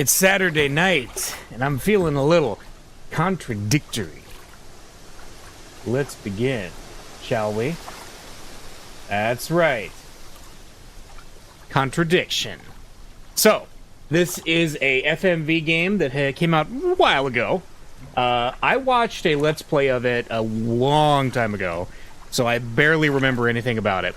It's Saturday night, and I'm feeling a little contradictory. Let's begin, shall we? That's right. Contradiction. So, this is a FMV game that came out a while ago. I watched a Let's Play of it a long time ago, so I barely remember anything about it.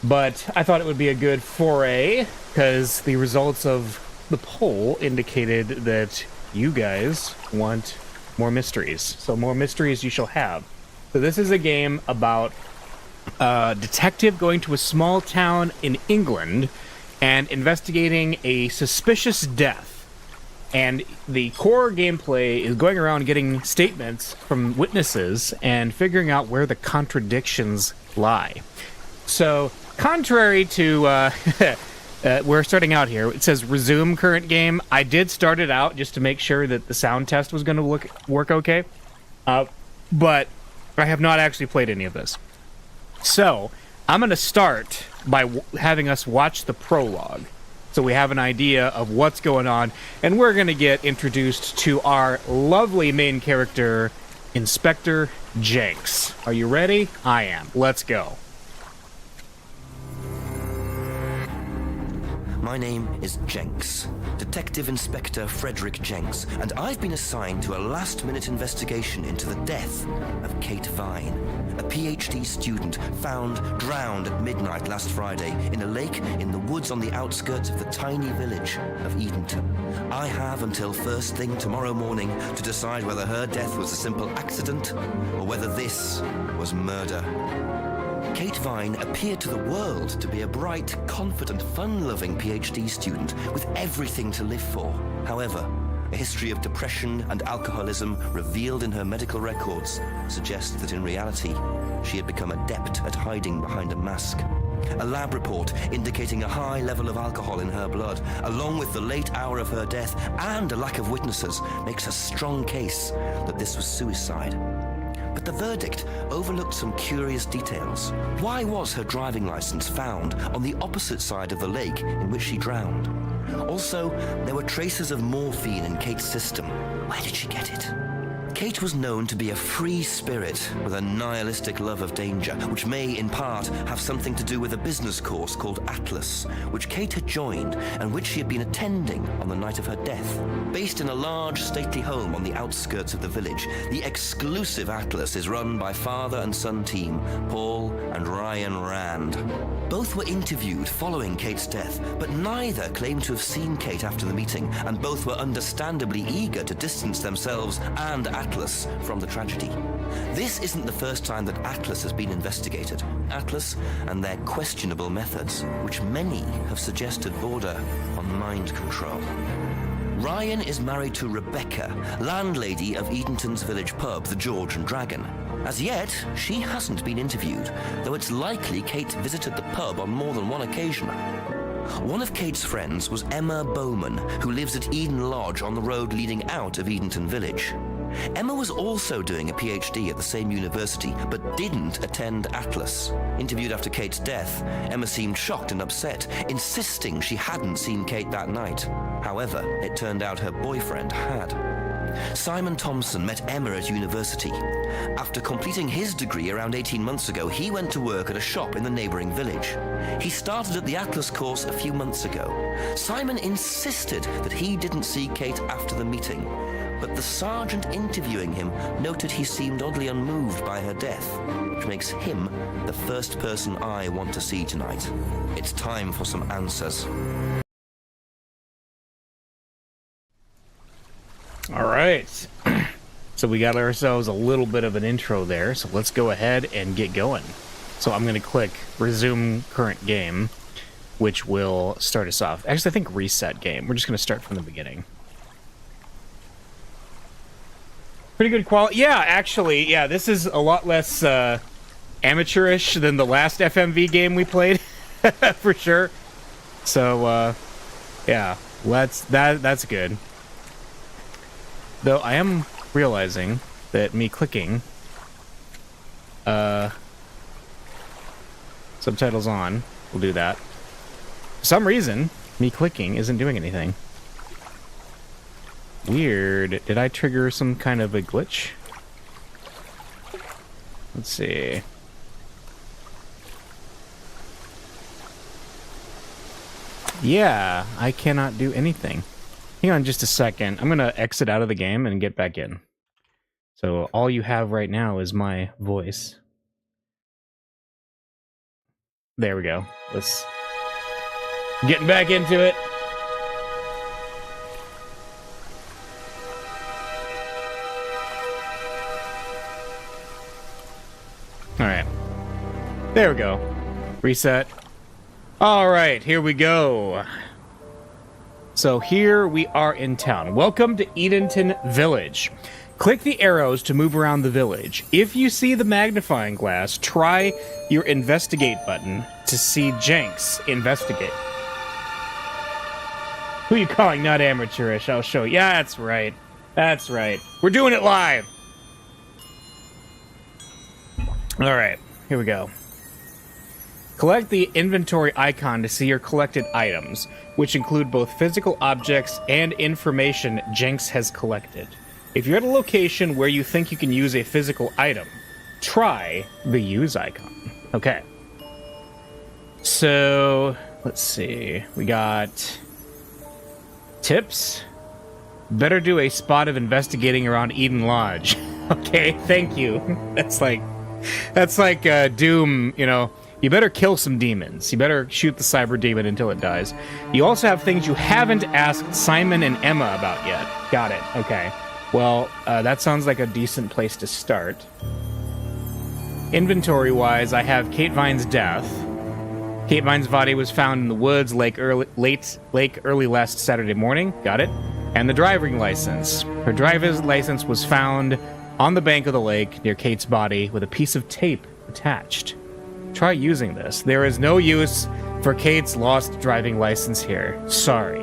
But I thought it would be a good foray, because the results of the poll indicated that you guys want more mysteries. So more mysteries you shall have. So this is a game about a detective going to a small town in England and investigating a suspicious death. And the core gameplay is going around getting statements from witnesses and figuring out where the contradictions lie. So, contrary to... we're starting out here. It says resume current game. I did start it out just to make sure that the sound test was going to work okay. But I have not actually played any of this. So, I'm going to start by having us watch the prologue, so we have an idea of what's going on, and we're going to get introduced to our lovely main character, Inspector Jenks. Are you ready? I am. Let's go. My name is Jenks, Detective Inspector Frederick Jenks, and I've been assigned to a last-minute investigation into the death of Kate Vine, a PhD student found drowned at midnight last Friday in a lake in the woods on the outskirts of the tiny village of Edenton. I have until first thing tomorrow morning to decide whether her death was a simple accident or whether this was murder. Kate Vine appeared to the world to be a bright, confident, fun-loving PhD student with everything to live for. However, a history of depression and alcoholism revealed in her medical records suggests that in reality, she had become adept at hiding behind a mask. A lab report indicating a high level of alcohol in her blood, along with the late hour of her death and a lack of witnesses, makes a strong case that this was suicide. But the verdict overlooked some curious details. Why was her driving license found on the opposite side of the lake in which she drowned? Also, there were traces of morphine in Kate's system. Where did she get it? Kate was known to be a free spirit with a nihilistic love of danger, which may, in part, have something to do with a business course called Atlas, which Kate had joined and which she had been attending on the night of her death. Based in a large, stately home on the outskirts of the village, the exclusive Atlas is run by father and son team, Paul and Ryan Rand. Both were interviewed following Kate's death, but neither claimed to have seen Kate after the meeting, and both were understandably eager to distance themselves and Atlas from the tragedy. This isn't the first time that Atlas has been investigated. Atlas and their questionable methods, which many have suggested border on mind control. Ryan is married to Rebecca, landlady of Edenton's village pub, the George and Dragon. As yet, she hasn't been interviewed, though it's likely Kate visited the pub on more than one occasion. One of Kate's friends was Emma Bowman, who lives at Eden Lodge on the road leading out of Edenton Village. Emma was also doing a PhD at the same university, but didn't attend Atlas. Interviewed after Kate's death, Emma seemed shocked and upset, insisting she hadn't seen Kate that night. However, it turned out her boyfriend had. Simon Thompson met Emma at university. After completing his degree around 18 months ago, he went to work at a shop in the neighboring village. He started at the Atlas course a few months ago. Simon insisted that he didn't see Kate after the meeting, but the sergeant interviewing him noted he seemed oddly unmoved by her death, which makes him the first person I want to see tonight. It's time for some answers. All right. So we got ourselves a little bit of an intro there, so let's go ahead and get going. So I'm going to click resume current game, which will start us off. Actually, I think reset game. We're just going to start from the beginning. Pretty good quality. Yeah, actually, yeah, this is a lot less amateurish than the last FMV game we played, for sure. So, yeah, that's good. Though I am realizing that me clicking subtitles on will do that. For some reason, me clicking isn't doing anything. Weird. Did I trigger some kind of a glitch? Let's see. Yeah, I cannot do anything. Hang on just a second. I'm gonna exit out of the game and get back in. So all you have right now is my voice. There we go. Let's... Getting back into it. Alright. There we go. Reset. Alright, here we go. So here we are in town. Welcome to Edenton Village. Click the arrows to move around the village. If you see the magnifying glass, try your investigate button to see Jenks investigate. Who are you calling not amateurish? I'll show you. Yeah, that's right. That's right. We're doing it live. Alright, here we go. Collect the inventory icon to see your collected items, which include both physical objects and information Jenks has collected. If you're at a location where you think you can use a physical item, try the use icon. Okay. So, let's see. We got tips. Better do a spot of investigating around Eden Lodge. Okay, thank you. That's like Doom, you know. You better kill some demons. You better shoot the cyber demon until it dies. You also have things you haven't asked Simon and Emma about yet. Got it. Okay. Well, that sounds like a decent place to start. Inventory-wise, I have Kate Vine's death. Kate Vine's body was found in the woods late early last Saturday morning. Got it. And the driving license. Her driver's license was found on the bank of the lake near Kate's body with a piece of tape attached. Try using this. There is no use for Kate's lost driving license here. Sorry.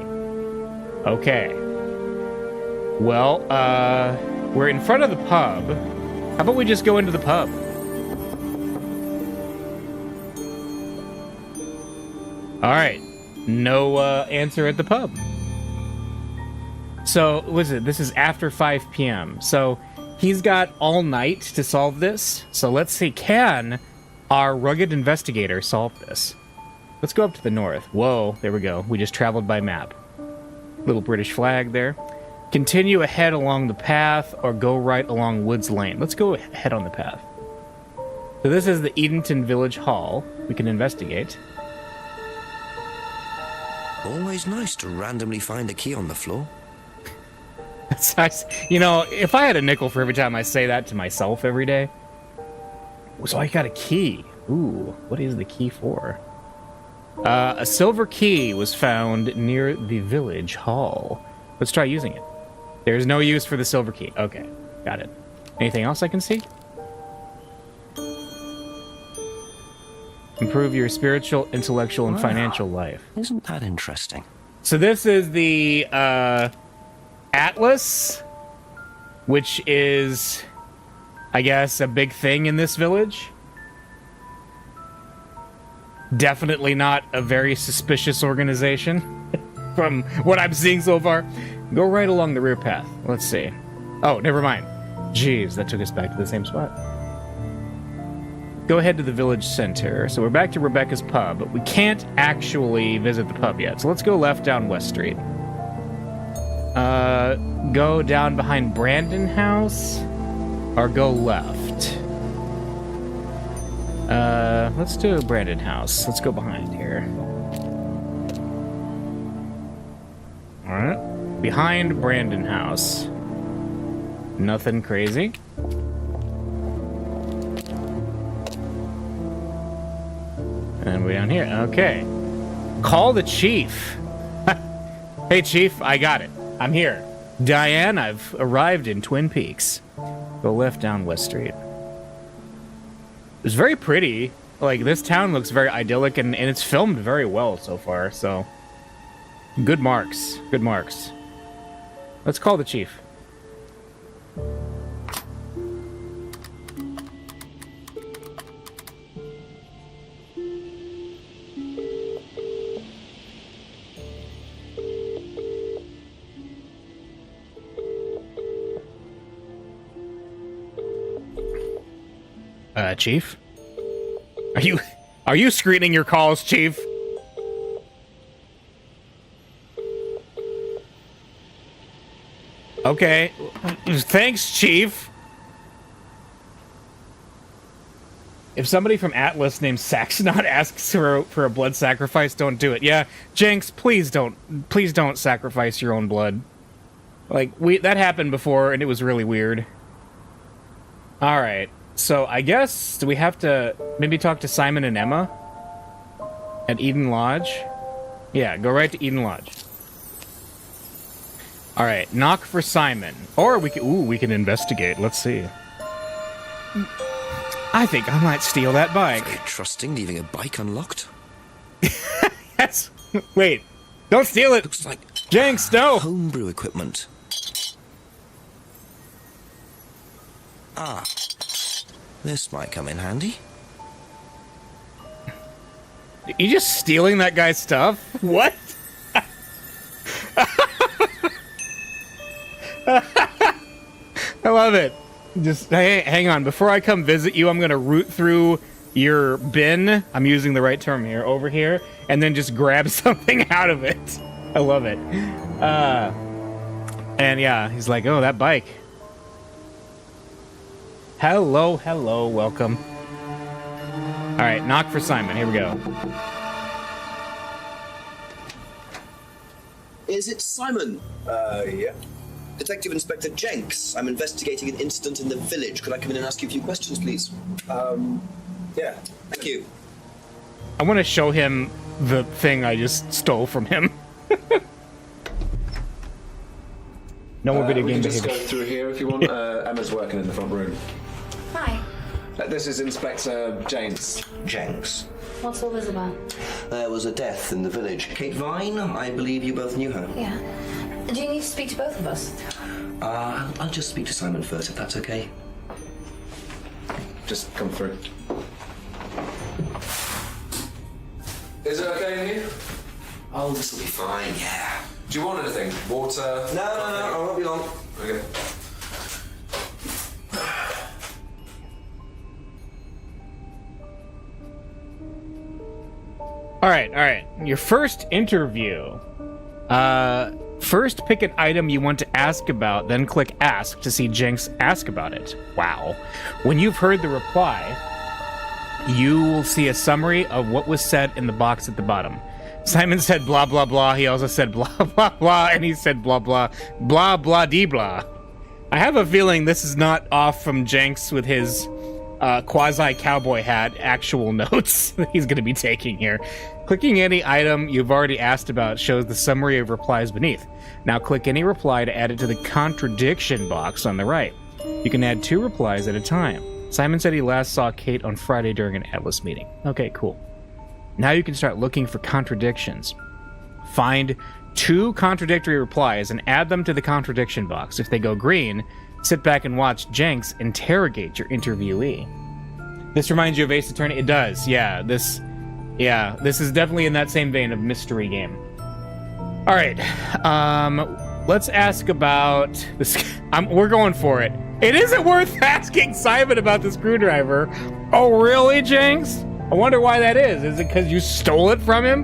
Okay. Well, we're in front of the pub. How about we just go into the pub? Alright. No answer at the pub. So, this is after 5 p.m. So, he's got all night to solve this. So let's see, can our rugged investigator solve this? Let's go up to the north. Whoa, there we go. We just traveled by map. Little British flag there. Continue ahead along the path or go right along Woods Lane. Let's go ahead on the path. So this is the Edenton Village Hall. We can investigate. Always nice to randomly find a key on the floor. That's nice. You know, if I had a nickel for every time I say that to myself every day. So I got a key. Ooh, what is the key for? A silver key was found near the village hall. Let's try using it. There's no use for the silver key. Okay, got it. Anything else I can see? Improve your spiritual, intellectual, and financial life. Isn't that interesting? So this is the Atlas, which is, I guess, a big thing in this village. Definitely not a very suspicious organization from what I'm seeing so far. Go right along the rear path. Let's see. Oh, never mind. Jeez, that took us back to the same spot. Go ahead to the village center. So we're back to Rebecca's pub, but we can't actually visit the pub yet. So let's go left down West Street. Go down behind Brandon House or go left. Let's do Brandon House. Let's go behind here. Alright. Behind Brandon House. Nothing crazy. And we're down here. Okay. Call the chief. Hey, chief, I got it. I'm here. Diane, I've arrived in Twin Peaks. Go left down West Street. It's very pretty. Like, this town looks very idyllic, and it's filmed very well so far, so... Good marks. Good marks. Let's call the chief. Chief? Are you screening your calls, Chief? Okay. Thanks, Chief. If somebody from Atlas named Saxonot asks for a blood sacrifice, don't do it. Yeah, Jenks, please don't sacrifice your own blood. Like, that happened before, and it was really weird. Alright, so I guess, do we have to maybe talk to Simon and Emma? At Eden Lodge? Yeah, go right to Eden Lodge. Alright, knock for Simon. Or we can investigate, let's see. I think I might steal that bike. Very trusting, leaving a bike unlocked. Yes. Wait, don't steal it. Looks like Jenks, no. homebrew equipment. Ah, this might come in handy. You just stealing that guy's stuff? What? I love it. Just hey, hang on. Before I come visit you, I'm gonna root through your bin. I'm using the right term here, over here, and then just grab something out of it. I love it. And yeah, he's like, oh, that bike. Hello, welcome. All right, knock for Simon. Here we go. Is it Simon? Yeah. Detective Inspector Jenks. I'm investigating an incident in the village. Could I come in and ask you a few questions, please? Yeah. Thank you. I want to show him the thing I just stole from him. No more video We game can just behavior. go through here if you want. Emma's working in the front room. Hi. This is Inspector Jenks. Jenks. What's all this about? There was a death in the village. Kate Vine, I believe you both knew her. Yeah. Do you need to speak to both of us? I'll just speak to Simon first, if that's okay. Just come through. Is it okay in here? Oh, this will be fine, yeah. Do you want anything? Water? No, I won't be long. Okay. All right. Your first interview. First pick an item you want to ask about, then click ask to see Jenks ask about it. Wow. When you've heard the reply, you will see a summary of what was said in the box at the bottom. Simon said blah, blah, blah. He also said blah, blah, blah. And he said blah, blah, blah, blah, dee, blah. I have a feeling this is not off from Jenks with his quasi-cowboy hat actual notes that he's going to be taking here. Clicking any item you've already asked about shows the summary of replies beneath. Now click any reply to add it to the contradiction box on the right. You can add 2 replies at a time. Simon said he last saw Kate on Friday during an Atlas meeting. Okay, cool. Now you can start looking for contradictions. Find 2 contradictory replies and add them to the contradiction box. If they go green, sit back and watch Jenks interrogate your interviewee. This reminds you of Ace Attorney? It does, yeah. This is definitely in that same vein of mystery game. All right, let's ask about this. We're going for it. It isn't worth asking Simon about the screwdriver. Oh, really, Jenks? I wonder why that is. Is it because you stole it from him?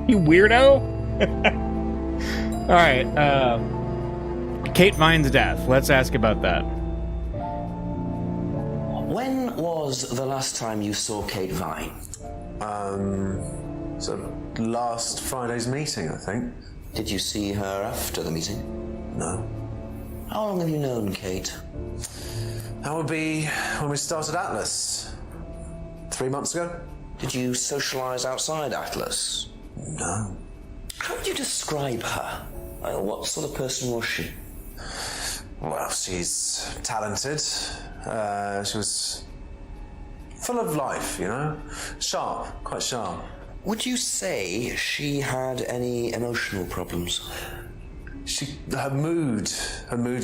You weirdo? All right, Kate Vine's death. Let's ask about that. When was the last time you saw Kate Vine? So last Friday's meeting, I think. Did you see her after the meeting? No. How long have you known Kate? That would be when we started Atlas. 3 months ago? Did you socialize outside Atlas? No. How would you describe her? What sort of person was she? Well, she's talented. She was full of life, you know? Sharp, quite sharp. Would you say she had any emotional problems? Her mood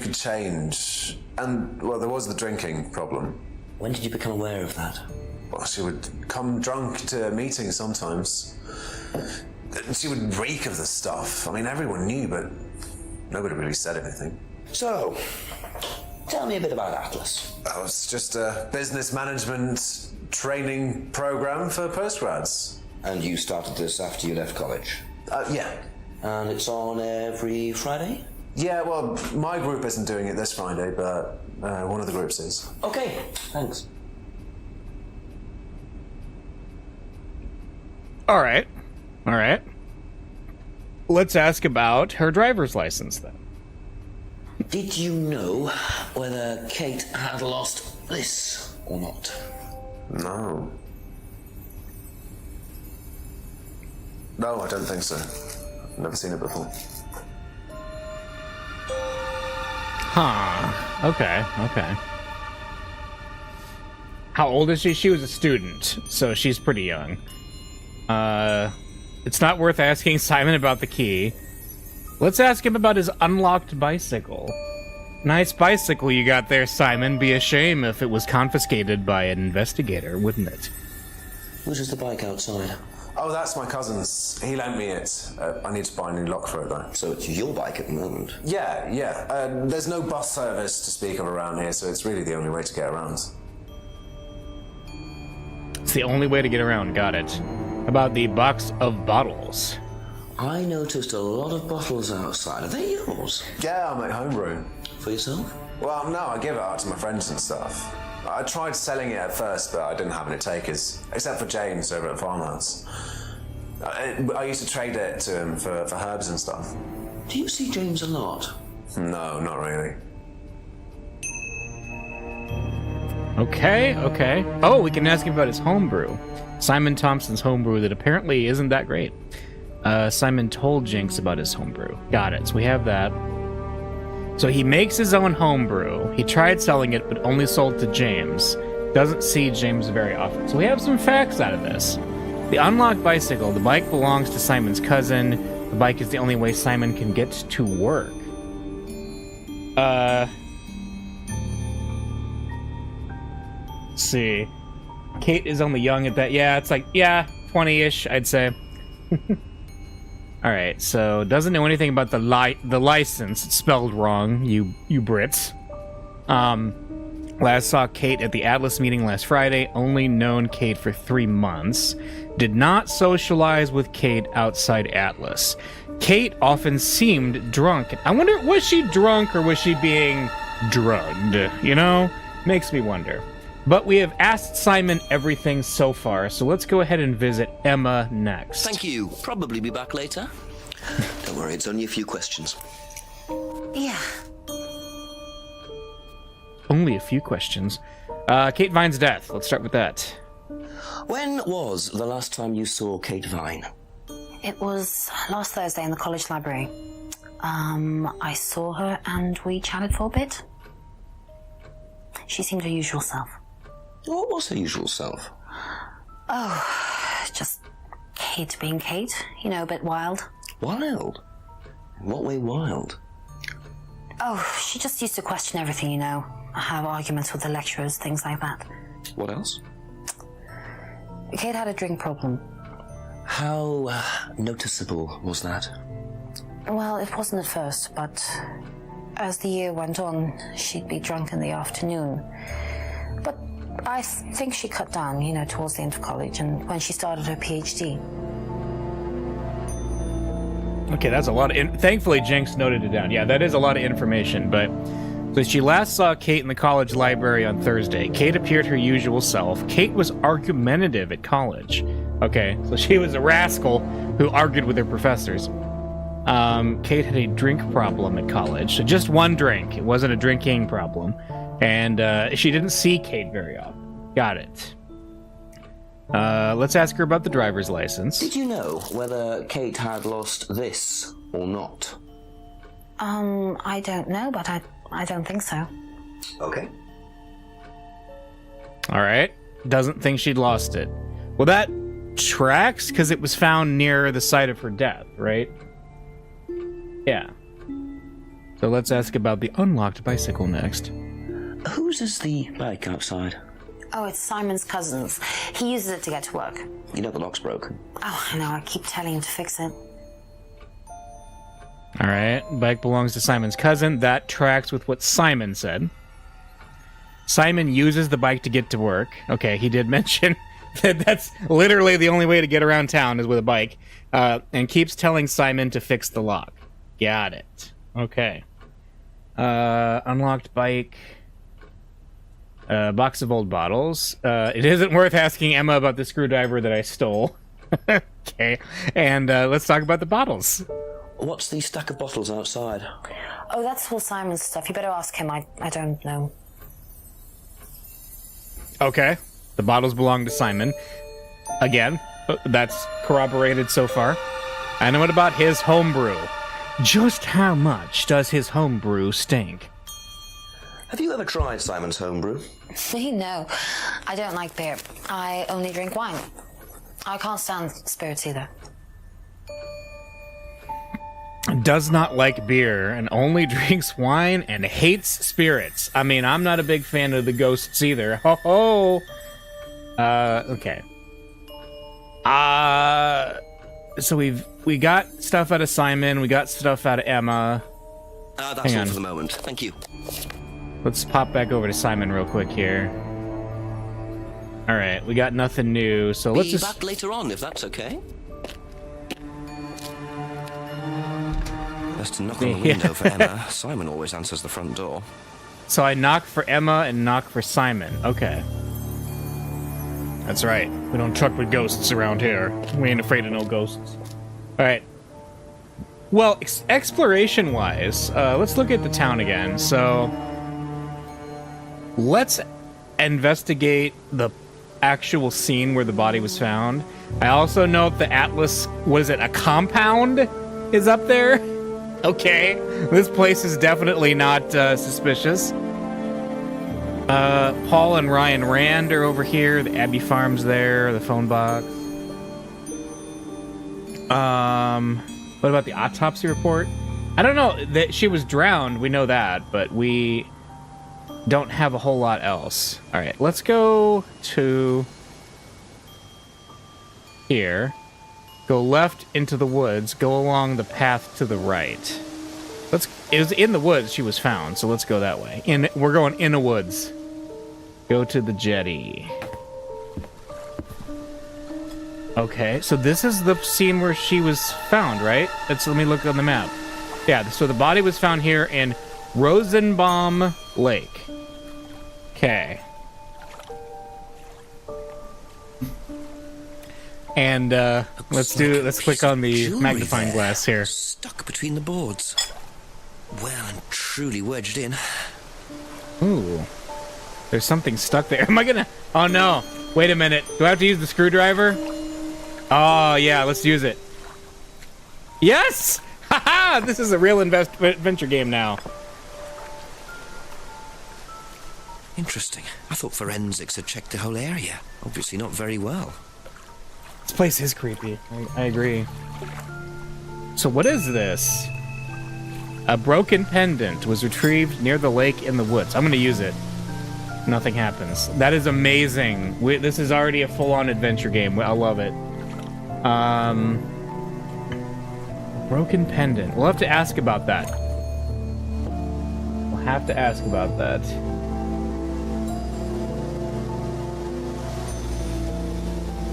could change. And, well, there was the drinking problem. When did you become aware of that? Well, she would come drunk to meetings sometimes. She would reek of the stuff. I mean, everyone knew, but nobody really said anything. So, Tell me a bit about Atlas. Oh, it's just a business management training program for postgrads. And you started this after you left college? Yeah. And it's on every Friday? Yeah, well, my group isn't doing it this Friday, but one of the groups is. Okay, thanks. All right. Let's ask about her driver's license then. Did you know whether Kate had lost this or not? No. No, I don't think so. I've never seen it before. Huh. Okay. How old is she? She was a student, so she's pretty young. It's not worth asking Simon about the key. Let's ask him about his unlocked bicycle. Nice bicycle you got there, Simon. Be a shame if it was confiscated by an investigator, wouldn't it? Which is the bike outside? Oh, that's my cousin's. He lent me it. I need to buy a new lock for it, though. So it's your bike at the moment? Yeah. There's no bus service to speak of around here, so it's really the only way to get around. It's the only way to get around, got it. About the box of bottles. I noticed a lot of bottles outside. Are they yours? Yeah, I make homebrew. For yourself? Well, no, I give it out to my friends and stuff. I tried selling it at first, but I didn't have any takers, except for James over at the farmhouse. I used to trade it to him for herbs and stuff. Do you see James a lot? No, not really. Okay. Oh, we can ask him about his homebrew. Simon Thompson's homebrew that apparently isn't that great. Simon told Jenks about his homebrew. Got it, so we have that. So he makes his own homebrew. He tried selling it, but only sold to James. Doesn't see James very often. So we have some facts out of this. The unlocked bicycle. The bike belongs to Simon's cousin. The bike is the only way Simon can get to work. Let's see. Kate is only young at that. Yeah, it's like, 20-ish, I'd say. All right, so doesn't know anything about the license. It's spelled wrong, you Brits. Last saw Kate at the Atlas meeting last Friday. Only known Kate for 3 months. Did not socialize with Kate outside Atlas. Kate often seemed drunk. I wonder, was she drunk or was she being drugged? You know? Makes me wonder. But we have asked Simon everything so far, so let's go ahead and visit Emma next. Thank you. Probably be back later. Don't worry, it's only a few questions. Yeah. Only a few questions. Kate Vine's death. Let's start with that. When was the last time you saw Kate Vine? It was last Thursday in the college library. I saw her and we chatted for a bit. She seemed her usual self. What was her usual self? Oh, just Kate being Kate. You know, a bit wild. Wild? In what way wild? Oh, she just used to question everything, you know. Have arguments with the lecturers, things like that. What else? Kate had a drink problem. How noticeable was that? Well, it wasn't at first, but as the year went on, she'd be drunk in the afternoon. But I think she cut down, you know, towards the end of college and when she started her PhD. Okay, that's a lot of... Thankfully, Jenks noted it down. Yeah, that is a lot of information, but... So she last saw Kate in the college library on Thursday. Kate appeared her usual self. Kate was argumentative at college. Okay, so she was a rascal who argued with her professors. Kate had a drink problem at college. So just one drink. It wasn't a drinking problem. And she didn't see Kate very often. Got it. Let's ask her about the driver's license. Did you know whether Kate had lost this or not? I don't know, but I don't think so. Okay. All right. Doesn't think she'd lost it. Well, that tracks because it was found near the site of her death, right? Yeah. So let's ask about the unlocked bicycle next. Whose is the bike outside? Oh, it's Simon's cousin's. He uses it to get to work. You know the lock's broken. Oh, I know. I keep telling him to fix it. All right. Bike belongs to Simon's cousin. That tracks with what Simon said. Simon uses the bike to get to work. Okay, he did mention that that's literally the only way to get around town is with a bike. And keeps telling Simon to fix the lock. Got it. Okay. Unlocked bike. Box of old bottles. It isn't worth asking Emma about the screwdriver that I stole. Okay. And let's talk about the bottles. What's the stack of bottles outside? Oh, that's all Simon's stuff. You better ask him. I don't know. Okay. The bottles belong to Simon. Again, that's corroborated so far. And what about his homebrew? Just how much does his homebrew stink? Have you ever tried Simon's homebrew? No, I don't like beer. I only drink wine. I can't stand spirits either. Does not like beer and only drinks wine and hates spirits. I mean, I'm not a big fan of the ghosts either. Ho ho! Okay. So we got stuff out of Simon, we got stuff out of Emma. That's Hang all on. for the moment. Thank you. Let's pop back over to Simon real quick here. Alright, we got nothing new, so let's Be just... back later on, if that's okay. Best to knock on the window for Emma. Simon always answers the front door. So I knock for Emma and knock for Simon. Okay. That's right. We don't truck with ghosts around here. We ain't afraid of no ghosts. Alright. Well, exploration-wise, let's look at the town again. So... let's investigate the actual scene where the body was found. I also note the Atlas, what is it, a compound is up there? Okay, this place is definitely not suspicious. Paul and Ryan Rand are over here. The Abbey Farm's there, the phone box. What about the autopsy report? I don't know, that she was drowned, we know that, but we don't have a whole lot else. All right, let's go to here. Go left into the woods. Go along the path to the right. It was in the woods she was found, so let's go that way. We're going in the woods. Go to the jetty. Okay, so this is the scene where she was found, right? Let me look on the map. Yeah, so the body was found here in Rosenbaum Lake. Okay. And let's click on the magnifying glass here. Stuck between the boards. Well and truly wedged in. Ooh. There's something stuck there. Am I gonna... oh no. Wait a minute. Do I have to use the screwdriver? Oh yeah, let's use it. Yes! Haha! This is a real adventure game now. Interesting. I thought forensics had checked the whole area. Obviously not very well. This place is creepy. I agree. So what is this? A broken pendant was retrieved near the lake in the woods. I'm going to use it. Nothing happens. That is amazing. This is already a full-on adventure game. I love it. Broken pendant. We'll have to ask about that. We'll have to ask about that.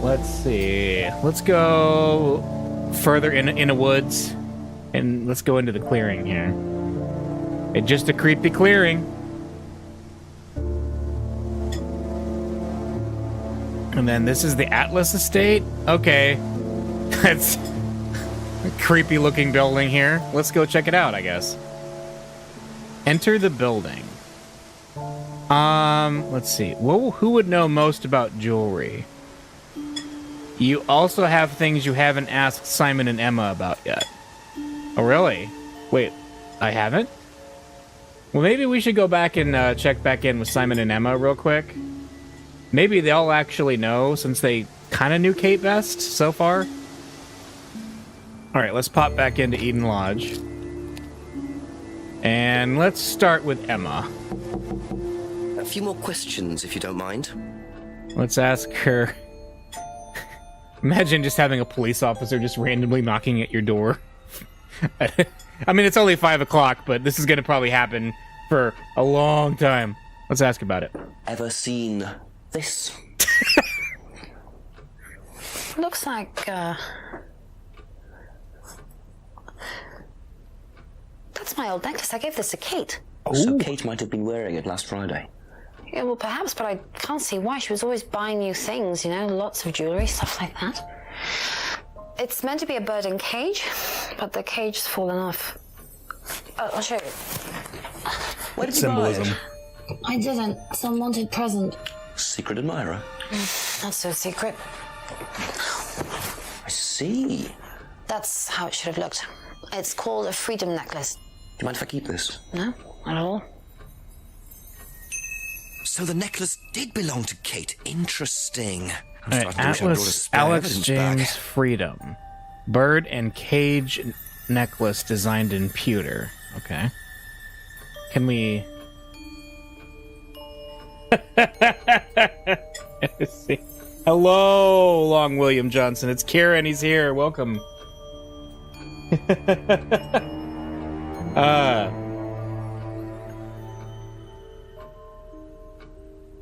Let's see. Let's go further in the woods, and let's go into the clearing here. It's just a creepy clearing. And then this is the Atlas Estate. Okay, that's a creepy looking building here. Let's go check it out, I guess. Enter the building. Let's see. Well, who would know most about jewelry? You also have things you haven't asked Simon and Emma about yet. Oh, really? Wait, I haven't? Well, maybe we should go back and check back in with Simon and Emma real quick. Maybe they'll actually know, since they kind of knew Kate best so far. All right, let's pop back into Eden Lodge. And let's start with Emma. A few more questions, if you don't mind. Let's ask her... Imagine just having a police officer just randomly knocking at your door. I mean, it's only 5 o'clock, but this is going to probably happen for a long time. Let's ask about it. Ever seen this? Looks like, that's my old necklace. I gave this to Kate. So Kate might have been wearing it last Friday. Yeah, well, perhaps, but I can't see why. She was always buying new things, you know, lots of jewellery, stuff like that. It's meant to be a bird in cage, but the cage's fallen off. I'll show you. Where did you Symbolism. buy it? I didn't. Some unwanted present. Secret admirer. Not so secret. I see. That's how it should have looked. It's called a freedom necklace. Do you mind if I keep this? No, not at all. So the necklace did belong to Kate. Interesting. I'm All starting right, to wish I brought a Atlas, spare Alex evidence James bag. Freedom. Bird and cage necklace designed in pewter. Okay. Can we... see. Hello, Long William Johnson. It's Kieran. He's here. Welcome.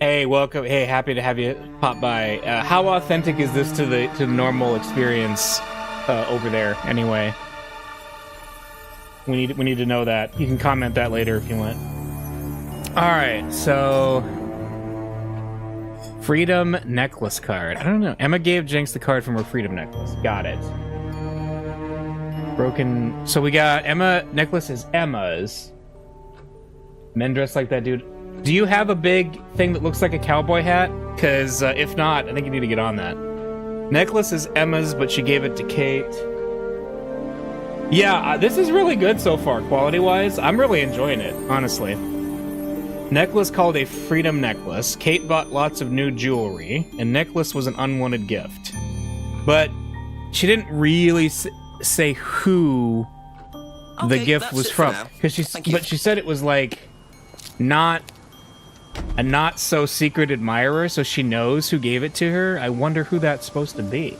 Hey, welcome. Hey, happy to have you pop by. How authentic is this to the normal experience over there? Anyway, we need to know that. You can comment that later if you want. All right, so Freedom necklace card. I don't know. Emma gave Jenks the card from her Freedom necklace. Got it. Broken. So we got Emma necklace is Emma's. Men dressed like that dude. Do you have a big thing that looks like a cowboy hat? Because if not, I think you need to get on that. Necklace is Emma's, but she gave it to Kate. Yeah, this is really good so far, quality-wise. I'm really enjoying it, honestly. Necklace called a freedom necklace. Kate bought lots of new jewelry, and necklace was an unwanted gift. But she didn't really say who the Okay, gift that's was it for from. now. Thank you. But she said it was like not a not so secret admirer, so she knows who gave it to her. I wonder who that's supposed to be.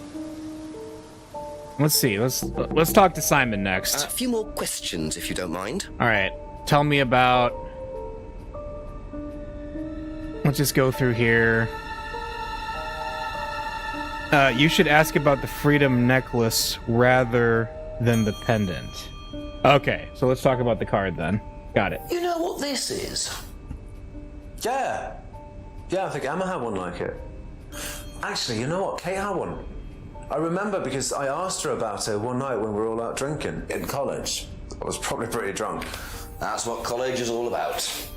Let's see. Let's talk to Simon next. A few more questions, if you don't mind. All right. Tell me about... Let's just go through here. You should ask about the freedom necklace rather than the pendant. Okay, so let's talk about the card then. Got it. You know what this is? Yeah. Yeah, I think Emma had one like it. Actually, you know what? Kate had one. I remember because I asked her about it one night when we were all out drinking in college. I was probably pretty drunk. That's what college is all about.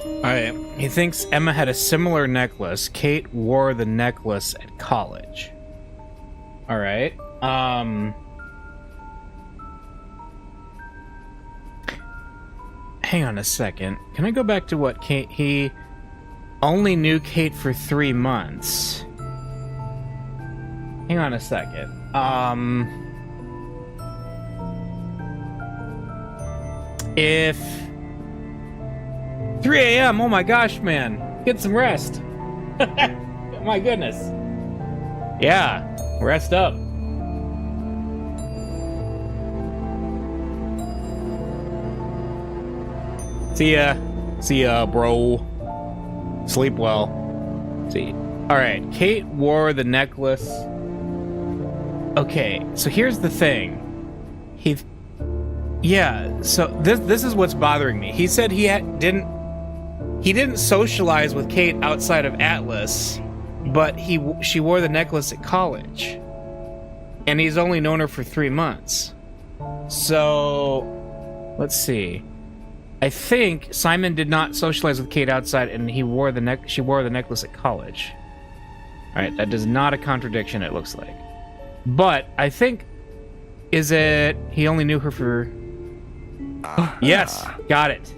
Alright, he thinks Emma had a similar necklace. Kate wore the necklace at college. Alright, hang on a second. Can I go back to what Kate... He only knew Kate for 3 months. Hang on a second. If... 3 a.m. Oh my gosh, man. Get some rest. My goodness. Yeah, rest up. See ya. See ya, bro. Sleep well. See. Alright, Kate wore the necklace. Okay, so here's the thing. Yeah, so this is what's bothering me. He said he didn't socialize with Kate outside of Atlas, but she wore the necklace at college. And he's only known her for 3 months. So, let's see. I think Simon did not socialize with Kate outside, and she wore the necklace at college. All right, that is not a contradiction, it looks like. But I think, is it he only knew her for... Yes, got it.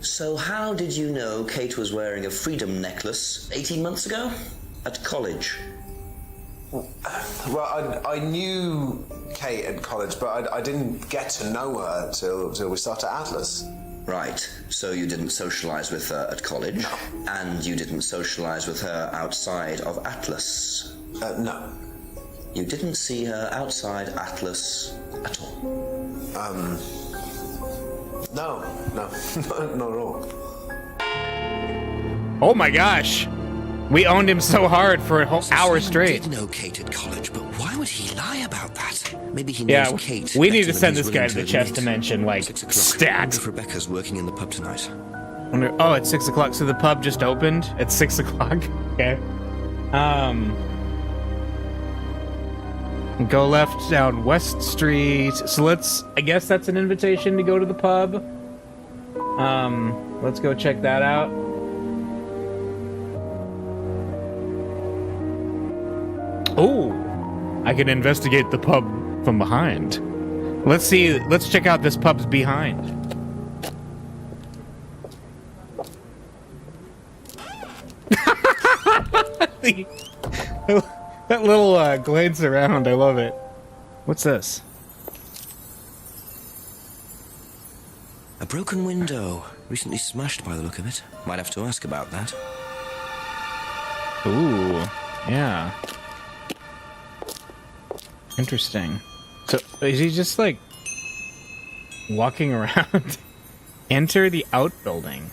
So how did you know Kate was wearing a freedom necklace 18 months ago? At college? Well, I knew Kate at college, but I didn't get to know her till we started Atlas. Right, so you didn't socialize with her at college? No. And you didn't socialize with her outside of Atlas? No. You didn't see her outside Atlas at all? No, not at all. Oh my gosh. We owned him so hard for a whole hour straight. Did know Kate at college, but why would he lie about that? Maybe he knows Yeah, Kate. we need better to than send he's this guy willing to the chess admit. dimension, like, 6 o'clock. stat. I wonder if Rebecca's working in the pub tonight. Oh, it's 6 o'clock, so the pub just opened at 6 o'clock. Okay. Go left down West Street. So I guess that's an invitation to go to the pub. Let's go check that out. Oh, I can investigate the pub from behind. Let's check out this pub's behind. That little glance around, I love it. What's this? A broken window. Recently smashed by the look of it. Might have to ask about that. Ooh, yeah. Interesting. So, is he just, like, walking around? Enter the outbuilding.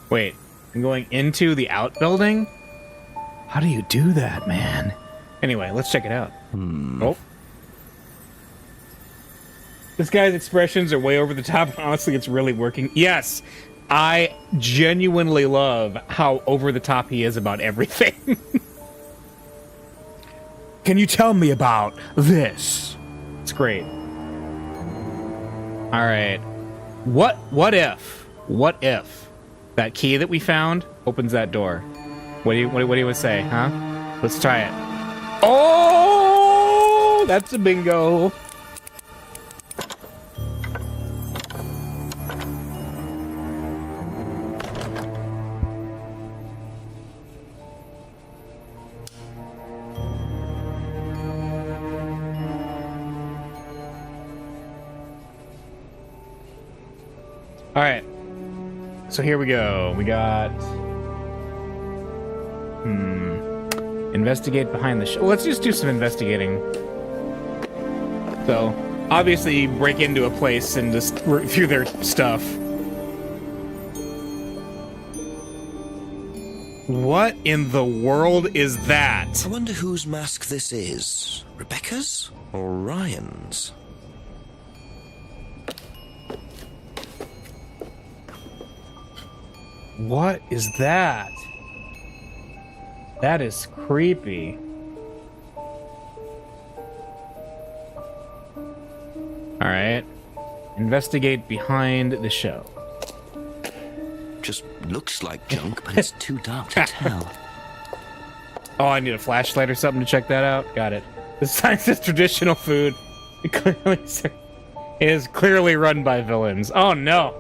Wait, I'm going into the outbuilding? How do you do that, man? Anyway, let's check it out. Oh. This guy's expressions are way over the top. Honestly, it's really working. Yes, I genuinely love how over the top he is about everything. Can you tell me about this? It's great. All right. What if that key that we found opens that door? What do you say, huh? Let's try it. Oh, that's a bingo. All right. So here we go. We got investigate behind the let's just do some investigating. So, obviously you break into a place and just review their stuff. What in the world is that? I wonder whose mask this is. Rebecca's or Ryan's? What is that? That is creepy. All right. Investigate behind the show. Just looks like junk, but it's too dark to tell. Oh, I need a flashlight or something to check that out. Got it. The sign says traditional food. It is clearly run by villains. Oh no.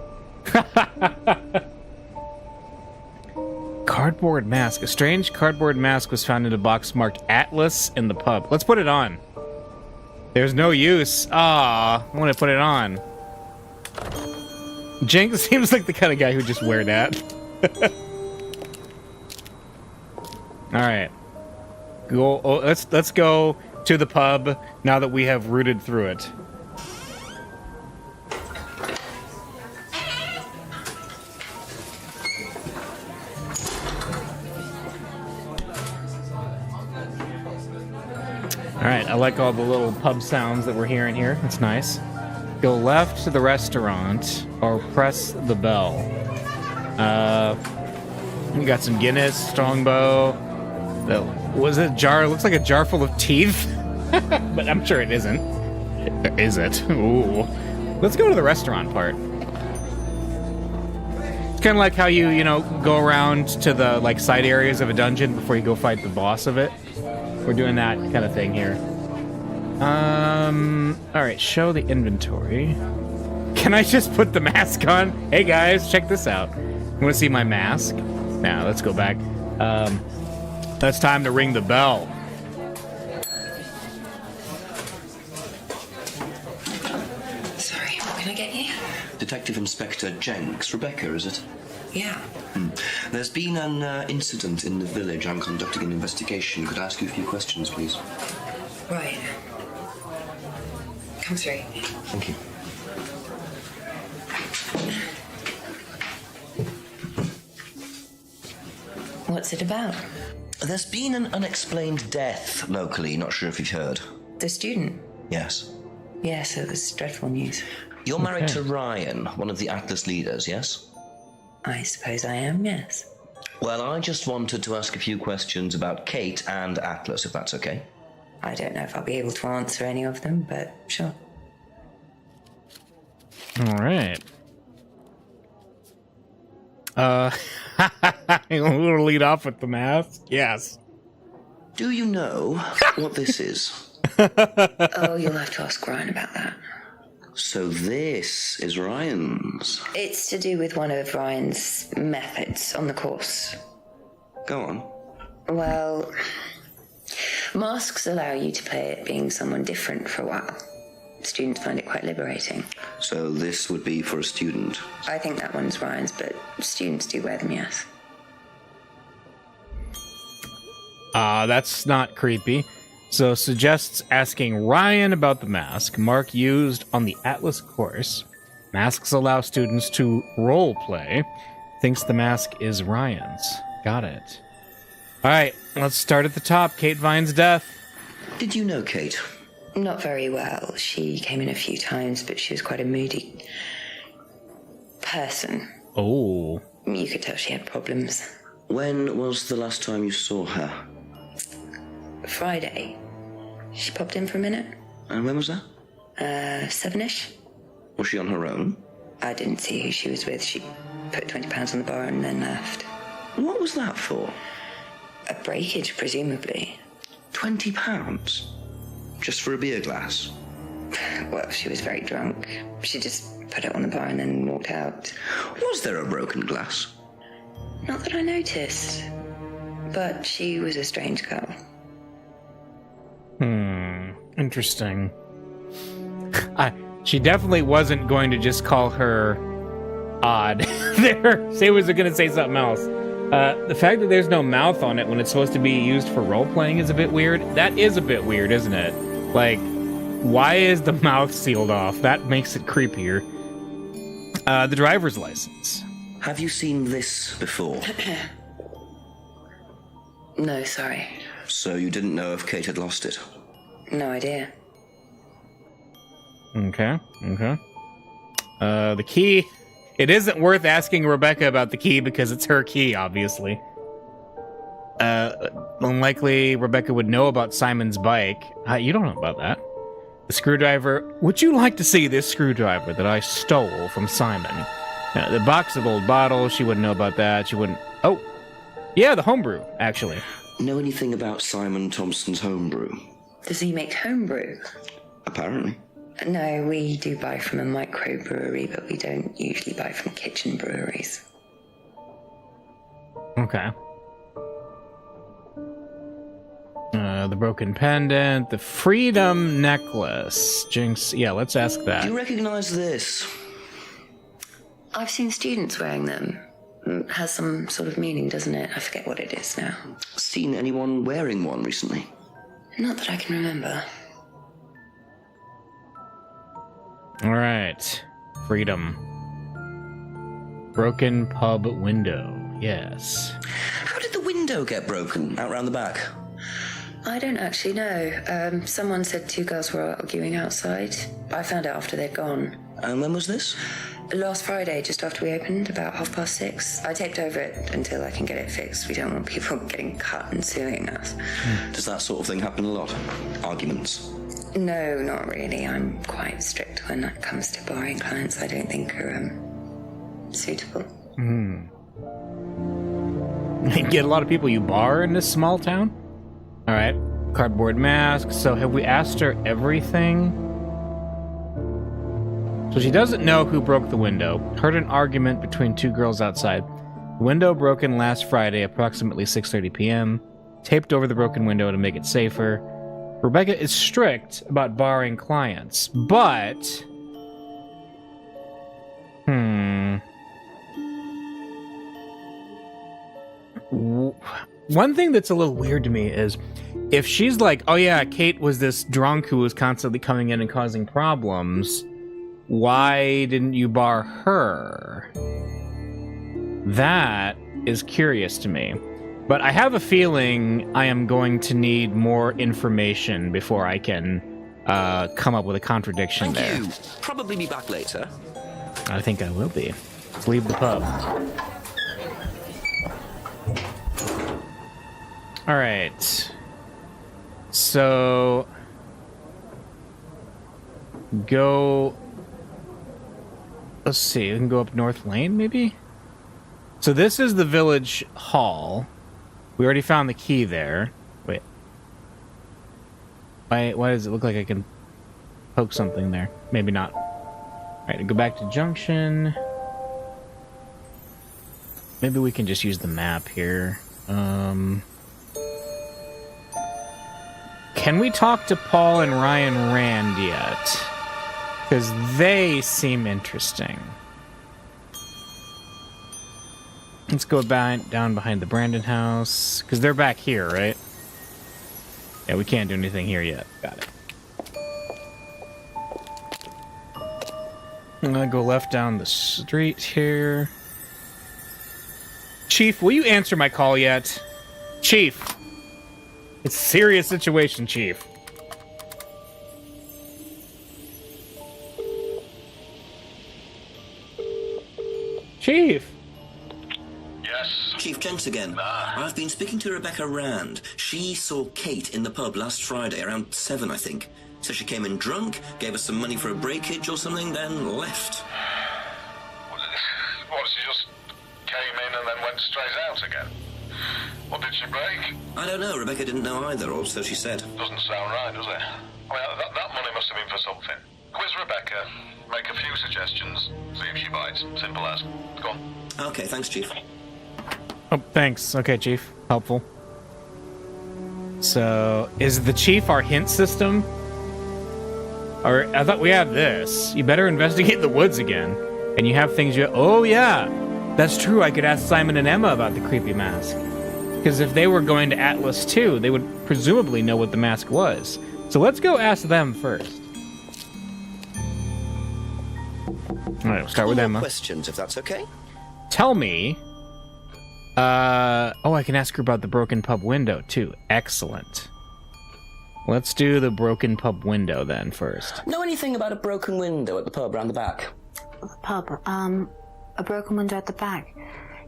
Cardboard mask. A strange cardboard mask was found in a box marked Atlas in the pub. Let's put it on. There's no use. Ah, I want to put it on. Jenks seems like the kind of guy who just wear that. All right. Let's go to the pub now that we have rooted through it. Alright, I like all the little pub sounds that we're hearing here. That's nice. Go left to the restaurant, or press the bell. We got some Guinness, Strongbow. Was it a jar? It looks like a jar full of teeth. But I'm sure it isn't. Is it? Ooh. Let's go to the restaurant part. It's kind of like how you go around to the, like, side areas of a dungeon before you go fight the boss of it. We're doing that kind of thing here. Alright, show the inventory. Can I just put the mask on? Hey guys, check this out. You want to see my mask? Now, let's go back. That's time to ring the bell. Sorry, what can I get you? Detective Inspector Jenks. Rebecca, is it? Yeah. There's been an incident in the village. I'm conducting an investigation. Could I ask you a few questions, please? Right. Come through. Thank you. What's it about? There's been an unexplained death locally, not sure if you've heard. The student? Yes. Yes, it was dreadful news. You're married to Ryan, one of the Atlas leaders, yes? I suppose I am, yes. Well, I just wanted to ask a few questions about Kate and Atlas, if that's okay. I don't know if I'll be able to answer any of them, but sure. All right. We'll lead off with the mask. Yes. Do you know what this is? Oh, you'll have to ask Ryan about that. So this is Ryan's. It's to do with one of Ryan's methods on the course. Go on. Well, masks allow you to play at being someone different for a while. Students find it quite liberating. So this would be for a student. I think that one's Ryan's, but students do wear them, yes. That's not creepy. So suggests asking Ryan about the mask Mark used on the Atlas course. Masks allow students to role play. Thinks the mask is Ryan's. Got it. All right, let's start at the top. Kate Vine's death. Did you know Kate? Not very well. She came in a few times, but she was quite a moody person. Oh. You could tell she had problems. When was the last time you saw her? Friday. She popped in for a minute. And when was that? 7-ish. Was she on her own? I didn't see who she was with. She put £20 on the bar and then left. What was that for? A breakage, presumably. £20? Just for a beer glass? Well, she was very drunk. She just put it on the bar and then walked out. Was there a broken glass? Not that I noticed. But she was a strange girl. Interesting. She definitely wasn't going to just call her odd. She was going to say something else. The fact that there's no mouth on it when it's supposed to be used for role-playing is a bit weird. That is a bit weird, isn't it? Like, why is the mouth sealed off? That makes it creepier. The driver's license. Have you seen this before? No, sorry. So you didn't know if Kate had lost it? No idea. Okay. The key. It isn't worth asking Rebecca about the key because it's her key, obviously. Unlikely Rebecca would know about Simon's bike. You don't know about that. The screwdriver. Would you like to see this screwdriver that I stole from Simon? The box of old bottles. She wouldn't know about that. She wouldn't. Oh, yeah, the homebrew, actually. Know anything about Simon Thompson's homebrew? Does he make homebrew? Apparently. No, we do buy from a microbrewery, but we don't usually buy from kitchen breweries. Okay. The broken pendant, the freedom necklace. Jinx, yeah, let's ask that. Do you recognize this? I've seen students wearing them. It has some sort of meaning, doesn't it? I forget what it is now. Seen anyone wearing one recently? Not that I can remember. All right. Freedom. Broken pub window. Yes. How did the window get broken out round the back? I don't actually know. Someone said two girls were arguing outside. I found out after they'd gone. And when was this? Last Friday, just after we opened, about 6:30. I taped over it until I can get it fixed. We don't want people getting cut and suing us. Does that sort of thing happen a lot? Arguments? No, not really. I'm quite strict when it comes to barring clients I don't think are suitable. You get a lot of people you bar in this small town? All right. Cardboard mask. So have we asked her everything? So she doesn't know who broke the window. Heard an argument between two girls outside. The window broken last Friday, approximately 6:30 p.m. Taped over the broken window to make it safer. Rebecca is strict about barring clients, but... One thing that's a little weird to me is if she's like, oh yeah, Kate was this drunk who was constantly coming in and causing problems, why didn't you bar her? That is curious to me. But I have a feeling I am going to need more information before I can come up with a contradiction Thank there. you. Probably be back later. I think I will be. Let's leave the pub. All right. So go. Let's see. We can go up North Lane, maybe. So this is the village hall. We already found the key there. Wait. Why does it look like I can poke something there? Maybe not. All right, go back to Junction. Maybe we can just use the map here. Can we talk to Paul and Ryan Rand yet? Because they seem interesting. Let's go down behind the Brandon house. Because they're back here, right? Yeah, we can't do anything here yet. Got it. I'm gonna go left down the street here. Chief, will you answer my call yet? Chief! It's a serious situation, Chief. Chief! Chief Jenks again. I've been speaking to Rebecca Rand. She saw Kate in the pub last Friday, around 7, I think. So she came in drunk, gave us some money for a breakage or something, then left. What, she just came in and then went straight out again? What did she break? I don't know. Rebecca didn't know either, or so she said. Doesn't sound right, does it? I mean, that money must have been for something. Quiz Rebecca, make a few suggestions, see if she bites. Simple as. Go on. Okay, thanks, Chief. Oh, thanks. Okay, Chief. Helpful. So, is the Chief our hint system? Or, I thought we have this. You better investigate the woods again. And you have things you... Oh, yeah. That's true. I could ask Simon and Emma about the creepy mask. Because if they were going to Atlas too, they would presumably know what the mask was. So let's go ask them first. Alright, we'll start with Emma. Questions, if that's okay. Tell me... oh, I can ask her about the broken pub window, too. Excellent. Let's do the broken pub window, then, first. Know anything about a broken window at the pub round the back? The pub, a broken window at the back.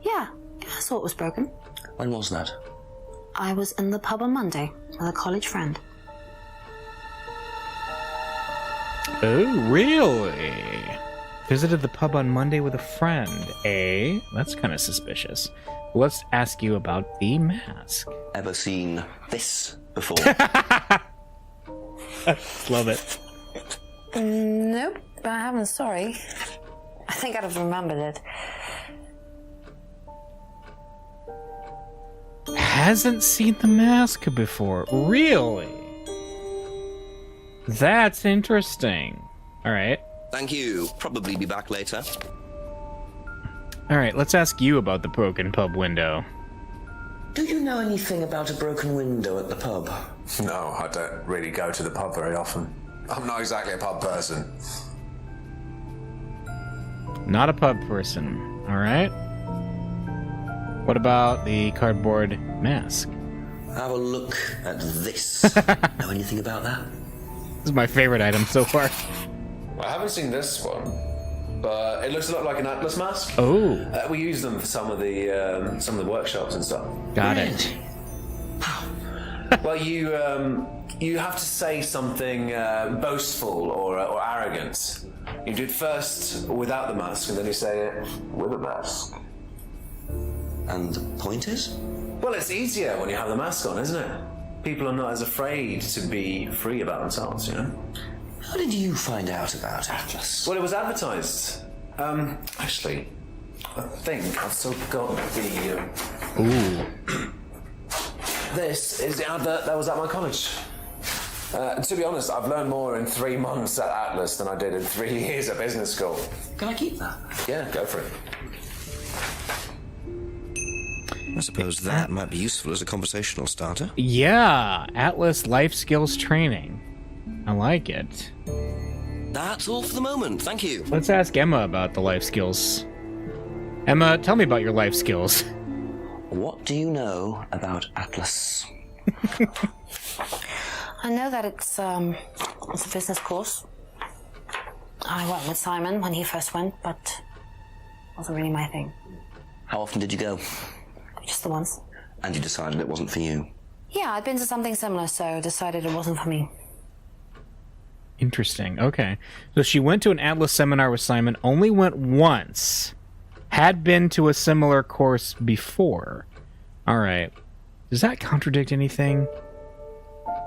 Yeah, I saw it was broken. When was that? I was in the pub on Monday with a college friend. Oh, really? Visited the pub on Monday with a friend, eh? That's kind of suspicious. Let's ask you about the mask. Ever seen this before? Love it. Nope, I haven't, sorry. I think I'd have remembered it. Hasn't seen the mask before. Really? That's interesting. Alright. Thank you. Probably be back later. Alright, let's ask you about the broken pub window. Do you know anything about a broken window at the pub? No, I don't really go to the pub very often. I'm not exactly a pub person. Not a pub person. Alright. What about the cardboard mask? Have a look at this. Know anything about that? This is my favorite item so far. I haven't seen this one, but it looks a lot like an Atlas mask. Oh. We use them for some of the workshops and stuff. Got it. Well, you have to say something boastful or arrogant. You do it first without the mask, and then you say it with a mask. And the point is? Well, it's easier when you have the mask on, isn't it? People are not as afraid to be free about themselves, you know? How did you find out about Atlas? Well, it was advertised. Actually, I think I've still got the... Ooh. This is the advert that was at my college. To be honest, I've learned more in 3 months at Atlas than I did in 3 years at business school. Can I keep that? Yeah, go for it. I suppose that might be useful as a conversational starter. Yeah, Atlas Life Skills Training. I like it. That's all for the moment. Thank you. Let's ask Emma about the life skills. Emma, tell me about your life skills. What do you know about Atlas? I know that it's a business course. I went with Simon when he first went, but it wasn't really my thing. How often did you go? Just the once. And you decided it wasn't for you? Yeah, I'd been to something similar, so decided it wasn't for me. Interesting. Okay. So she went to an Atlas seminar with Simon, only went once. Had been to a similar course before. All right. Does that contradict anything?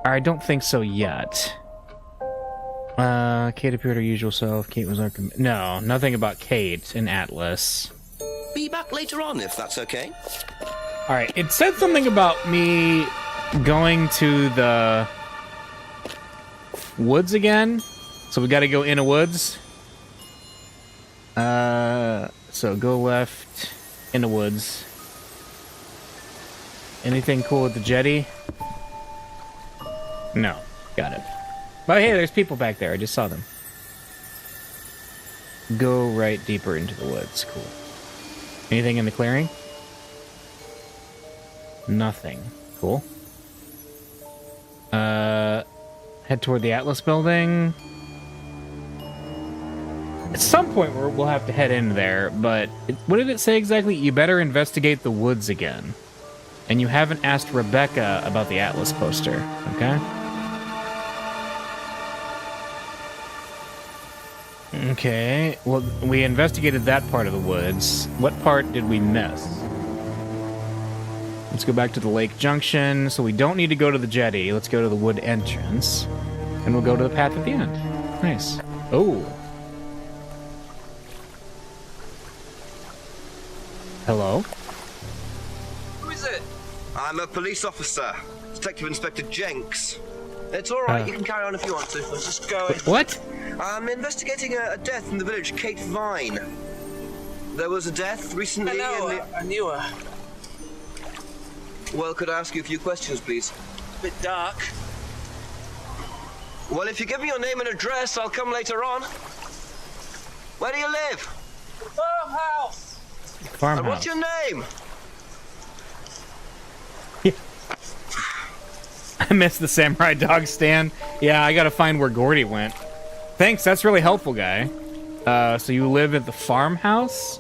I don't think so yet. Kate appeared her usual self. Kate was our... No, nothing about Kate in Atlas. Be back later on, if that's okay. All right. It said something about me going to the woods again. So we got to go in a woods. So go left in the woods. Anything cool with the jetty? No. Got it. But hey, there's people back there. I just saw them. Go right deeper into the woods. Cool. Anything in the clearing? Nothing. Cool. Head toward the Atlas building. At some point we'll have to head in there, but what did it say exactly? You better investigate the woods again. And you haven't asked Rebecca about the Atlas poster, okay? Okay, well, we investigated that part of the woods. What part did we miss? Let's go back to the lake junction. So we don't need to go to the jetty. Let's go to the wood entrance. And we'll go to the path at the end. Nice. Oh. Hello? Who is it? I'm a police officer, Detective Inspector Jenks. It's all right. You can carry on if you want to. Let's just go. What? I'm investigating a death in the village, Kate Vine. There was a death recently. I knew her. Well, could I ask you a few questions, please? A bit dark. Well, if you give me your name and address, I'll come later on. Where do you live? Farmhouse. Farmhouse. And what's your name? I missed the samurai dog stand. Yeah, I gotta find where Gordy went. Thanks, that's really helpful, guy. So you live at the farmhouse?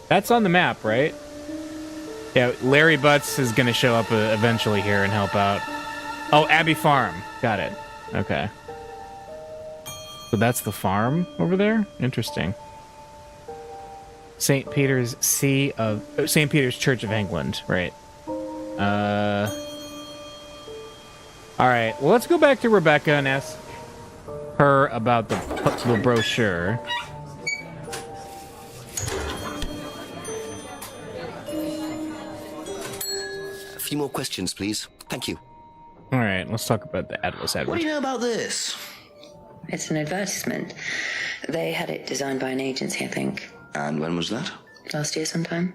That's on the map, right? Yeah, Larry Butts is gonna show up eventually here and help out. Oh, Abbey Farm. Got it. Okay. So that's the farm over there? Interesting. St. Peter's St. Peter's Church of England, right. Alright, well, let's go back to Rebecca and ask her about the brochure. A few more questions, please. Thank you. Alright, let's talk about the Atlas What Edward. do you know about this? It's an advertisement. They had it designed by an agency, I think. And when was that? Last year sometime.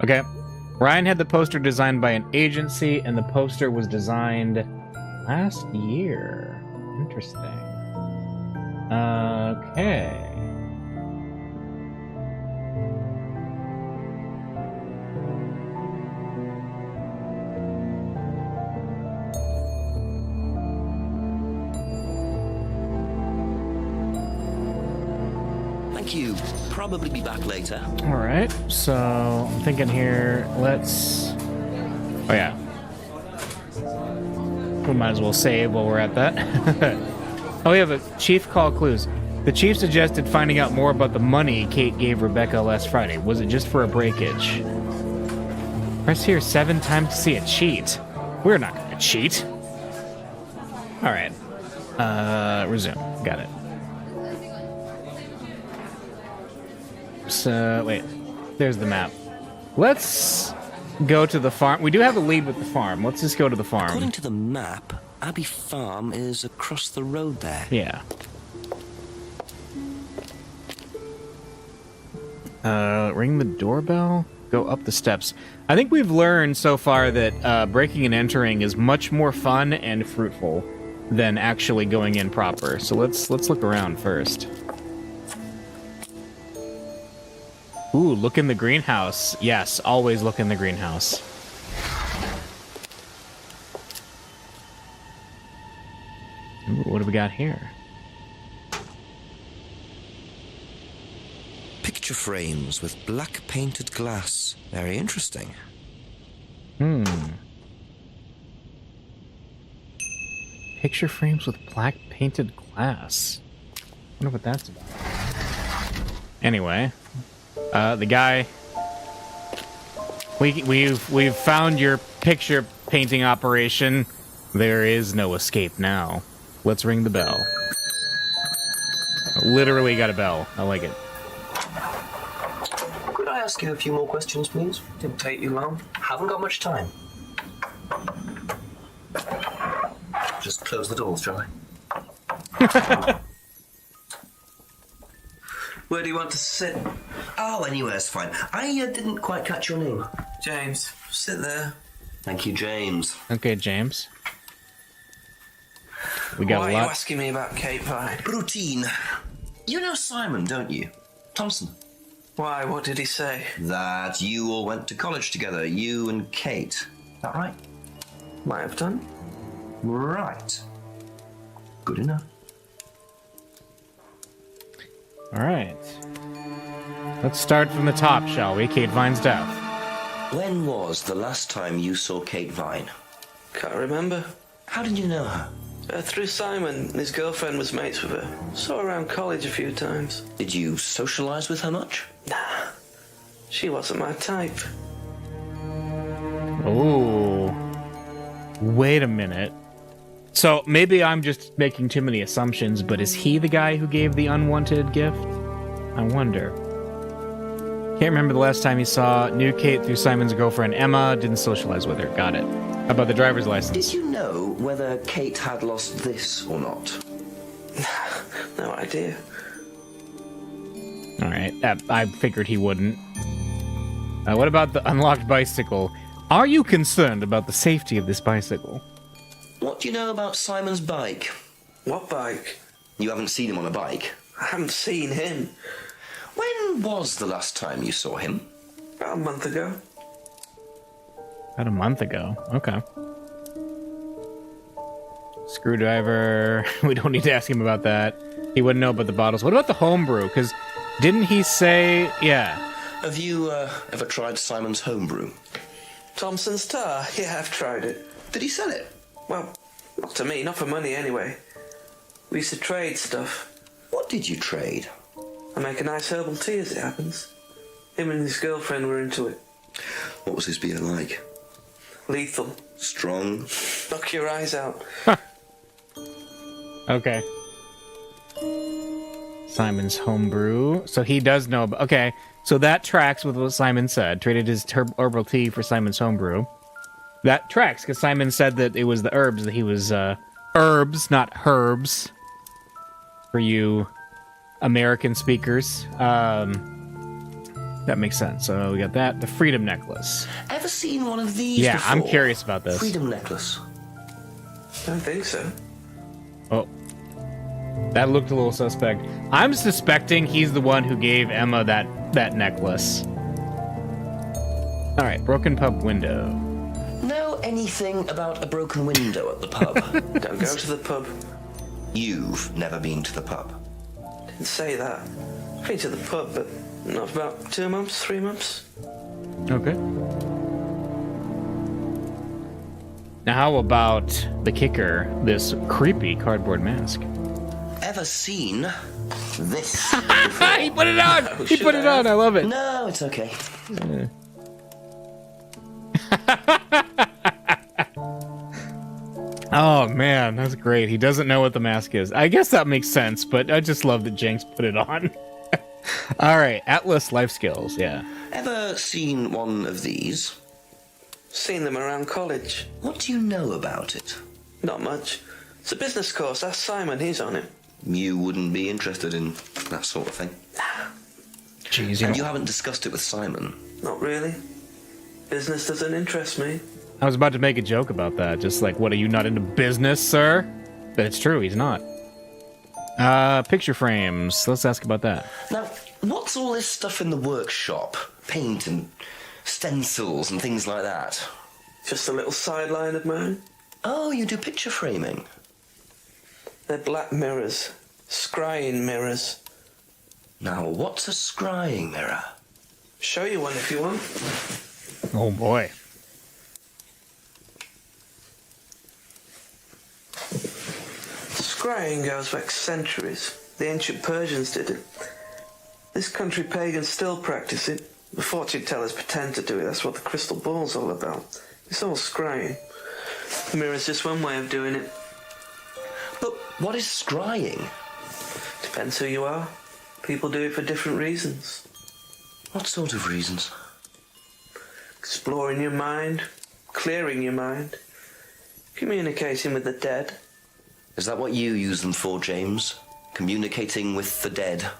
Okay. Ryan had the poster designed by an agency, and the poster was designed last year. Interesting. Okay. Thank you. Probably be back later. All right. So I'm thinking here. Let's. Oh yeah. We might as well save while we're at that. Oh, we have a chief call clues. The chief suggested finding out more about the money Kate gave Rebecca last Friday. Was it just for a breakage? Press here 7 times to see a cheat. We're not going to cheat. All right. Resume. Got it. So, wait. There's the map. Let's go to the farm. We do have a lead with the farm. Let's just go to the farm. According to the map, Abbey Farm is across the road there. Yeah. Ring the doorbell? Go up the steps. I think we've learned so far that breaking and entering is much more fun and fruitful than actually going in proper. So let's look around first. Ooh, look in the greenhouse. Yes, always look in the greenhouse. Ooh, what do we got here? Picture frames with black painted glass. Very interesting. Picture frames with black painted glass. Wonder what that's about. Anyway, the guy. We've found your picture painting operation. There is no escape now. Let's ring the bell. Literally got a bell. I like it. Could I ask you a few more questions, please? Didn't take you long. Haven't got much time. Just close the doors, shall I? Where do you want to sit? Oh, anywhere's fine. I didn't quite catch your name. James, sit there. Thank you, James. Okay, James. We got Why a are you lot. asking me about Kate Vine? Routine. You know Simon, don't you? Thompson. Why, what did he say? That you all went to college together, you and Kate. Is that right? Might have done. Right. Good enough. All right. Let's start from the top, shall we? Kate Vine's death. When was the last time you saw Kate Vine? Can't remember. How did you know her? Through Simon. His girlfriend was mates with her. Saw her around college a few times. Did you socialise with her much? Nah. She wasn't my type. Oh. Wait a minute. So maybe I'm just making too many assumptions, but is he the guy who gave the unwanted gift? I wonder. Can't remember the last time he knew Kate through Simon's girlfriend Emma, didn't socialize with her. Got it. How about the driver's license? Did you know whether Kate had lost this or not? No idea. Alright, I figured he wouldn't. What about the unlocked bicycle? Are you concerned about the safety of this bicycle? What do you know about Simon's bike? What bike? You haven't seen him on a bike. I haven't seen him. When was the last time you saw him? About a month ago. About a month ago. Okay. Screwdriver. We don't need to ask him about that. He wouldn't know about the bottles. What about the homebrew? Because didn't he say... Yeah. Have you ever tried Simon's homebrew? Thompson's tar? Yeah, I've tried it. Did he sell it? Well, not to me, not for money anyway. We used to trade stuff. What did you trade? I make a nice herbal tea as it happens. Him and his girlfriend were into it. What was his beer like? Lethal. Strong? Knock your eyes out. Okay. Simon's homebrew. So he does know about... Okay, so that tracks with what Simon said. Traded his herbal tea for Simon's homebrew. That tracks, because Simon said that it was the herbs that he was... herbs, not herbs. For you American speakers. That makes sense. So we got that. The freedom necklace. Ever seen one of these Yeah, before? I'm curious about this. Freedom necklace. Don't think so. Oh. That looked a little suspect. I'm suspecting he's the one who gave Emma that necklace. Alright, broken pub window. Know anything about a broken window at the pub? Don't go to the pub. You've never been to the pub. Didn't say that. I've been to the pub, but not for about 2 months, 3 months. Okay. Now how about the kicker, this creepy cardboard mask? Ever seen this? He put it on! No, He put it on, I love it. No, it's okay. Oh man, that's great. He doesn't know what the mask is. I guess that makes sense, but I just love that Jenks put it on. Alright, Atlas life skills, yeah. Ever seen one of these? Seen them around college. What do you know about it? Not much. It's a business course. Ask Simon. He's on it. You wouldn't be interested in that sort of thing. Jeez, And you haven't discussed it with Simon. Not really. Business doesn't interest me. I was about to make a joke about that. Just like, what, are you not into business, sir? But it's true, he's not. Picture frames. Let's ask about that. Now, What's all this stuff in the workshop? Paint and stencils and things like that? Just a little sideline of mine. Oh, you do picture framing? They're black mirrors. Scrying mirrors. Now, what's a scrying mirror? Show you one if you want. Oh boy. Scrying goes back centuries. The ancient Persians did it. This country pagans still practice it. The fortune tellers pretend to do it. That's what the crystal ball's all about. It's all scrying. The mirror's just one way of doing it. But what is scrying? Depends who you are. People do it for different reasons. What sort of reasons? Exploring your mind, clearing your mind, communicating with the dead. Is that what you use them for, James? Communicating with the dead?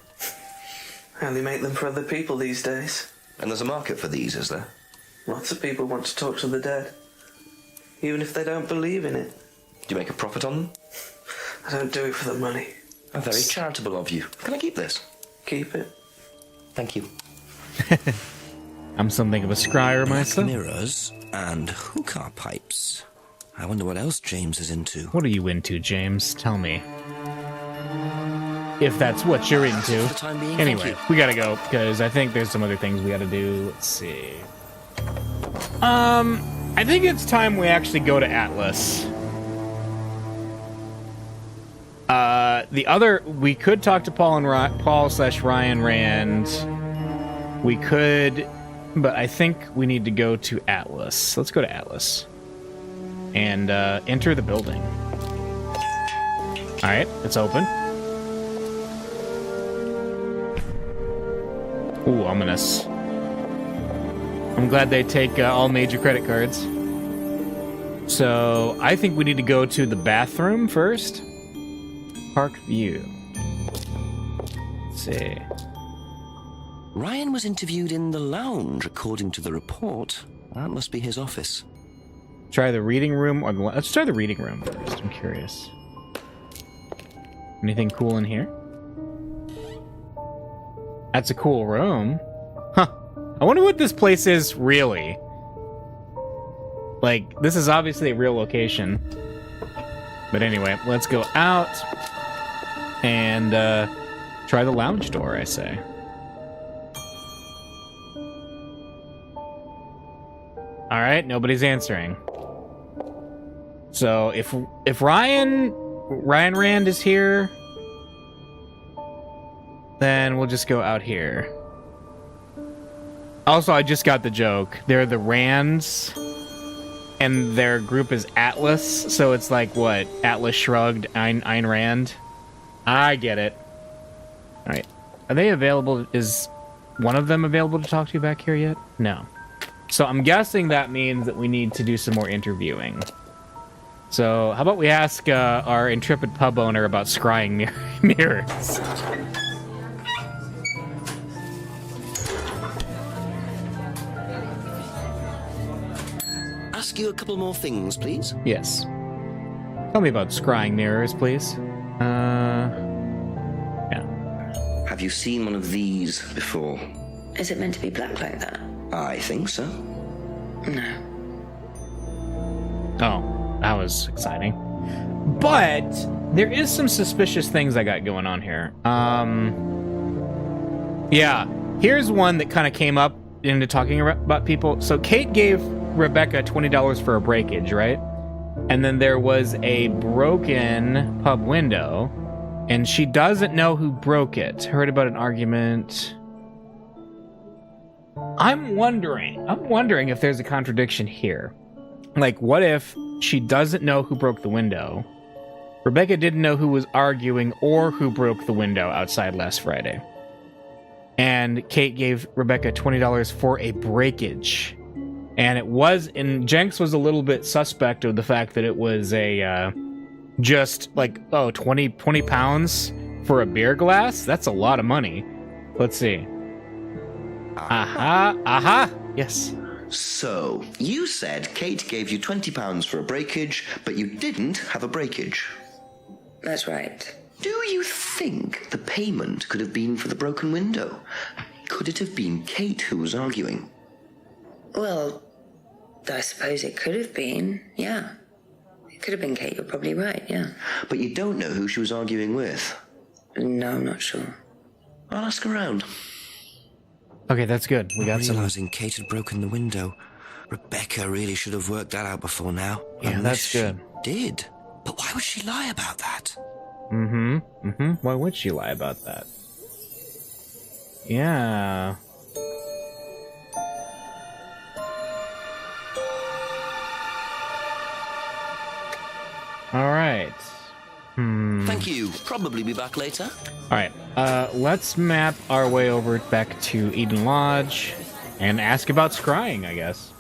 How they make them for other people these days. And there's a market for these, is there? Lots of people want to talk to the dead, even if they don't believe in it. Do you make a profit on them? I don't do it for the money. How very charitable of you. Can I keep this? Keep it. Thank you. I'm something of a scryer Black myself. mirrors and hookah pipes. I wonder what else James is into. What are you into, James? Tell me. If that's what you're into. For the time being, Anyway, thank you. we gotta go, because I think there's some other things we gotta do. Let's see. I think it's time we actually go to Atlas. We could talk to Paul/Ryan Rand. We could, but I think we need to go to Atlas. Let's go to Atlas. And enter the building. Alright, it's open. Ooh, ominous. I'm glad they take all major credit cards. So, I think we need to go to the bathroom first. Park view. Let's see. Ryan was interviewed in the lounge, according to the report. That must be his office. Try the reading room or the... Let's try the reading room first. I'm curious. Anything cool in here? That's a cool room. Huh. I wonder what this place is really. Like, this is obviously a real location. But anyway, let's go out and try the lounge door, I say. Alright, nobody's answering. So if Ryan Rand is here, then we'll just go out here. Also, I just got the joke. They're the Rands, and their group is Atlas, so it's like, what? Atlas Shrugged, Ayn Rand? I get it. Alright. Are they available? Is one of them available to talk to you back here yet? No. So I'm guessing that means that we need to do some more interviewing. So how about we ask our intrepid pub owner about scrying mirrors? Ask you a couple more things, please. Yes. Tell me about scrying mirrors, please. Yeah. Have you seen one of these before? Is it meant to be black like that? I think so. No. Oh, that was exciting. But there is some suspicious things I got going on here. Yeah, here's one that kind of came up into talking about people. So Kate gave Rebecca $20 for a breakage, right? And then there was a broken pub window, and she doesn't know who broke it. Heard about an argument. I'm wondering if there's a contradiction here. Like, what if she doesn't know who broke the window? Rebecca didn't know who was arguing or who broke the window outside last Friday. And Kate gave Rebecca $20 for a breakage. And Jenks was a little bit suspect of the fact that it was a, just like, 20 pounds for a beer glass? That's a lot of money. Let's see. Aha. Yes. So, you said Kate gave you £20 for a breakage, but you didn't have a breakage. That's right. Do you think the payment could have been for the broken window? Could it have been Kate who was arguing? Well, I suppose it could have been, yeah. It could have been Kate, you're probably right, yeah. But you don't know who she was arguing with? No, I'm not sure. I'll ask around. Okay, that's good. We got some. Realising Kate had broken the window. Rebecca really should have worked that out before now. Yeah, Unless that's she good. did. But why would she lie about that? Why would she lie about that? Yeah. All right. Thank you. Probably be back later. All right. Let's map our way over back to Eden Lodge and ask about scrying, I guess.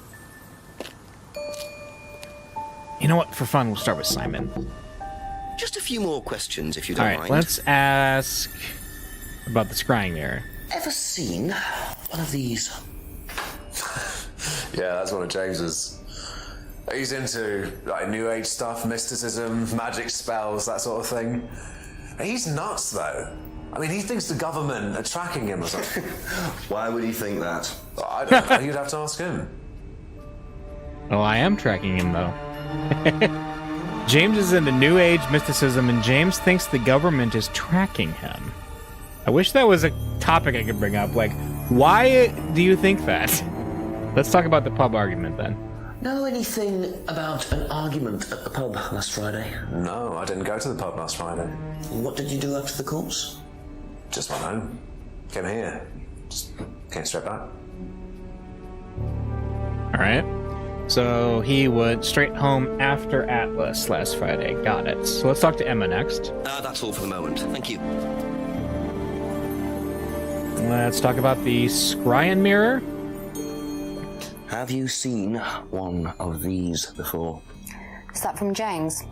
You know what? For fun, we'll start with Simon. Just a few more questions, if you All don't right. mind. Let's ask about the scrying mirror. Ever seen one of these? Yeah, that's one of James's. He's into like New Age stuff, mysticism, magic spells, that sort of thing. He's nuts, though. I mean, he thinks the government are tracking him or something. Why would he think that? I don't know. You'd have to ask him. Oh, I am tracking him, though. James is into New Age mysticism, and James thinks the government is tracking him. I wish that was a topic I could bring up. Like, why do you think that? Let's talk about the pub argument, then. Know anything about an argument at the pub last Friday? No, I didn't go to the pub last Friday. What did you do after the course? Just went home. Came here. Just came straight back. All right. So he went straight home after Atlas last Friday. Got it. So let's talk to Emma next. That's all for the moment. Thank you. Let's talk about the scrying mirror. Have you seen one of these before? Is that from James?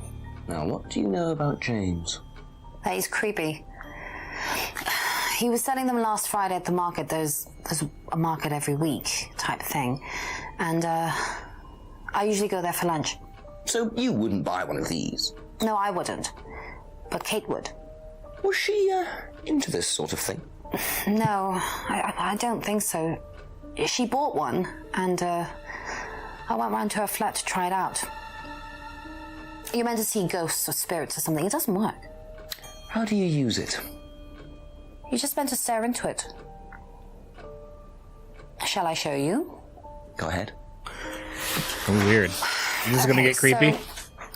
Now, what do you know about James? That he's creepy. He was selling them last Friday at the market. There's a market every week type thing. And I usually go there for lunch. So you wouldn't buy one of these? No, I wouldn't. But Kate would. Was she into this sort of thing? No, I don't think so. She bought one, and I went round to her flat to try it out. You're meant to see ghosts or spirits or something. It doesn't work. How do you use it? You're just meant to stare into it. Shall I show you? Go ahead. Oh, weird. This is gonna get creepy. So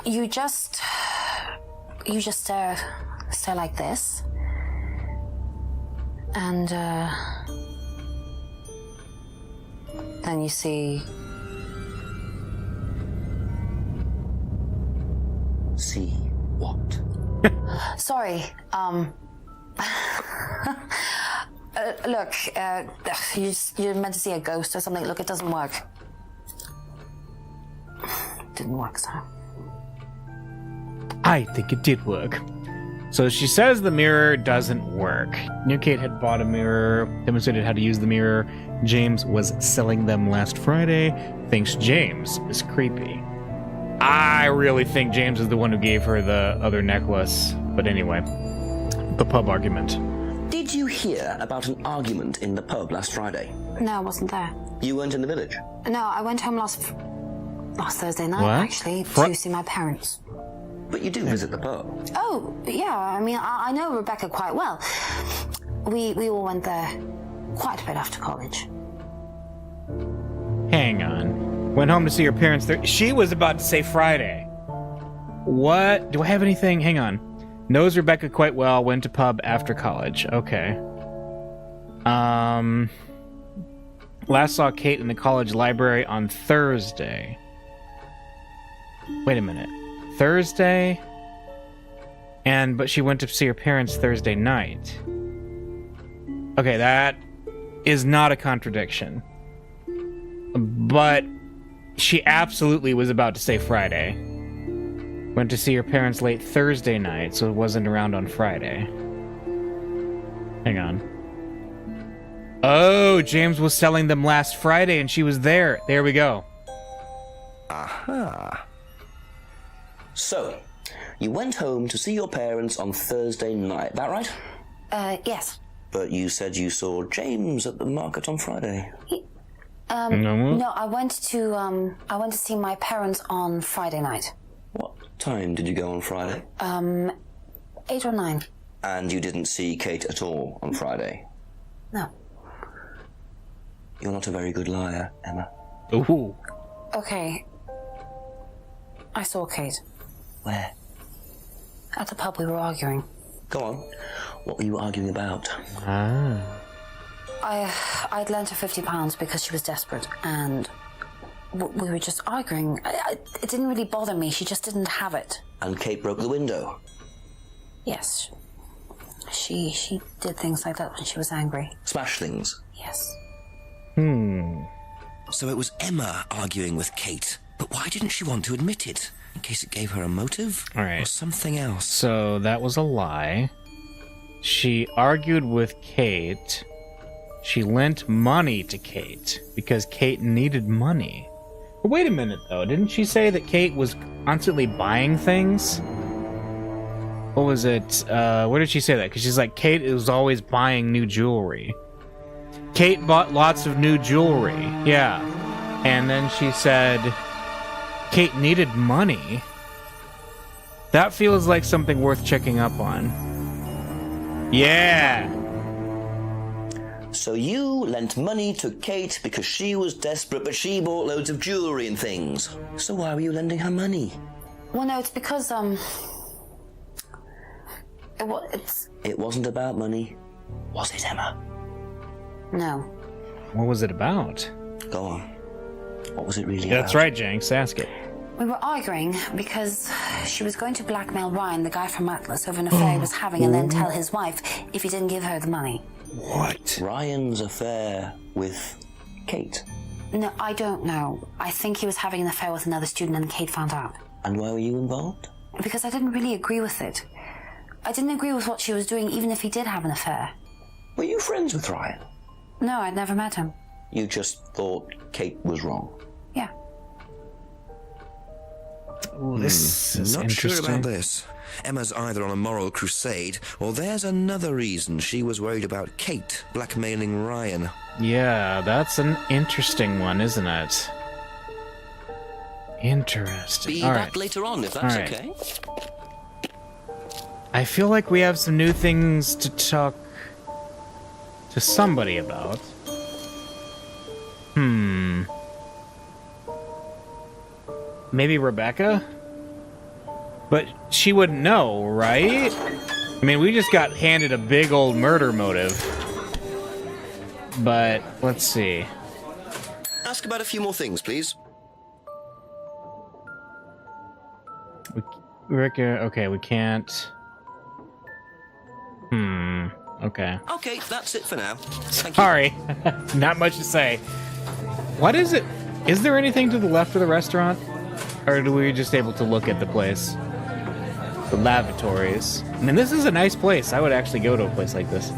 you just stare like this, and then you see. See what? Sorry. Look, you're meant to see a ghost or something. Look, it doesn't work. Didn't work, so. I think it did work. So she says the mirror doesn't work. New Kate had bought a mirror, demonstrated how to use the mirror. James was selling them last Friday. Thinks James is creepy. I really think James is the one who gave her the other necklace. But anyway, the pub argument. Did you hear about an argument in the pub last Friday? No, I wasn't there. You weren't in the village? No, I went home last Thursday night, What? actually, to see my parents. But you do visit the pub. Oh, yeah, I mean, I know Rebecca quite well. We all went there quite a bit after college. Hang on. Went home to see her parents there. She was about to say Friday. What? Do I have anything? Hang on. Knows Rebecca quite well. Went to pub after college. Okay. Last saw Kate in the college library on Thursday. Wait a minute. Thursday? But she went to see her parents Thursday night. Okay, that is not a contradiction. But she absolutely was about to say Friday. Went to see her parents late Thursday night, so it wasn't around on Friday. Hang on. Oh, James was selling them last Friday and she was there. There we go. Aha. So, You went home to see your parents on Thursday night, that right? Yes. But you said you saw James at the market on Friday. No, I went to see my parents on Friday night. What time did you go on Friday? 8 or 9. And you didn't see Kate at all on Friday? No. You're not a very good liar, Emma. Ooh. Okay. I saw Kate. Where? At the pub we were arguing. Go on. What were you arguing about? I'd lent her £50 because she was desperate, and we were just arguing. It didn't really bother me. She just didn't have it. And Kate broke the window? Yes. She did things like that when she was angry. Smash things? Yes. So it was Emma arguing with Kate, but why didn't she want to admit it? In case it gave her a motive? All right. Or something else? So that was a lie. She argued with Kate. She lent money to Kate because Kate needed money. But wait a minute, though. Didn't she say that Kate was constantly buying things? What was it? Where did she say that? Because she's like, Kate was always buying new jewelry. Kate bought lots of new jewelry. Yeah. And then she said Kate needed money. That feels like something worth checking up on. Yeah. So you lent money to Kate because she was desperate, but she bought loads of jewelry and things. So why were you lending her money? Well, no, it's because, It wasn't about money, was it, Emma? No. What was it about? Go on. What was it really That's about? right, Jenks. Ask it. We were arguing because she was going to blackmail Ryan, the guy from Atlas, over an affair he was having, and then tell his wife if he didn't give her the money. What? Ryan's affair with Kate. No, I don't know. I think he was having an affair with another student and Kate found out. And why were you involved? Because I didn't really agree with it. I didn't agree with what she was doing, even if he did have an affair. Were you friends with Ryan? No, I'd never met him. You just thought Kate was wrong? Yeah. Ooh, this is Not interesting. sure about this. Emma's either on a moral crusade, or there's another reason she was worried about Kate blackmailing Ryan. Yeah, that's an interesting one, isn't it? Interesting. Be All back right. later on, if that's All right. okay. I feel like we have some new things to talk to somebody about. Maybe Rebecca? But she wouldn't know, right? I mean, we just got handed a big old murder motive. But, let's see. Ask about a few more things, please. Okay, we can't... Okay. Okay, that's it for now. Thank you. Sorry. Not much to say. What is it? Is there anything to the left of the restaurant? Or are we just able to look at the place? The lavatories. I mean, this is a nice place. I would actually go to a place like this.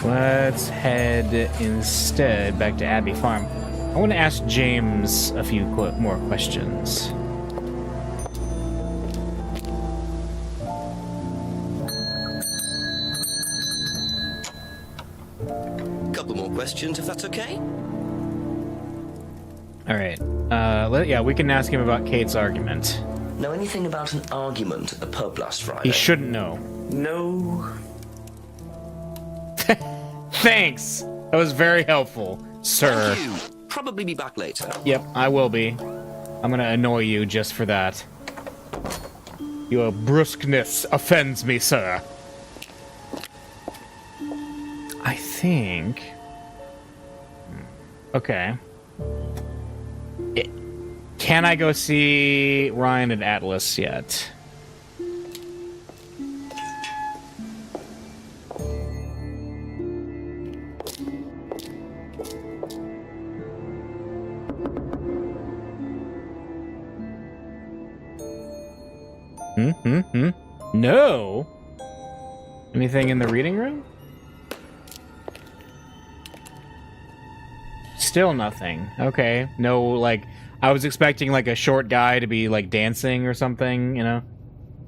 Let's head instead back to Abbey Farm. I want to ask James a few more questions. Couple more questions, if that's okay. All right. Yeah, we can ask him about Kate's argument. Know anything about an argument at the pub last Friday? He shouldn't know. No. Thanks. That was very helpful, sir. Thank you. Probably be back later. Yep, I will be. I'm gonna annoy you just for that. Your brusqueness offends me, sir. I think... Okay. Can I go see Ryan at Atlas yet? No. Anything in the reading room? Still nothing. Okay. No, like, I was expecting like a short guy to be like dancing or something, you know,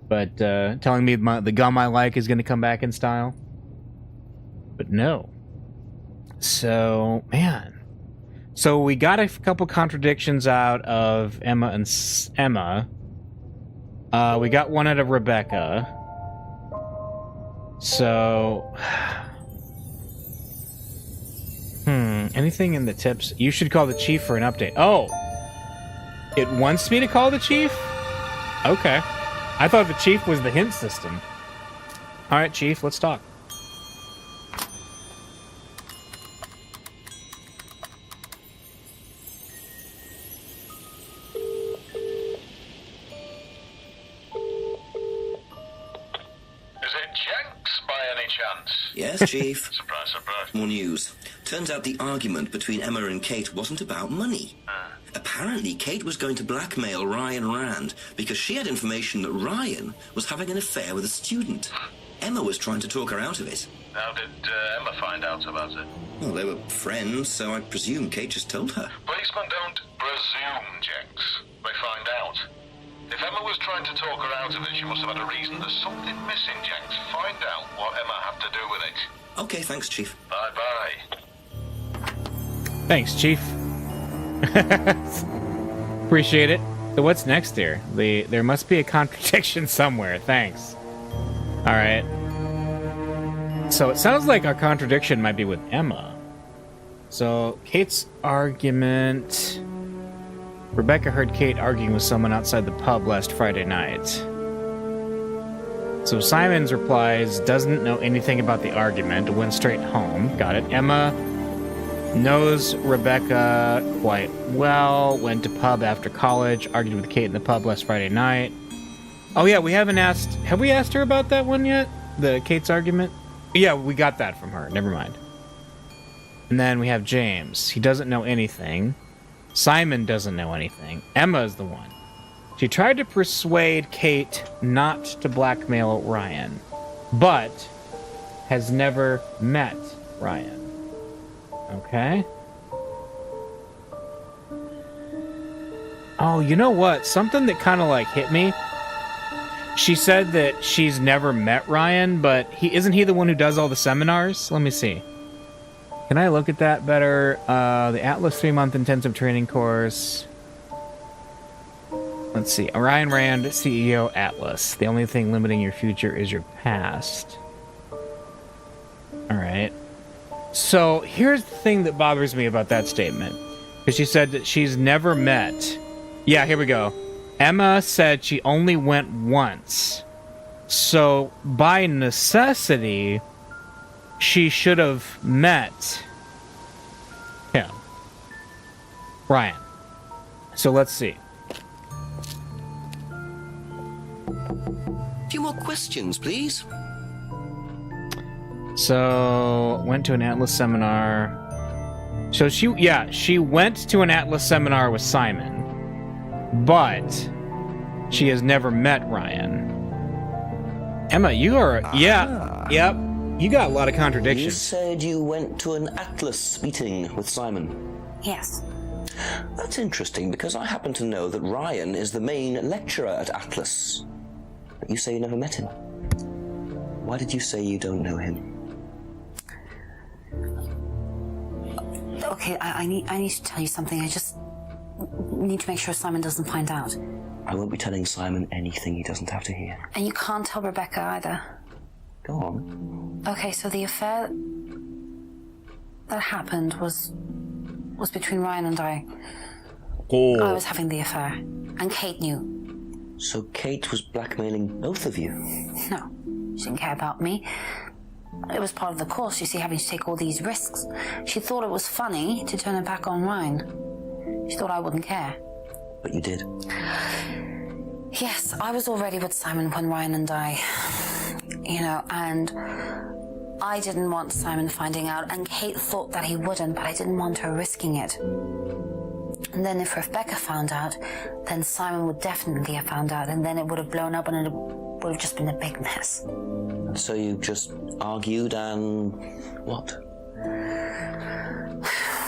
but telling me the gum I like is going to come back in style. But no. So, man. So we got a couple contradictions out of Emma and Emma. We got one out of Rebecca. So... anything in the tips? You should call the chief for an update. Oh! It wants me to call the chief? Okay. I thought the chief was the hint system. Alright, chief, let's talk. Is it Jenks by any chance? Yes, Chief. Surprise, surprise. More news. Turns out the argument between Emma and Kate wasn't about money. Apparently, Kate was going to blackmail Ryan Rand because she had information that Ryan was having an affair with a student. Emma was trying to talk her out of it. How did Emma find out about it? Well, they were friends, so I presume Kate just told her. Policemen don't presume, Jenks. They find out. If Emma was trying to talk her out of it, she must have had a reason. There's something missing, Jenks. Find out what Emma had to do with it. Okay, thanks, Chief. Bye-bye. Thanks, chief. Appreciate it. So what's next here? There must be a contradiction somewhere. Thanks. Alright. So it sounds like our contradiction might be with Emma. So Kate's argument... Rebecca heard Kate arguing with someone outside the pub last Friday night. So Simon's replies, doesn't know anything about the argument, went straight home. Got it. Emma knows Rebecca quite well, went to pub after college, argued with Kate in the pub last Friday night. Oh yeah, we haven't asked... Have we asked her about that one yet? The Kate's argument? Yeah, we got that from her. Never mind. And then we have James. He doesn't know anything. Simon doesn't know anything. Emma's the one. She tried to persuade Kate not to blackmail Ryan, but has never met Ryan. Okay. Oh, you know what? Something that kind of like hit me. She said that she's never met Ryan, but isn't he the one who does all the seminars? Let me see. Can I look at that better? The Atlas 3-month intensive training course. Let's see. Ryan Rand, CEO, Atlas. The only thing limiting your future is your past. All right. So here's the thing that bothers me about that statement. Because she said that she's never met... Yeah, here we go. Emma said she only went once. So, by necessity, she should have met him. Ryan. So let's see. A few more questions, please. So, went to an Atlas seminar. So she went to an Atlas seminar with Simon. But she has never met Ryan. Emma, you are... Yeah, yep. You got a lot of contradictions. You said you went to an Atlas meeting with Simon. Yes. That's interesting, because I happen to know that Ryan is the main lecturer at Atlas. But you say you never met him. Why did you say you don't know him? Okay, I need to tell you something. I just need to make sure Simon doesn't find out. I won't be telling Simon anything he doesn't have to hear. And you can't tell Rebecca either. Go on. Okay, so the affair that happened was between Ryan and I. Oh. I was having the affair, and Kate knew. So Kate was blackmailing both of you? No, she didn't care about me. It was part of the course, you see, having to take all these risks. She thought it was funny to turn her back on Ryan. She thought I wouldn't care. But you did. Yes, I was already with Simon when Ryan and I... and I didn't want Simon finding out, and Kate thought that he wouldn't, but I didn't want her risking it. And then if Rebecca found out, then Simon would definitely have found out, and then it would have blown up, and it would have just been a big mess. So you just argued and... what?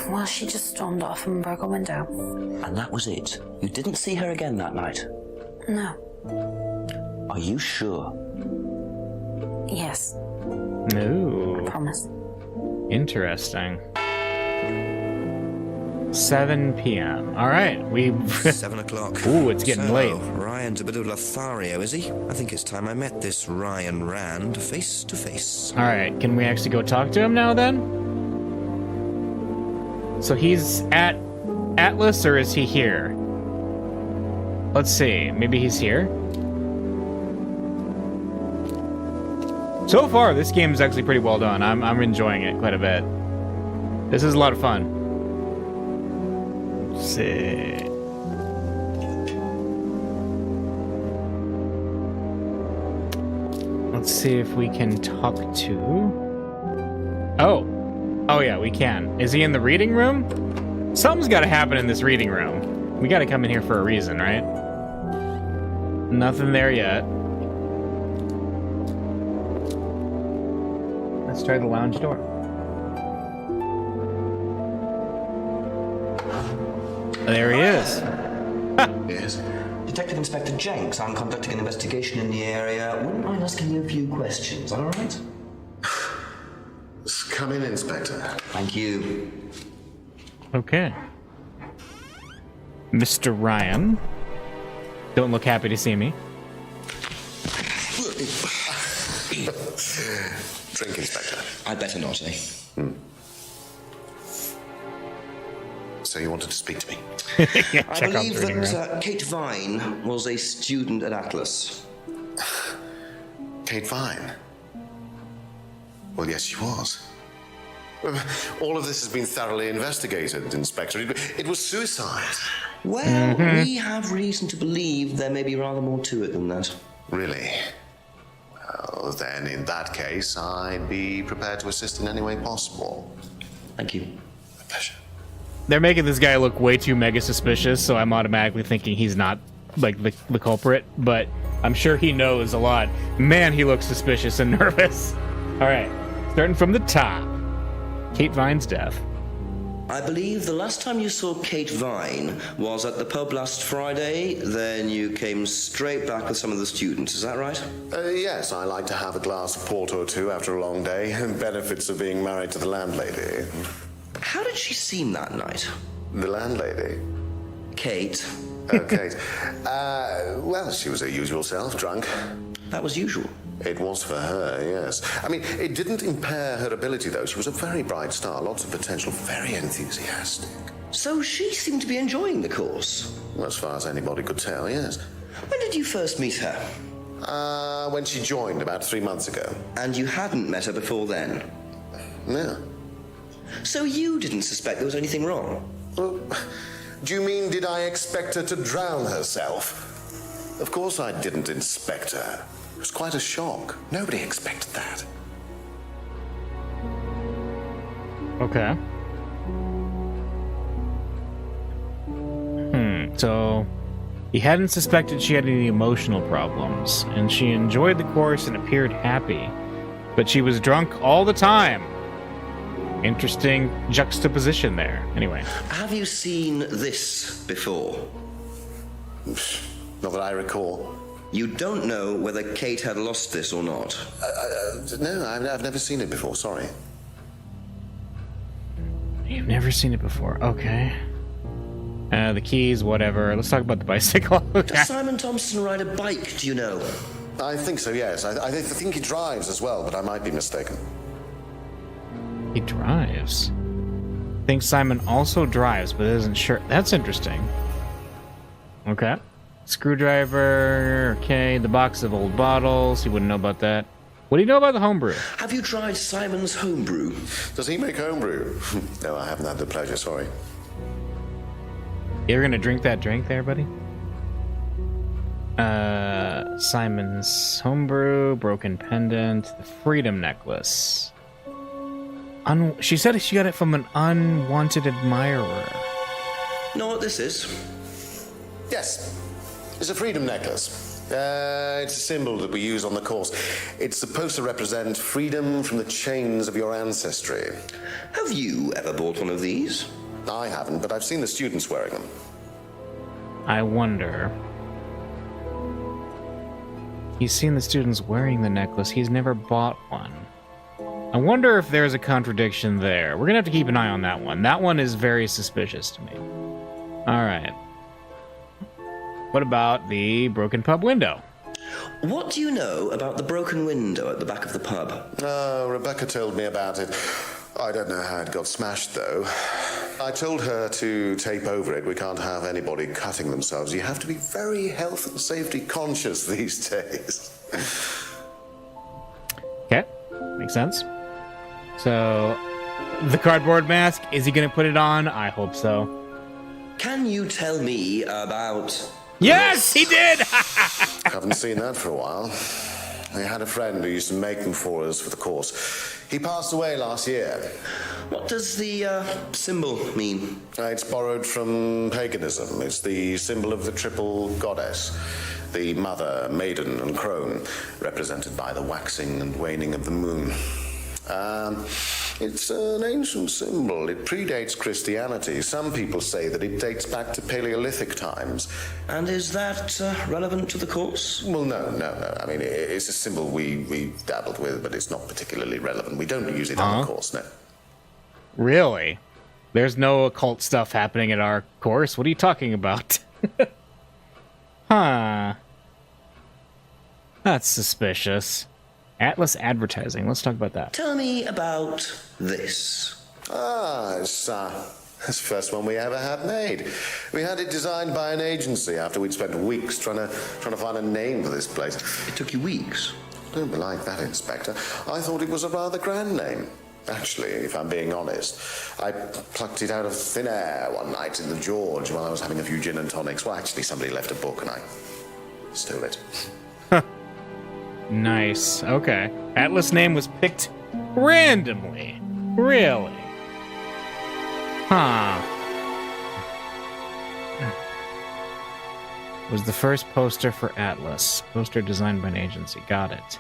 Well, she just stormed off and broke a window. And that was it? You didn't see her again that night? No. Are you sure? Yes. Ooh. I promise. Interesting. 7 p.m. All right, we've 7 o'clock. Ooh, it's getting late. Ryan's a bit of Lothario, is he? I think it's time I met this Ryan Rand face to face. All right, can we actually go talk to him now then? So he's at Atlas, or is he here? Let's see. Maybe he's here. So far, this game is actually pretty well done. I'm enjoying it quite a bit. This is a lot of fun. Let's see. Let's see if we can talk to... Oh yeah, we can. Is he in the reading room? Something's got to happen in this reading room. We got to come in here for a reason, right? Nothing there yet. Let's try the lounge door. There he is. Yes. Detective Inspector Jenks, I'm conducting an investigation in the area. Wouldn't mind asking you a few questions, all right? Come in, Inspector. Thank you. Okay. Mr. Ryan. Don't look happy to see me. Drink, Inspector. I'd better not, eh? So you wanted to speak to me? Yeah, I check out believe the reading room. that Kate Vine was a student at Atlas. Kate Vine? Well, yes, she was. All of this has been thoroughly investigated, Inspector. It was suicide. Well, we have reason to believe there may be rather more to it than that. Really? Well, then, in that case, I'd be prepared to assist in any way possible. Thank you. My pleasure. They're making this guy look way too mega suspicious, so I'm automatically thinking he's not, like, the culprit, but I'm sure he knows a lot. Man, he looks suspicious and nervous. All right, starting from the top. Kate Vine's death. I believe the last time you saw Kate Vine was at the pub last Friday, then you came straight back with some of the students, is that right? Yes, I like to have a glass of port or two after a long day, and benefits of being married to the landlady. How did she seem that night? The landlady? Kate. Oh, Kate. Well, she was her usual self, drunk. That was usual. It was for her, yes. I mean, it didn't impair her ability, though. She was a very bright star, lots of potential, very enthusiastic. So she seemed to be enjoying the course? Well, as far as anybody could tell, yes. When did you first meet her? When she joined about 3 months ago. And you hadn't met her before then? No. So you didn't suspect there was anything wrong? Well, do you mean, did I expect her to drown herself? Of course I didn't inspect her. It was quite a shock. Nobody expected that. Okay. So he hadn't suspected she had any emotional problems, and she enjoyed the course and appeared happy, but she was drunk all the time. Interesting juxtaposition there. Anyway. Have you seen this before? Not that I recall. You don't know whether Kate had lost this or not? No, I've never seen it before, sorry. You've never seen it before. Okay. The keys, whatever. Let's talk about the bicycle. Does Simon Thompson ride a bike, do you know? I think so, yes. I think he drives as well, but I might be mistaken. He drives. I think Simon also drives, but isn't sure. That's interesting. Okay. Screwdriver. Okay. The box of old bottles. He wouldn't know about that. What do you know about the homebrew? Have you tried Simon's homebrew? Does he make homebrew? No, I haven't had the pleasure, sorry. You're gonna drink that drink there, buddy? Simon's homebrew, broken pendant, the freedom necklace. She said she got it from an unwanted admirer. Know what this is? Yes. It's a freedom necklace. It's a symbol that we use on the course. It's supposed to represent freedom from the chains of your ancestry. Have you ever bought one of these? I haven't, but I've seen the students wearing them. I wonder. He's seen the students wearing the necklace. He's never bought one. I wonder if there's a contradiction there. We're gonna have to keep an eye on that one. That one is very suspicious to me. Alright. What about the broken pub window? What do you know about the broken window at the back of the pub? Rebecca told me about it. I don't know how it got smashed, though. I told her to tape over it. We can't have anybody cutting themselves. You have to be very health and safety conscious these days. Okay, makes sense. So, the cardboard mask, is he going to put it on? I hope so. Can you tell me about... Yes, he did! Haven't seen that for a while. I had a friend who used to make them for us for the course. He passed away last year. What does the symbol mean? It's borrowed from paganism. It's the symbol of the triple goddess. The mother, maiden, and crone, represented by the waxing and waning of the moon. It's an ancient symbol. It predates Christianity. Some people say that it dates back to Paleolithic times. And is that relevant to the course? Well, no. I mean, it's a symbol we dabbled with, but it's not particularly relevant. We don't use it on the course, no. Really? There's no occult stuff happening at our course? What are you talking about? Huh. That's suspicious. Atlas advertising. Let's talk about that. Tell me about this. It's the first one we ever had made. We had it designed by an agency after we'd spent weeks trying to find a name for this place. It took you weeks? Don't be like that, Inspector. I thought it was a rather grand name. Actually, if I'm being honest, I plucked it out of thin air one night in the George while I was having a few gin and tonics. Well, actually, somebody left a book and I stole it. Nice. Okay. Atlas' name was picked randomly. Really? Huh. Was the first poster for Atlas. Poster designed by an agency. Got it.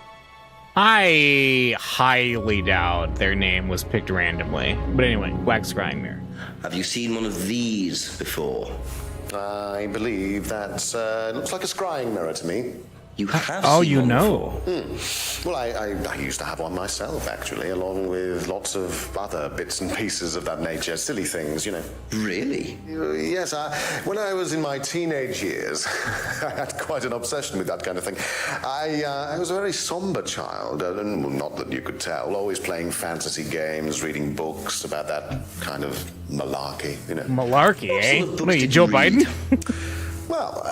I highly doubt their name was picked randomly. But anyway, Black Scrying Mirror. Have you seen one of these before? I believe that looks like a scrying mirror to me. You have Oh, seen you one know. before. Well, I used to have one myself, actually, along with lots of other bits and pieces of that nature. Silly things, you know. Really? Yes, when I was in my teenage years, I had quite an obsession with that kind of thing. I was a very somber child, and not that you could tell, always playing fantasy games, reading books about that kind of malarkey, you know. Malarkey, eh? What sort of books What are you, did Joe you read? Biden? Well,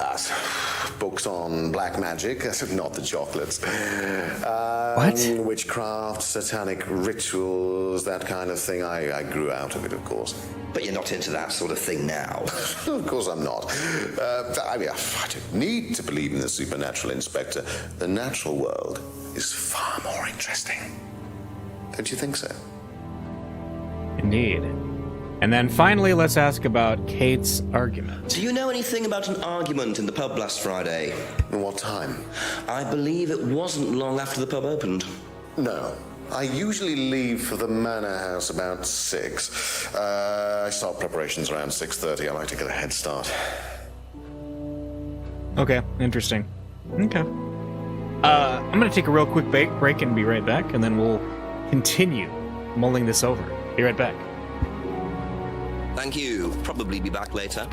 books on black magic, not the chocolates. What? Witchcraft, satanic rituals, that kind of thing. I grew out of it, of course. But you're not into that sort of thing now. Of course I'm not. I don't need to believe in the supernatural, Inspector. The natural world is far more interesting. Don't you think so? Indeed. And then finally, let's ask about Kate's argument. Do you know anything about an argument in the pub last Friday? What time? I believe it wasn't long after the pub opened. No. I usually leave for the manor house about 6. I start preparations around 6:30. I like to get a head start. Okay, interesting. Okay. I'm going to take a real quick break and be right back, and then we'll continue mulling this over. Be right back. Thank you. Probably be back later.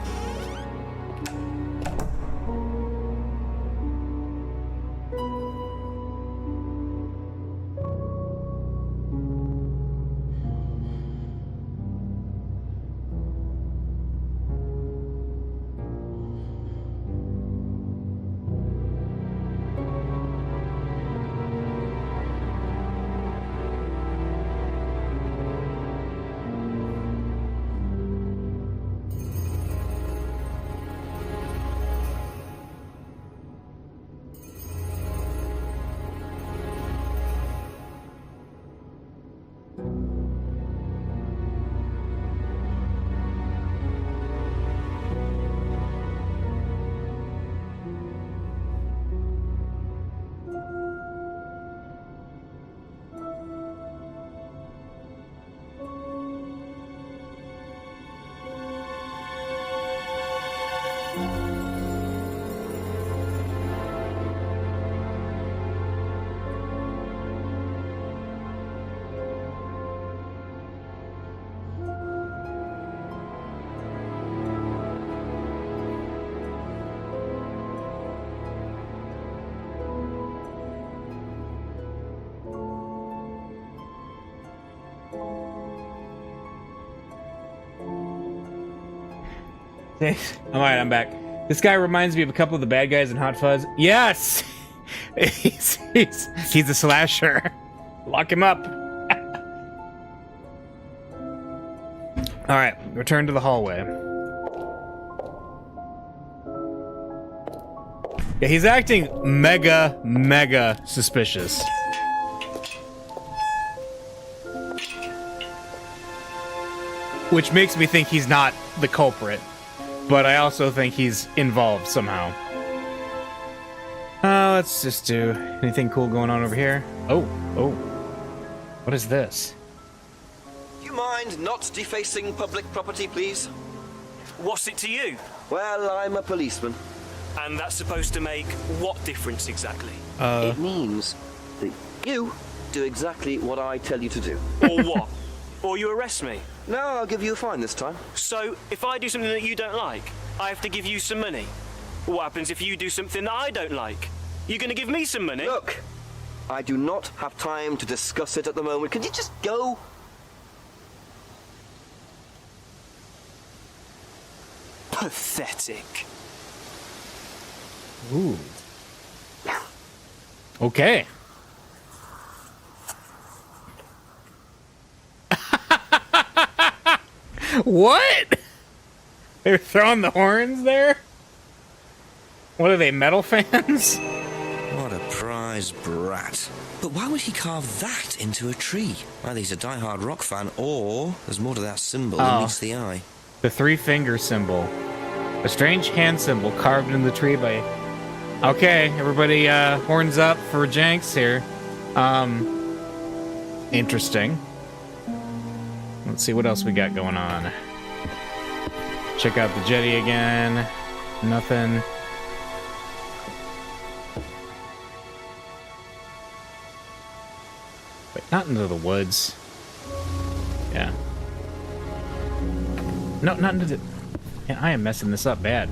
Alright, I'm back. This guy reminds me of a couple of the bad guys in Hot Fuzz. Yes! he's a slasher. Lock him up. Alright, return to the hallway. Yeah, he's acting mega suspicious. Which makes me think he's not the culprit. But I also think he's involved somehow. Let's just do... Anything cool going on over here? Oh. What is this? Do you mind not defacing public property, please? What's it to you? Well, I'm a policeman. And that's supposed to make what difference exactly? It means that you do exactly what I tell you to do. Or what? Or you arrest me? No, I'll give you a fine this time. So, if I do something that you don't like, I have to give you some money? What happens if you do something that I don't like? You're gonna give me some money? Look, I do not have time to discuss it at the moment. Could you just go? Pathetic. Ooh. Okay. What? They're throwing the horns there? What are they, metal fans? What a prize brat. But why would he carve that into a tree? Either he's a die-hard rock fan, or there's more to that symbol than meets the eye. The three-finger symbol. A strange hand symbol carved in the tree by... Okay, everybody horns up for Jenks here. Interesting. Let's see what else we got going on. Check out the jetty again. Nothing. Wait, not into the woods. Yeah. No, not into the... Yeah, I am messing this up bad.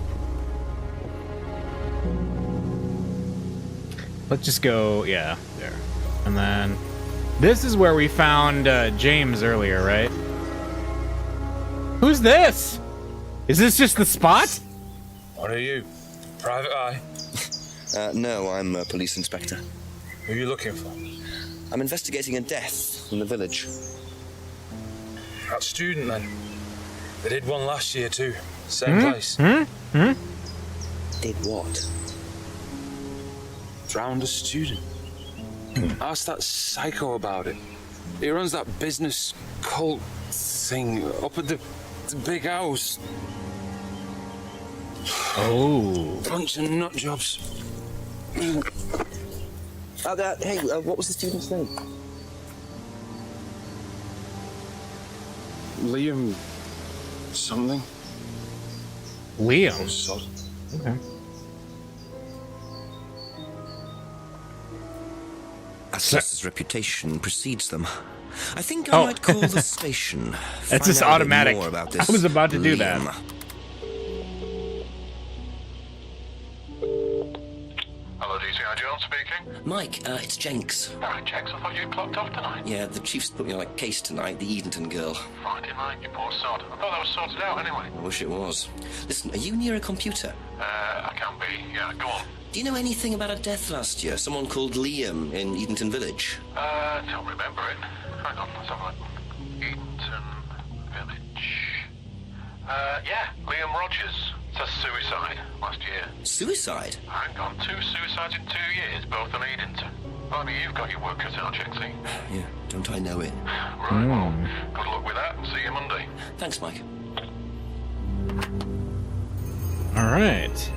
Let's just go, yeah, there. And then... This is where we found James earlier, right? Who's this? Is this just the spot? What are you? Private eye? No, I'm a police inspector. Who are you looking for? I'm investigating a death in the village. That student, then. They did one last year, too. Same place. Did what? Drowned a student. Ask that psycho about it. He runs that business cult thing up at the big house. Oh. Bunch of nut jobs. Hey, what was the student's name? Liam... something. Liam? Sod. Okay. Atlas's reputation precedes them. I think I might call the station. That's just automatic. I was about to do that. Hello, DCI Jones speaking. Mike, it's Jenks. Alright, Jenks, I thought you'd clocked off tonight. Yeah, the chief's put me on a case tonight, the Edenton girl. Friday night, you poor sod. I thought that was sorted out anyway. I wish it was. Listen, are you near a computer? I can be. Yeah, go on. Do you know anything about a death last year? Someone called Liam in Edenton Village? Don't remember it. Hang on, let's have a look. Edenton Village. Yeah, Liam Rogers. It's a suicide last year. Suicide? Hang on, 2 suicides in 2 years, both in Edenton. Only you've got your work cut out, Jenksy. Yeah, don't I know it? Right, well, good luck with that. See you Monday. Thanks, Mike. All right.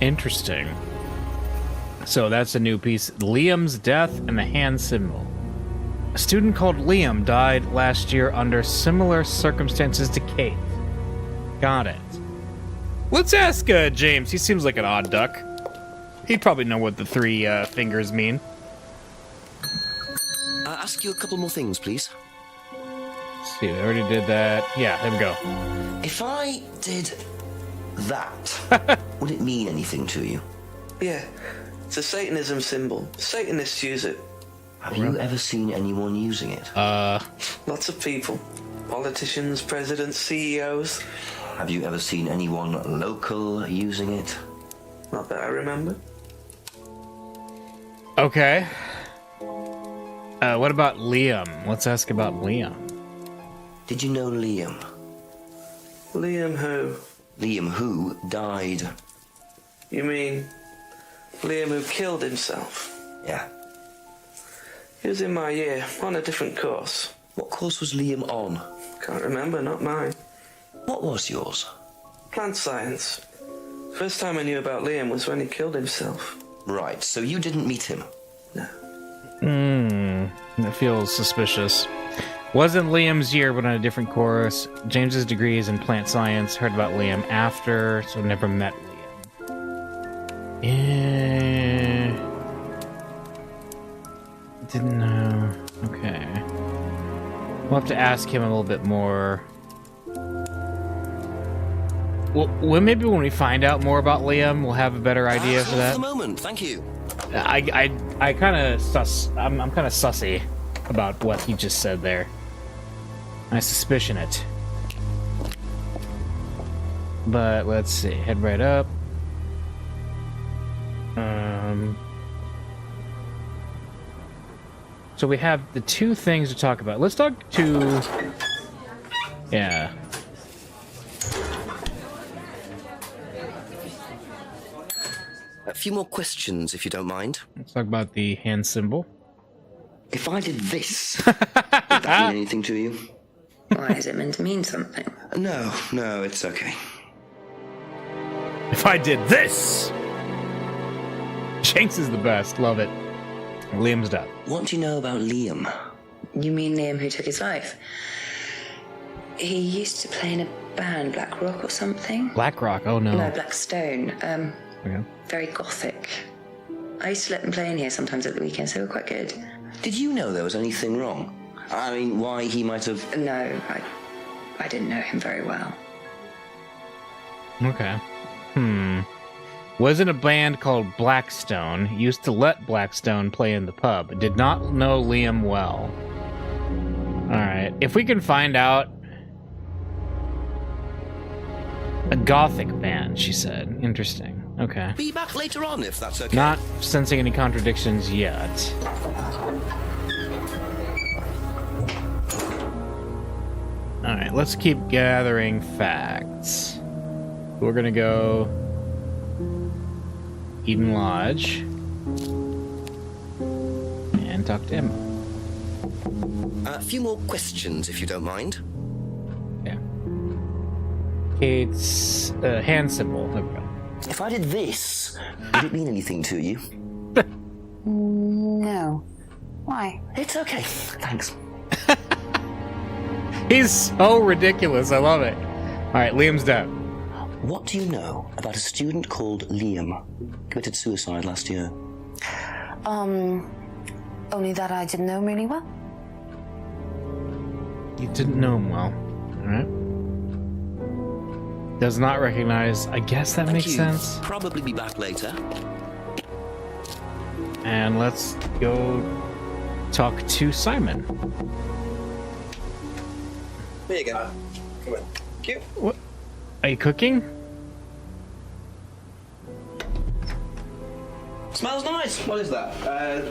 Interesting. So that's a new piece. Liam's death and the hand symbol. A student called Liam died last year under similar circumstances to Kate. Got it. Let's ask James. He seems like an odd duck. He'd probably know what the 3 fingers mean. Ask you a couple more things, please. Let's see, we already did that. Yeah, there we go. If I did that, would it mean anything to you? Yeah, it's a Satanism symbol. Satanists use it. Have you ever seen anyone using it? Lots of people. Politicians, presidents, CEOs. Have you ever seen anyone local using it? Not that I remember. Okay. What about Liam? Let's ask about Liam. Did you know Liam? Liam who? Liam who died. You mean Liam who killed himself? Yeah. He was in my year, on a different course. What course was Liam on? Can't remember, not mine. What was yours? Plant science. First time I knew about Liam was when he killed himself. Right, so you didn't meet him? No. That feels suspicious. Wasn't Liam's year, but on a different course. James's degree is in plant science. Heard about Liam after, so never met Liam. Didn't know. Okay. We'll have to ask him a little bit more. Well, maybe when we find out more about Liam, we'll have a better idea for that. For the moment, thank you. I kind of sus. I'm kind of sussy about what he just said there. I suspicion it. But let's see. Head right up. So we have the two things to talk about. Let's talk to... Yeah. A few more questions, if you don't mind. Let's talk about the hand symbol. If I did this, would that mean anything to you? Why, is it meant to mean something? No, it's okay. If I did this! Jenks is the best. Love it. Liam's dead. What do you know about Liam? You mean Liam who took his life? He used to play in a band, Black Rock or something? Black Rock? Oh no. No, Black Stone. Okay. Very gothic. I used to let them play in here sometimes at the weekends. They were quite good. Did you know there was anything wrong? I mean, why he might have... No, I didn't know him very well. Okay. Was in a band called Blackstone. Used to let Blackstone play in the pub. Did not know Liam well. Alright. If we can find out... A gothic band, she said. Interesting. Okay. Be back later on, if that's okay. Not sensing any contradictions yet. Alright, let's keep gathering facts. We're gonna go... Eden Lodge. And talk to him. A few more questions, if you don't mind. Yeah. Kate's hand symbol. There we go. If I did this, would it mean anything to you? No. Why? It's okay. Thanks. He's so ridiculous. I love it. Alright, Liam's dead. What do you know about a student called Liam? Committed suicide last year. Only that I didn't know him really well. You didn't know him well. Alright. Does not recognize. I guess that makes sense. Probably be back later. And let's go talk to Simon. There you go. Come on. Cute. What? Are you cooking? Smells nice. What is that?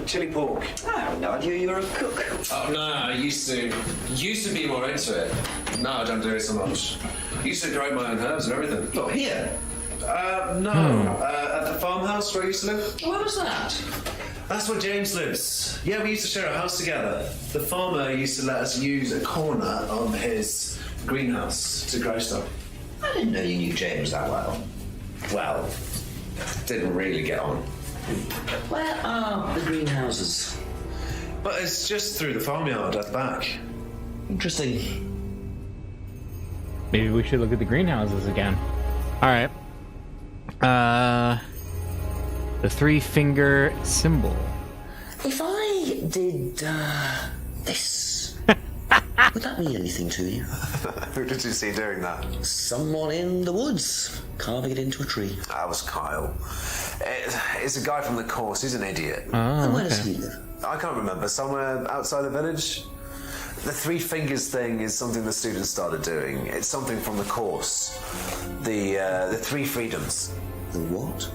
Chili pork. I have no idea you were a cook. Oh no, I used to be more into it. No, I don't do it so much. Used to grow my own herbs and everything. Oh, here? No. At the farmhouse where I used to live. Where was that? That's where James lives. Yeah, we used to share a house together. The farmer used to let us use a corner of his greenhouse to grow stuff. I didn't know you knew James that well. Well, didn't really get on. Where are the greenhouses? But it's just through the farmyard at the back. Interesting. Maybe we should look at the greenhouses again. Alright. The three-finger symbol. If I did, this, would that mean anything to you? Who did you see doing that? Someone in the woods, carving it into a tree. That was Kyle. It's a guy from the course. He's an idiot. Oh, And where okay. does he live? I can't remember. Somewhere outside the village? The three fingers thing is something the students started doing. It's something from the course. The three freedoms. The what?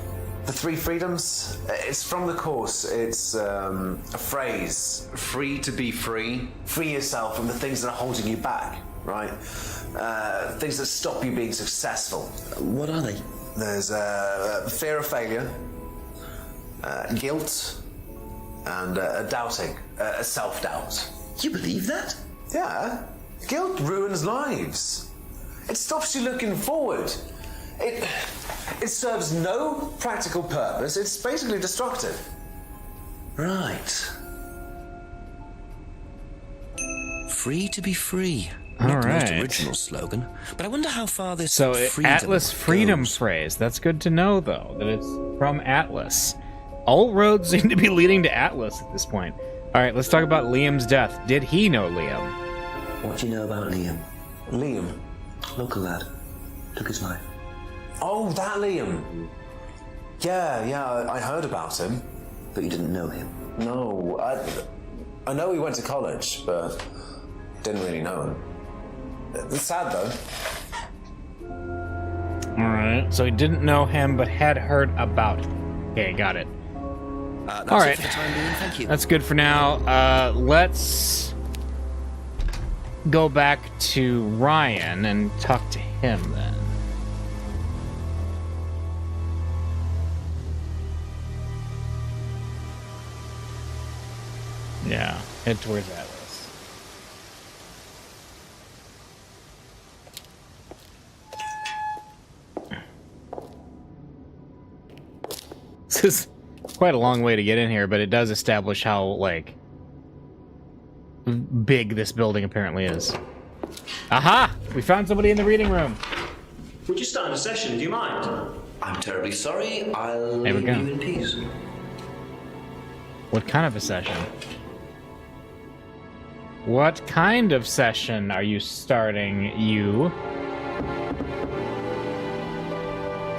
The three freedoms? It's from the course. It's a phrase. Free to be free. Free yourself from the things that are holding you back, right? Things that stop you being successful. What are they? There's fear of failure, guilt, and doubting, self-doubt. You believe that? Yeah. Guilt ruins lives. It stops you looking forward. It serves no practical purpose. It's basically destructive. Right. Free to be free. All Not the right. most original slogan, but I wonder how far this So Atlas freedom goes. phrase. That's good to know, though, that it's from Atlas. All roads seem to be leading to Atlas at this point. All right, let's talk about Liam's death. Did he know Liam? What do you know about Liam? Liam? Local lad. Took his life. Oh, that Liam. Yeah, I heard about him. But you didn't know him? No, I know he went to college, but didn't really know him. It's sad, though. All right, so he didn't know him, but had heard about him. Okay, got it. That's all right, it for the time being. Thank you. That's good for now. Let's go back to Ryan and talk to him then. Yeah, head towards Atlas. This is quite a long way to get in here, but it does establish how, like, big this building apparently is. Aha! We found somebody in the reading room. We're just starting a session, do you mind? I'm terribly sorry. I'll There we leave go. you in peace. What kind of a session? What kind of session are you starting, you?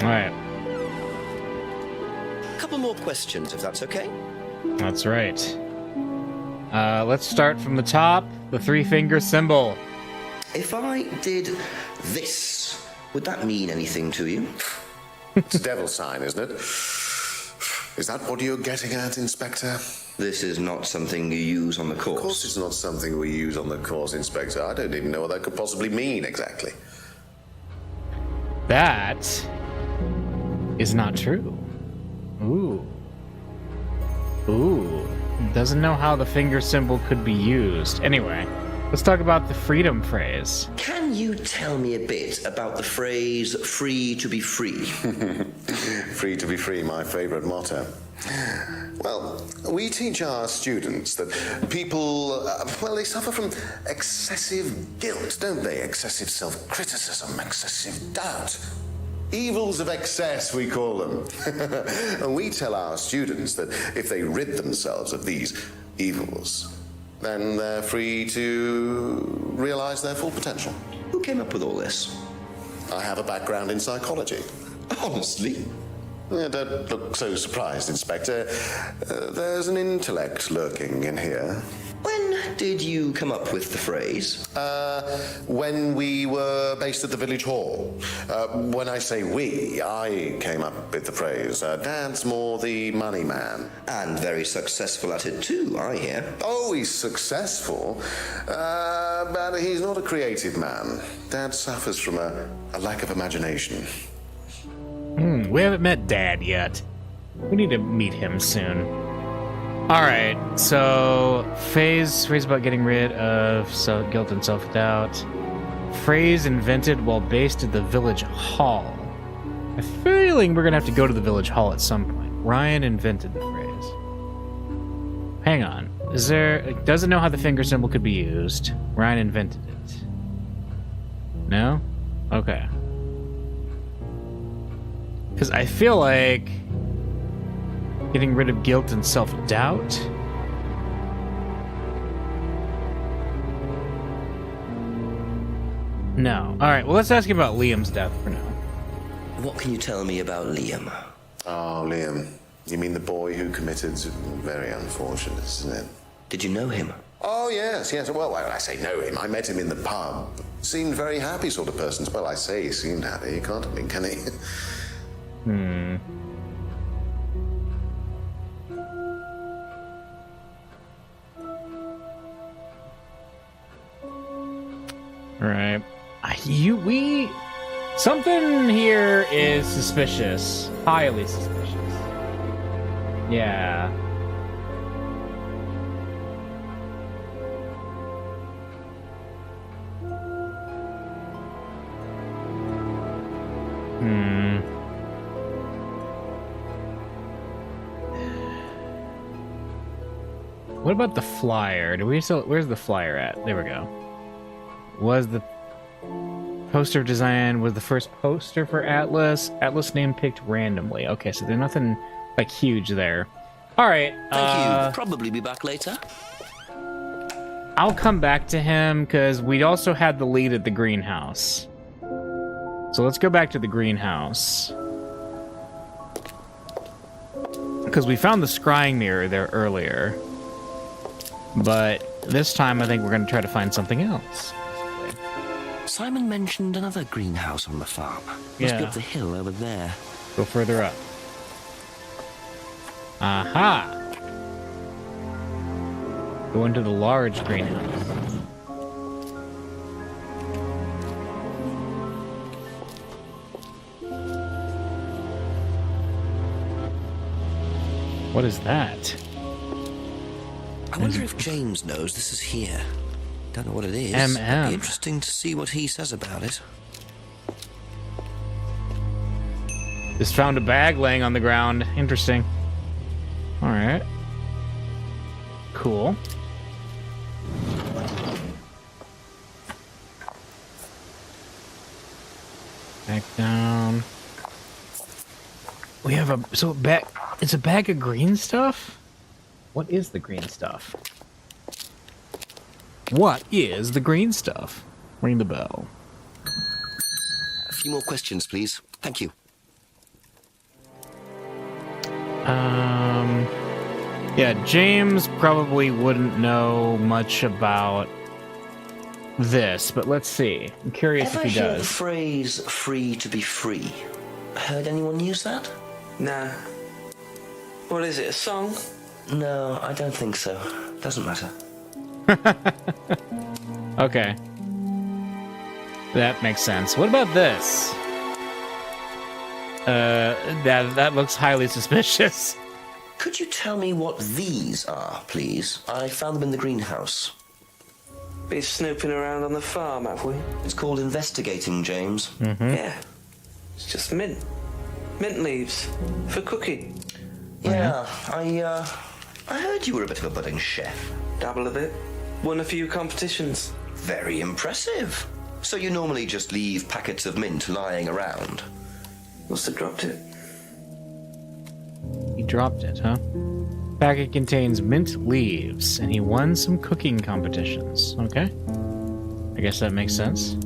Alright, A couple more questions, if that's okay. that's right. Let's start from the top, the three-finger symbol. If I did this, would that mean anything to you? It's a devil sign, isn't it? Is that what you're getting at, Inspector? This is not something you use on the course. Of course it's not something we use on the course, Inspector. I don't even know what that could possibly mean exactly. That is not true. Ooh. Ooh. Doesn't know how the finger symbol could be used. Anyway, let's talk about the freedom phrase. Can you tell me a bit about the phrase free to be free? Free to be free, my favorite motto. Well, we teach our students that people, they suffer from excessive guilt, don't they? Excessive self-criticism, excessive doubt. Evils of excess, we call them. And we tell our students that if they rid themselves of these evils, then they're free to realize their full potential. Who came up with all this? I have a background in psychology. Honestly? Don't look so surprised, Inspector. There's an intellect lurking in here. When did you come up with the phrase? When we were based at the village hall. When I say we, I came up with the phrase. Dad's more the money man. And very successful at it too, I hear. Oh, he's successful, but he's not a creative man. Dad suffers from a lack of imagination. We haven't met Dad yet. We need to meet him soon. Alright, so phrase about getting rid of guilt and self-doubt. Phrase invented while based at the village hall. I have a feeling we're gonna have to go to the village hall at some point. Ryan invented the phrase. Hang on. Doesn't know how the finger symbol could be used. Ryan invented it. No? Okay. Because I feel like getting rid of guilt and self-doubt? No. Alright, well, let's ask you about Liam's death for now. What can you tell me about Liam? Oh, Liam. You mean the boy who committed... Very unfortunate, isn't it? Did you know him? Oh, yes. Well, when I say know him, I met him in the pub. Seemed very happy sort of person. Well, I say he seemed happy. He can't have been, can he? Right. Something here is suspicious. Highly suspicious. Yeah. What about the flyer? Where's the flyer at? There we go. Was the poster design was the first poster for Atlas? Atlas name picked randomly. Okay, so there's nothing like huge there. All right. Thank you. Probably be back later. I'll come back to him because we also had the lead at the greenhouse. So let's go back to the greenhouse. Because we found the scrying mirror there earlier. But this time I think we're going to try to find something else. Simon mentioned another greenhouse on the farm. Must be up the hill over there. Go further up. Aha! Go into the large greenhouse. What is that? I wonder if James knows this is here. Don't know what it is. MM. It'd be interesting to see what he says about it. Just found a bag laying on the ground. Interesting. Alright. Cool. Back down. We have it's a bag of green stuff? What is the green stuff? What is the green stuff? Ring the bell. A few more questions, please. Thank you. Yeah, James probably wouldn't know much about this, but let's see. I'm curious if he Ever hear the does. phrase "free to be free"? Heard anyone use that? Nah. What is it, a song? No, I don't think so. Doesn't matter. Okay. That makes sense. What about this? That looks highly suspicious. Could you tell me what these are, please? I found them in the greenhouse. Been snooping around on the farm, have we? It's called investigating, James. Yeah. It's just mint. Mint leaves. For cooking. Yeah, I heard you were a bit of a budding chef. Dabble a bit. Won a few competitions. Very impressive. So you normally just leave packets of mint lying around? Must have dropped it. He dropped it, huh? Packet contains mint leaves, and he won some cooking competitions. Okay. I guess that makes sense.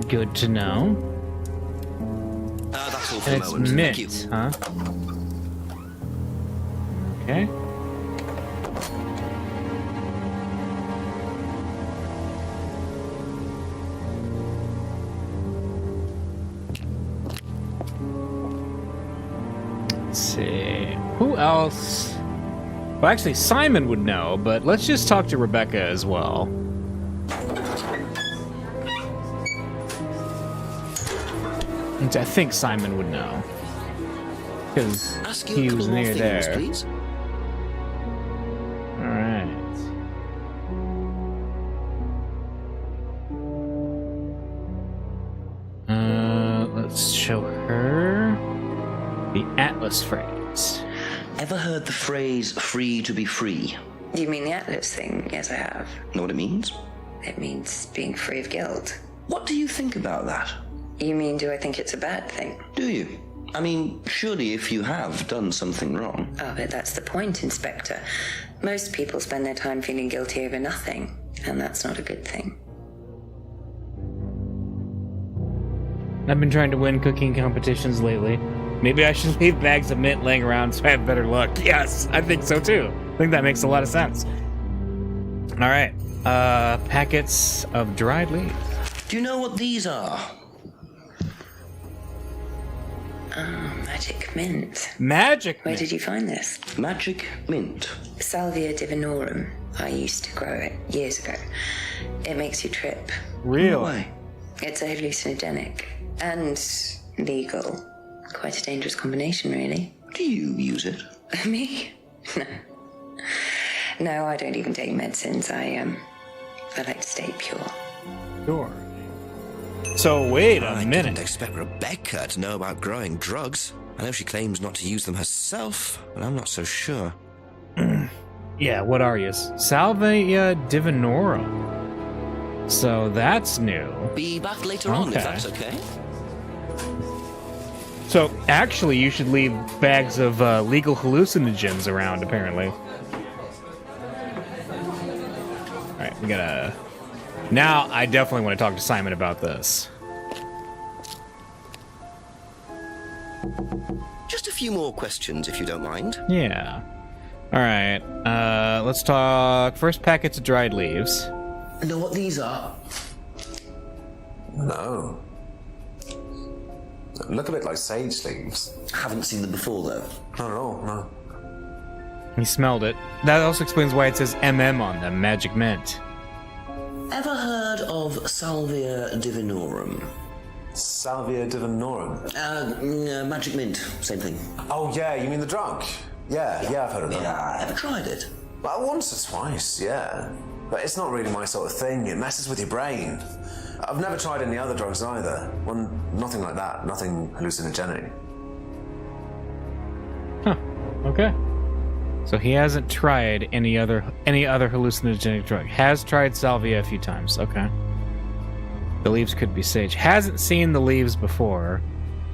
Good to know. That's all for And the it's moment. mint, Thank you. huh? Okay. Let's see. Who else? Well, actually, Simon would know, but let's just talk to Rebecca as well. I think Simon would know. Because Ask you he a was couple more near things, there. please. Alright. Let's show her the Atlas phrase. Ever heard the phrase "free to be free"? Do you mean the Atlas thing? Yes, I have. Know what it means? It means being free of guilt. What do you think about that? You mean, do I think it's a bad thing? Do you? I mean, surely if you have done something wrong. Oh, but that's the point, Inspector. Most people spend their time feeling guilty over nothing, and that's not a good thing. I've been trying to win cooking competitions lately. Maybe I should leave bags of mint laying around so I have better luck. Yes, I think so too. I think that makes a lot of sense. All right. Packets of dried leaves. Do you know what these are? Magic mint. Magic Where mint. did you find this? Magic mint. Salvia divinorum. I used to grow it years ago. It makes you trip. Really? It's a hallucinogenic and legal. Quite a dangerous combination, really. Do you use it? Me? No. No, I don't even take medicines. I like to stay pure. Sure. So wait a I minute. didn't expect Rebecca to know about growing drugs. I know she claims not to use them herself, but I'm not so sure. Yeah, what are you? Salvia divinorum. So that's new. Be back later on, if that's okay. So actually, you should leave bags of legal hallucinogens around, apparently. Alright, we gotta... Now, I definitely want to talk to Simon about this. Just a few more questions, if you don't mind. Yeah. Alright, let's talk... First, packets of dried leaves. Know what these are? No. Look a bit like sage leaves. Haven't seen them before, though. Not at all, no. He smelled it. That also explains why it says MM on them, magic mint. Ever heard of Salvia divinorum? Salvia divinorum? Magic mint, same thing. Oh, yeah, you mean the drug? Yeah, I've heard of that. Yeah, ever tried it? Well, once or twice, yeah. But it's not really my sort of thing. It messes with your brain. I've never tried any other drugs either. Well, nothing like that. Nothing hallucinogenic. Huh. Okay. So he hasn't tried any other hallucinogenic drug. Has tried salvia a few times. Okay. The leaves could be sage. Hasn't seen the leaves before.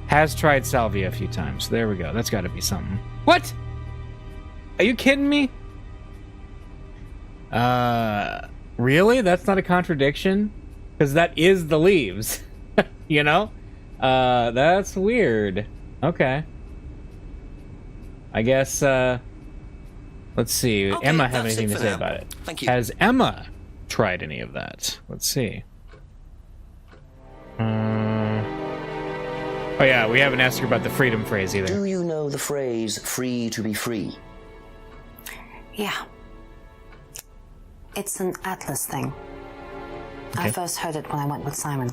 Has tried salvia a few times. There we go. That's got to be something. What? Are you kidding me? Really? That's not a contradiction? Because that is the leaves. You know? That's weird. Okay. I guess, let's see. Okay, Emma have that's anything it to for say now. about it? Thank you. Has Emma tried any of that? Let's see. Oh yeah, we haven't asked her about the freedom phrase either. Do you know the phrase free to be free? Yeah. It's an Atlas thing. I first heard it when I went with Simon.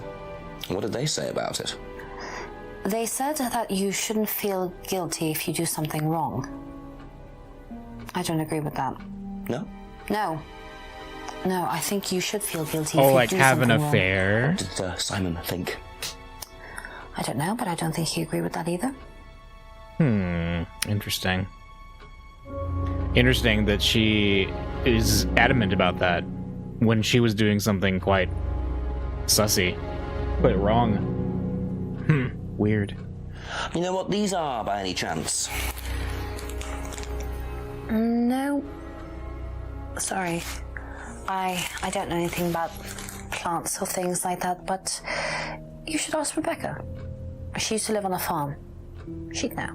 What did they say about it? They said that you shouldn't feel guilty if you do something wrong. I don't agree with that. No? No, I think you should feel guilty Oh, if you like do have an something affair? What did Simon think? I don't know, but I don't think he agreed with that either. Interesting. Interesting that she is adamant about that when she was doing something quite sussy. Quite wrong. Weird. You know what these are, by any chance? No. Sorry. I don't know anything about plants or things like that, but you should ask Rebecca. She used to live on a farm. She'd know.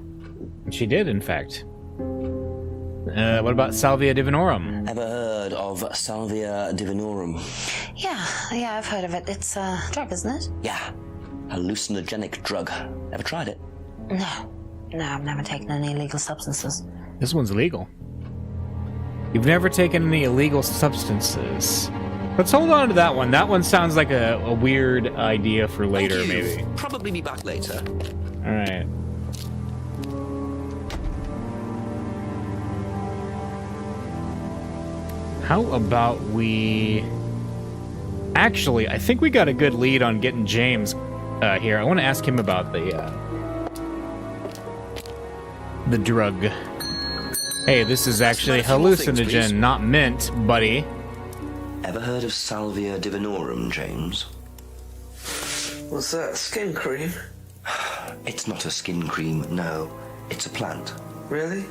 She did, in fact. What about Salvia divinorum? Ever heard of Salvia divinorum? Yeah, I've heard of it. It's a drug, isn't it? Yeah. Hallucinogenic drug. Ever tried it? No, I've never taken any illegal substances. This one's legal. You've never taken any illegal substances. Let's hold on to that one. That one sounds like a weird idea for later, Thank you. maybe. Probably be back later. Alright. How about we... Actually, I think we got a good lead on getting James here. I want to ask him about the drug. Hey, this is actually hallucinogen, not mint, buddy. Ever heard of Salvia divinorum, James? What's that, skin cream? It's not a skin cream, no. It's a plant. Really?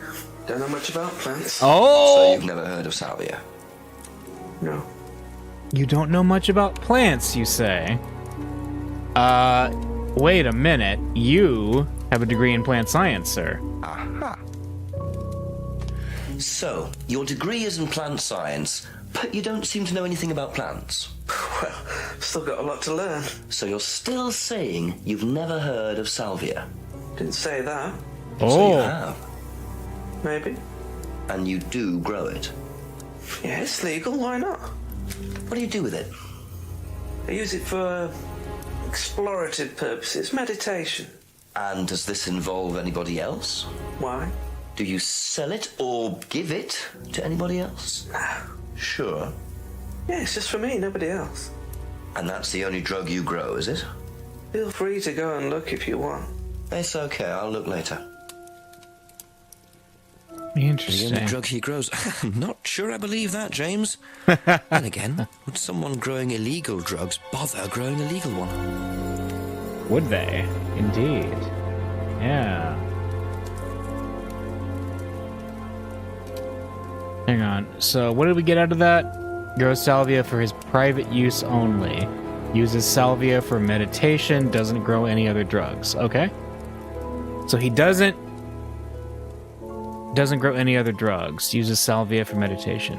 Don't know much about plants. Oh! So you've never heard of Salvia? No. You don't know much about plants, you say? wait a minute. You have a degree in plant science, sir. Aha. So, your degree is in plant science, but you don't seem to know anything about plants. Well, still got a lot to learn. So you're still saying you've never heard of salvia? Didn't say that. So you have. Maybe. And you do grow it? Yeah, it's legal. Why not? What do you do with it? I use it for explorative purposes, meditation. And does this involve anybody else? Why? Do you sell it or give it to anybody else? Sure. Yeah, it's just for me, nobody else. And that's the only drug you grow, is it? Feel free to go and look if you want. It's okay, I'll look later. Interesting. The only drug he grows. I'm not sure I believe that, James. Then again, would someone growing illegal drugs bother growing a legal one? Would they? Indeed. Yeah. Hang on. So, what did we get out of that? Grows salvia for his private use only. Uses salvia for meditation. Doesn't grow any other drugs. Okay. So he doesn't grow any other drugs. Uses salvia for meditation.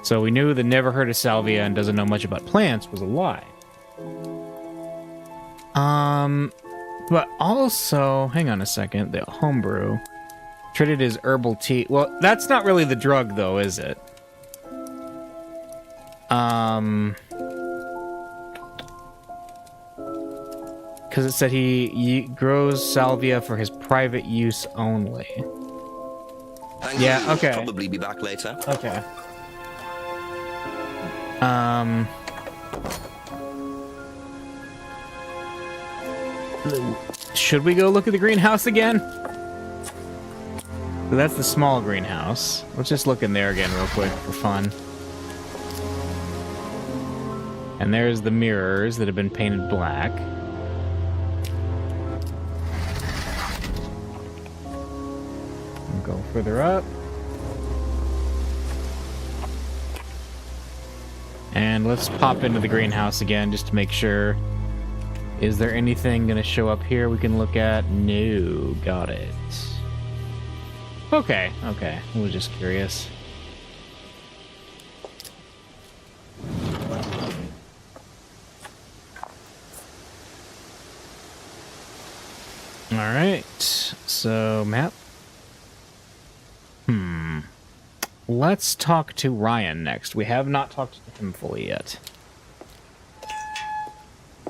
So we knew the never heard of salvia and doesn't know much about plants was a lie. But also, hang on a second. The homebrew. Treated as herbal tea. Well, that's not really the drug, though, is it? Because it said he grows salvia for his private use only. Thank yeah, you. okay. I'll probably be back later. Okay. Should we go look at the greenhouse again? So that's the small greenhouse. Let's just look in there again real quick for fun. And there's the mirrors that have been painted black. Go further up. And let's pop into the greenhouse again just to make sure. Is there anything going to show up here we can look at? No. Got it. Okay. I was just curious. Alright. So, map. Let's talk to Ryan next. We have not talked to him fully yet.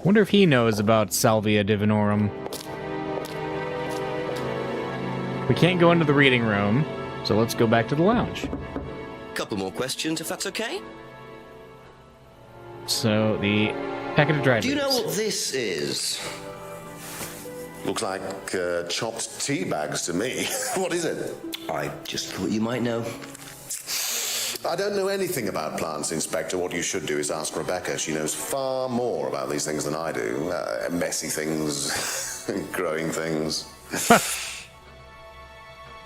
Wonder if he knows about Salvia Divinorum. We can't go into the reading room, so let's go back to the lounge. Couple more questions, if that's okay. So, the packet of dried Do you know leaves. what this is? Looks like chopped tea bags to me. What is it? I just thought you might know. I don't know anything about plants, Inspector. What you should do is ask Rebecca. She knows far more about these things than I do. Messy things, growing things.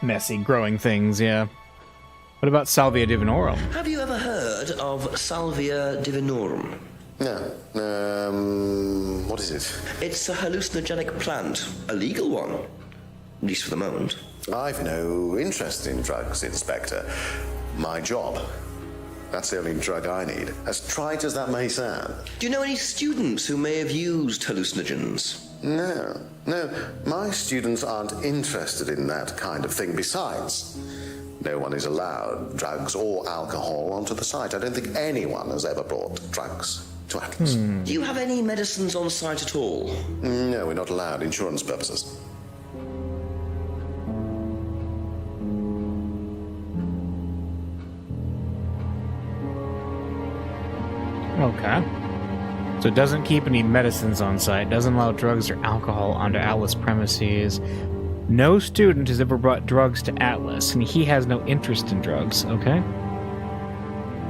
Messy, growing things, yeah. What about Salvia Divinorum? Have you ever heard of Salvia Divinorum? No. What is it? It's a hallucinogenic plant, a legal one, at least for the moment. I've no interest in drugs, Inspector. My job. That's the only drug I need, as trite as that may sound. Do you know any students who may have used hallucinogens? No. My students aren't interested in that kind of thing. Besides, no one is allowed drugs or alcohol onto the site. I don't think anyone has ever brought drugs to Atlas. Do you have any medicines on site at all? No, we're not allowed. Insurance purposes. Okay. So it doesn't keep any medicines on site, doesn't allow drugs or alcohol onto Atlas premises. No student has ever brought drugs to Atlas, and he has no interest in drugs, okay?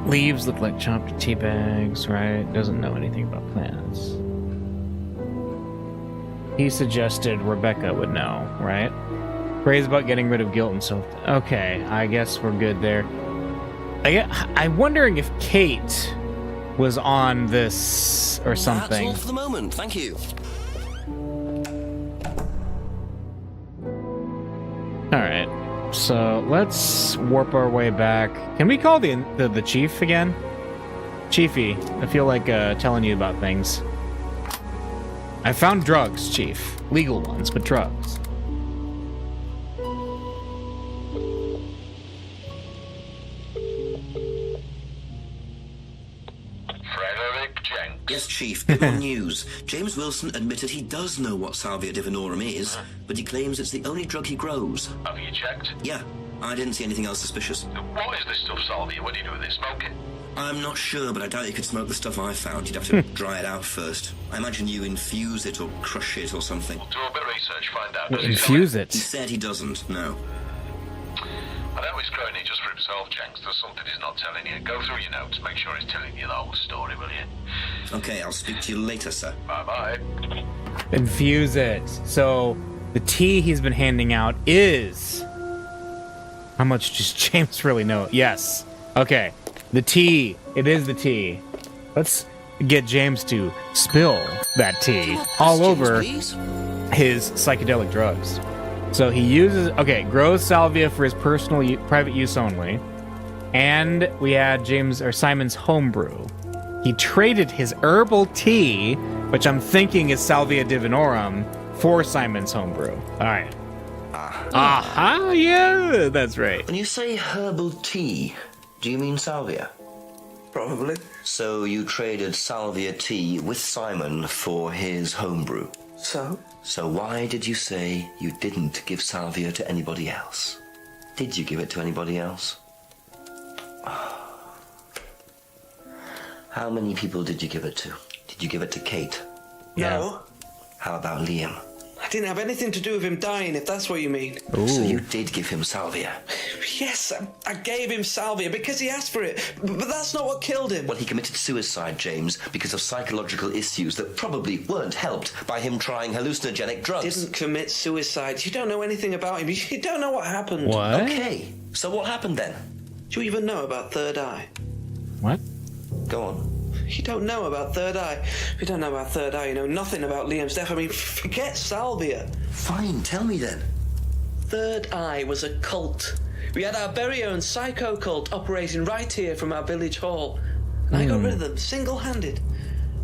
Leaves look like chopped tea bags, right? Doesn't know anything about plants. He suggested Rebecca would know, right? Praise about getting rid of guilt and so... Okay, I guess we're good there. I'm wondering if Kate was on this or something. That's all for the moment, thank you. Alright. So let's warp our way back. Can we call the chief again? Chiefy, I feel like telling you about things. I found drugs, Chief. Legal ones, but drugs. Frederick Jenks. Yes, Chief. Good news. James Wilson admitted he does know what Salvia divinorum is, but he claims it's the only drug he grows. Have you checked? Yeah, I didn't see anything else suspicious. What is this stuff, Salvia? What do you do with it? Smoke it? I'm not sure, but I doubt you could smoke the stuff I found. You'd have to dry it out first. I imagine you infuse it or crush it or something. We'll do a bit of research, find out. Well, infuse it. He said he doesn't, no. I know he's growing it just for himself, Jenks. There's something he's not telling you. Go through your notes, make sure he's telling you the whole story, will you? Okay, I'll speak to you later, sir. Bye-bye. Infuse it. So, the tea he's been handing out is... How much does James really know? Yes. Okay. The tea. It is the tea. Let's get James to spill that tea all over his psychedelic drugs. So he uses... Okay, grows salvia for his personal private use only. And we had Simon's homebrew. He traded his herbal tea, which I'm thinking is Salvia divinorum, for Simon's homebrew. All right. Aha, yeah, that's right. When you say herbal tea, do you mean salvia? Probably. So you traded salvia tea with Simon for his homebrew? So? So why did you say you didn't give salvia to anybody else? Did you give it to anybody else? How many people did you give it to? Did you give it to Kate? No. How about Liam? I didn't have anything to do with him dying, if that's what you mean. Ooh. So you did give him salvia? Yes, I gave him salvia because he asked for it, but that's not what killed him. Well, he committed suicide, James, because of psychological issues that probably weren't helped by him trying hallucinogenic drugs. Didn't commit suicide. You don't know anything about him. You don't know what happened. What? Okay, so what happened then? Do you even know about Third Eye? What? Go on. You don't know about Third Eye. If you don't know about Third Eye, you know nothing about Liam's death. I mean, forget salvia. Fine, tell me then. Third Eye was a cult. We had our very own psycho cult operating right here from our village hall. And I got rid of them, single-handed.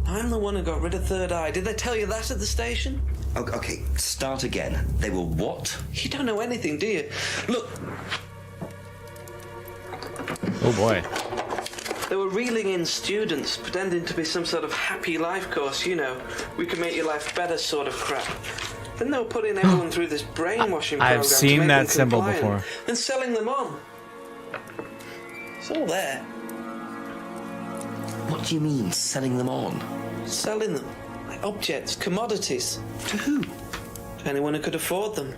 I'm the one who got rid of Third Eye. Did they tell you that at the station? Okay, start again. They were what? You don't know anything, do you? Look. Oh, boy. They were reeling in students, pretending to be some sort of happy life course, you know. We can make your life better sort of crap. Then they were putting everyone through this brainwashing program. I've seen that symbol before. And selling them on. It's all there. What do you mean, selling them on? Selling them. Like objects, commodities. To who? To anyone who could afford them.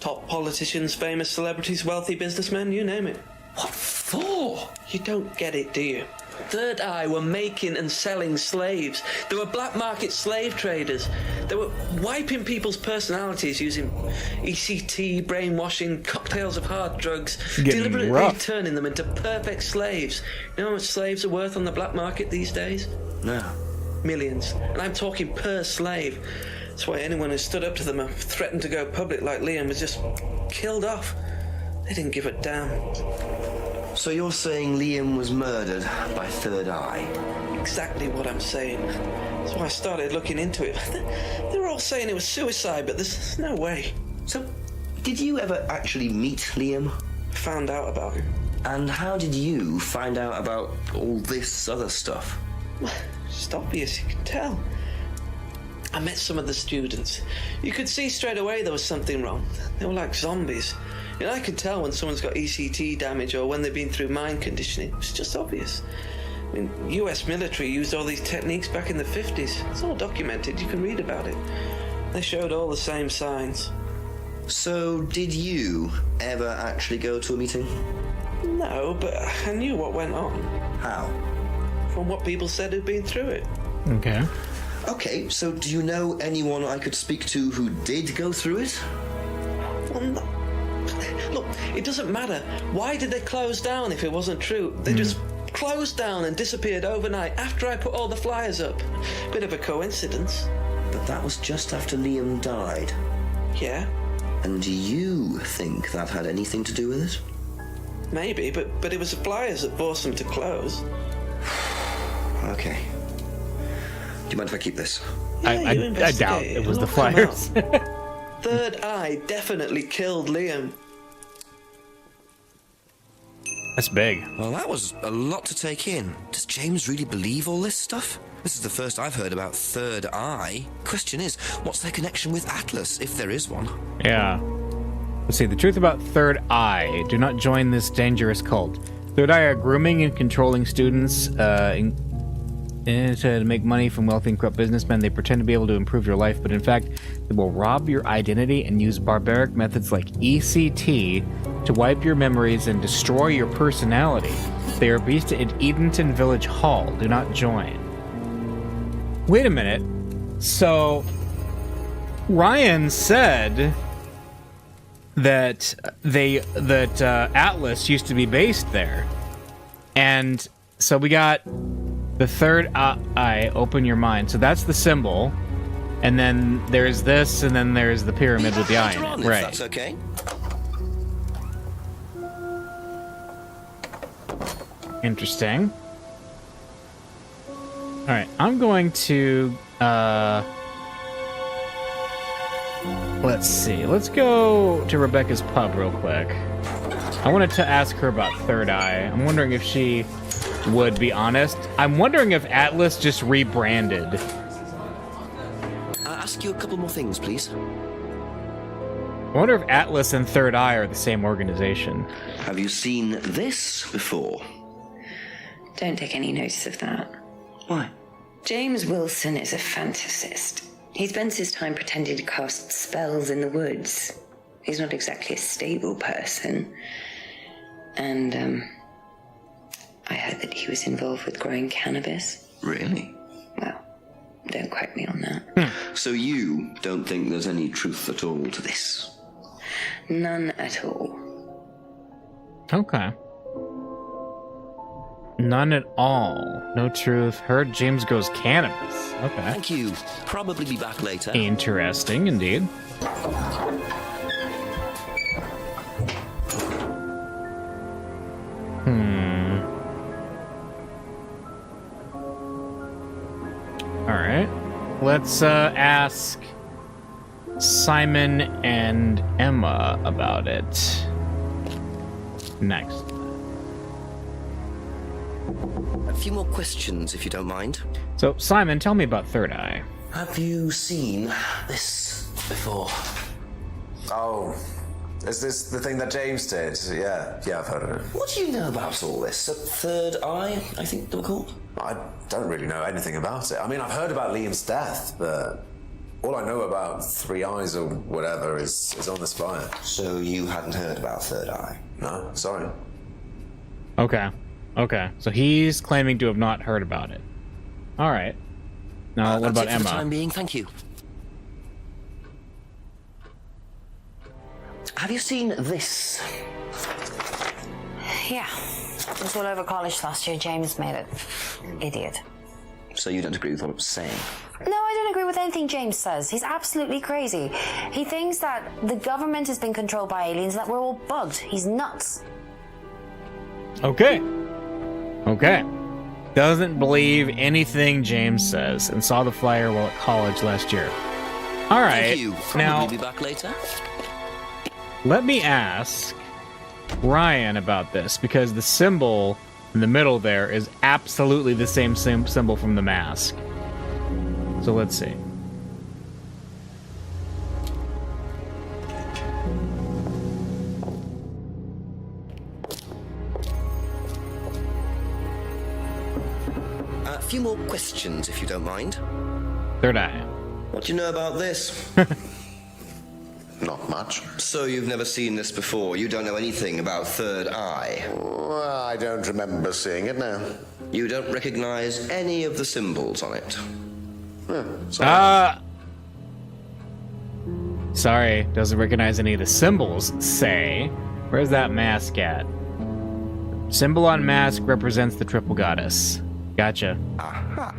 Top politicians, famous celebrities, wealthy businessmen, you name it. What for? You don't get it, do you? Third Eye were making and selling slaves. They were black market slave traders. They were wiping people's personalities using ECT, brainwashing, cocktails of hard drugs, deliberately turning them into perfect slaves. You know how much slaves are worth on the black market these days? No. Millions. And I'm talking per slave. That's why anyone who stood up to them and threatened to go public like Liam was just killed off. They didn't give a damn. So you're saying Liam was murdered by Third Eye? Exactly what I'm saying. That's why I started looking into it. They were all saying it was suicide, but there's no way. So, did you ever actually meet Liam? Found out about him. And how did you find out about all this other stuff? It's obvious, you can tell. I met some of the students. You could see straight away there was something wrong. They were like zombies. You know, I could tell when someone's got ECT damage or when they've been through mind conditioning. It's just obvious. I mean, US military used all these techniques back in the 50s. It's all documented. You can read about it. They showed all the same signs. So, did you ever actually go to a meeting? No, but I knew what went on. How? From what people said who'd been through it. Okay. Okay, so do you know anyone I could speak to who did go through it? Well, no. Look, it doesn't matter. Why did they close down if it wasn't true? They just closed down and disappeared overnight after I put all the flyers up. Bit of a coincidence. but that was just after Liam died. Yeah, And do you think that had anything to do with it? maybe, but it was the flyers that forced them to close. Okay. Do you mind if I keep this? Yeah, I you doubt investigate. it was It'll the all come flyers. out. Third Eye definitely killed Liam. That's big. Well, that was a lot to take in. Does James really believe all this stuff? This is the first I've heard about Third Eye. Question is, what's their connection with Atlas, if there is one? Yeah. Let's see. The truth about Third Eye. Do not join this dangerous cult. Third Eye are grooming and controlling students to make money from wealthy and corrupt businessmen. They pretend to be able to improve your life, but in fact, they will rob your identity and use barbaric methods like ECT to wipe your memories and destroy your personality. They are based at Edenton Village Hall. Do not join. Wait a minute. So, Ryan said that Atlas used to be based there, and so we got the Third Eye. Open your mind. So that's the symbol, and then there's this, and then there's the pyramid with the eye in it. If Right. that's okay. Interesting. All right, I'm going to let's see. Let's go to Rebecca's pub real quick. I wanted to ask her about Third Eye. I'm wondering if she would be honest. I'm wondering if Atlas just rebranded. I'll ask you a couple more things, please. I wonder if Atlas and Third Eye are the same organization. Have you seen this before? Don't take any notice of that. Why? James Wilson is a fantasist. He spends his time pretending to cast spells in the woods. He's not exactly a stable person. And, I heard that he was involved with growing cannabis. Really? Well, don't quote me on that. So you don't think there's any truth at all to this? None at all. Okay. None at all. No truth. Heard James goes cannabis. Okay. Thank you. Probably be back later. Interesting, indeed. Alright. Let's ask Simon and Emma about it next. A few more questions, if you don't mind. So, Simon, tell me about Third Eye. Have you seen this before? Oh, is this the thing that James did? Yeah, I've heard of it. What do you know about all this? Third Eye, I think they were called? I don't really know anything about it. I mean, I've heard about Liam's death, but all I know about Three Eyes or whatever is on this flyer. So you hadn't heard about Third Eye? No, sorry. Okay. So he's claiming to have not heard about it. All right. Now, what about That's it for the Emma? time being, thank you. Have you seen this? Yeah. It was all over college last year. James made it. Idiot. So you don't agree with what I'm saying? No, I don't agree with anything James says. He's absolutely crazy. He thinks that the government has been controlled by aliens and that we're all bugged. He's nuts. Okay. Doesn't believe anything James says and saw the flyer while at college last year. All right. Thank you. Probably Now, be back later. let me ask Ryan about this, because the symbol in the middle there is absolutely the same symbol from the mask. So let's see. A few more questions, if you don't mind. Third Eye. What do you know about this? Not much. So you've never seen this before? You don't know anything about Third Eye? Well, I don't remember seeing it now. You don't recognize any of the symbols on it? Sorry, doesn't recognize any of the symbols, say. Where's that mask at? Symbol on mask represents the triple goddess. Gotcha. Aha.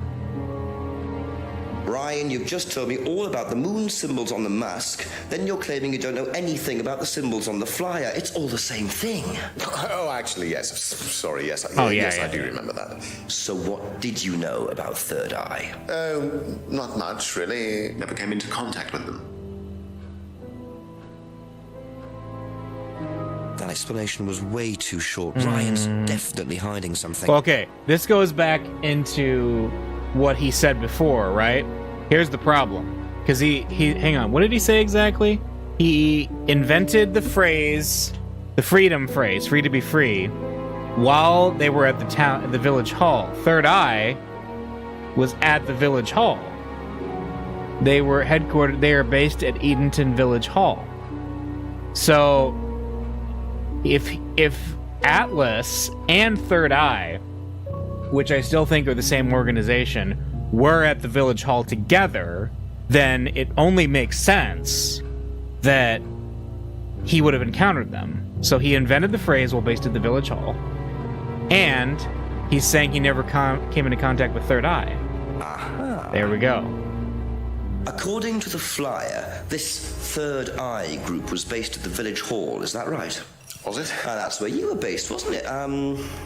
Ryan, you've just told me all about the moon symbols on the mask, then you're claiming you don't know anything about the symbols on the flyer. It's all the same thing. Oh, actually, yes. Sorry, yes. I do remember that. So what did you know about Third Eye? Oh, not much, really. Never came into contact with them. That explanation was way too short. Ryan's definitely hiding something. Okay, this goes back into what he said before, right? Here's the problem. Because he hang on, what did he say exactly? He invented the phrase, the freedom phrase, free to be free, while they were at the village hall. Third Eye was at the village hall. They were based at Edenton Village Hall. So if Atlas and Third Eye, which I still think are the same organization, were at the village hall together, then it only makes sense that he would have encountered them. So he invented the phrase while based at the village hall, and he's saying he never came into contact with Third Eye. Aha. There we go. According to the flyer, this Third Eye group was based at the village hall, is that right? Was it? That's where you were based, wasn't it?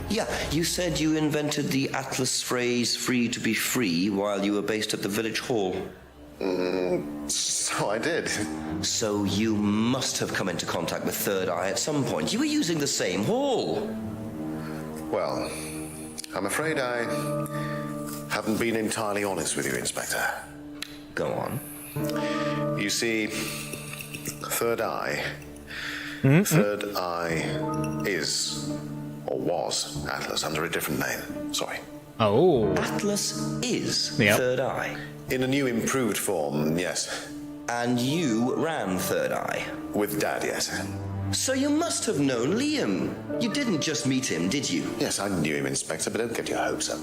Yeah, you said you invented the Atlas phrase, free to be free, while you were based at the village hall. So I did. So you must have come into contact with Third Eye at some point. You were using the same hall. Well, I'm afraid I haven't been entirely honest with you, Inspector. Go on. You see, Third Eye... Third Eye is, or was, Atlas under a different name. Sorry. Oh. Atlas is Third Eye? In a new improved form, yes. And you ran Third Eye? With Dad, yes. So you must have known Liam. You didn't just meet him, did you? Yes, I knew him, Inspector, but don't get your hopes up.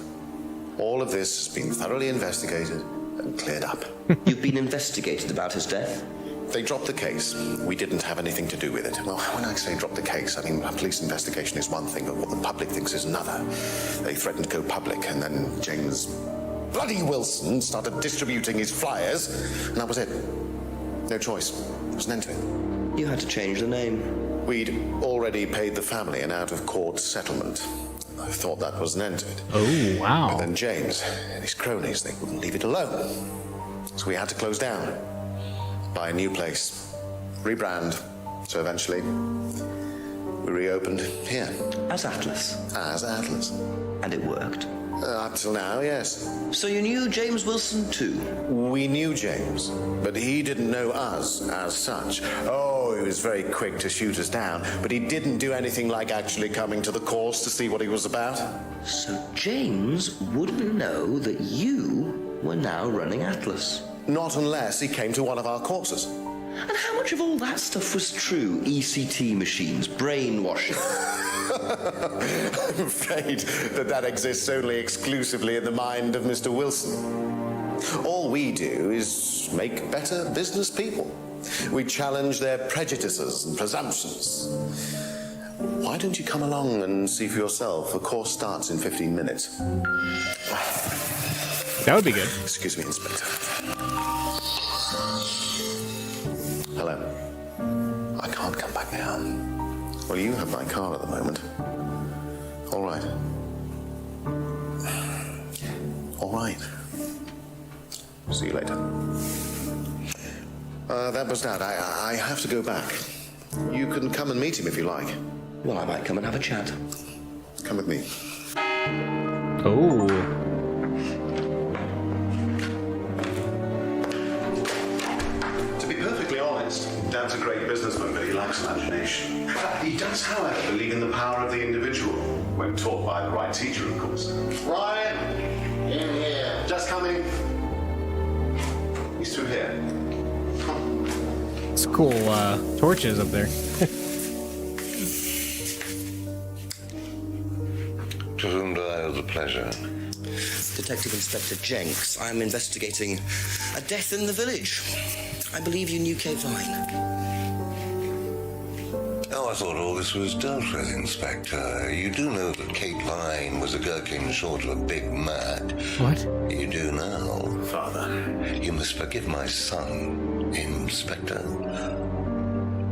All of this has been thoroughly investigated and cleared up. You've been investigated about his death? They dropped the case. We didn't have anything to do with it. Well, when I say drop the case, I mean a police investigation is one thing, but what the public thinks is another. They threatened to go public, and then James bloody Wilson started distributing his flyers, and that was it. No choice. There was an end to it. You had to change the name. We'd already paid the family an out-of-court settlement. I thought that was an end to it. Oh, wow. But then James and his cronies, they wouldn't leave it alone. So we had to close down. Buy a new place, rebrand, so eventually we reopened here. As Atlas? As Atlas. And it worked? Up till now, yes. So you knew James Wilson too? We knew James, but he didn't know us as such. Oh, he was very quick to shoot us down, but he didn't do anything like actually coming to the course to see what he was about. So James wouldn't know that you were now running Atlas? Not unless he came to one of our courses. And how much of all that stuff was true? ECT machines, brainwashing? I'm afraid that exists only exclusively in the mind of Mr. Wilson. All we do is make better business people. We challenge their prejudices and presumptions. Why don't you come along and see for yourself? The course starts in 15 minutes. That would be good. Excuse me, Inspector. Hello. I can't come back now. Well, you have my car at the moment. All right. All right. See you later. That was Dad. I have to go back. You can come and meet him if you like. Well, I might come and have a chat. Come with me. Oh. To be perfectly honest, Dad's a great businessman, but he lacks imagination. He does, however, believe in the power of the individual, when taught by the right teacher, of course. Ryan! In here. Just coming. He's through here. It's cool torches up there. To whom do I owe the pleasure? Detective Inspector Jenks. I'm investigating a death in the village. I believe you knew Kate Vine. Oh, I thought all this was dealt with, Inspector. You do know that Kate Vine was a gherkin short of a Big Mac. What? You do now. Father. You must forgive my son, Inspector.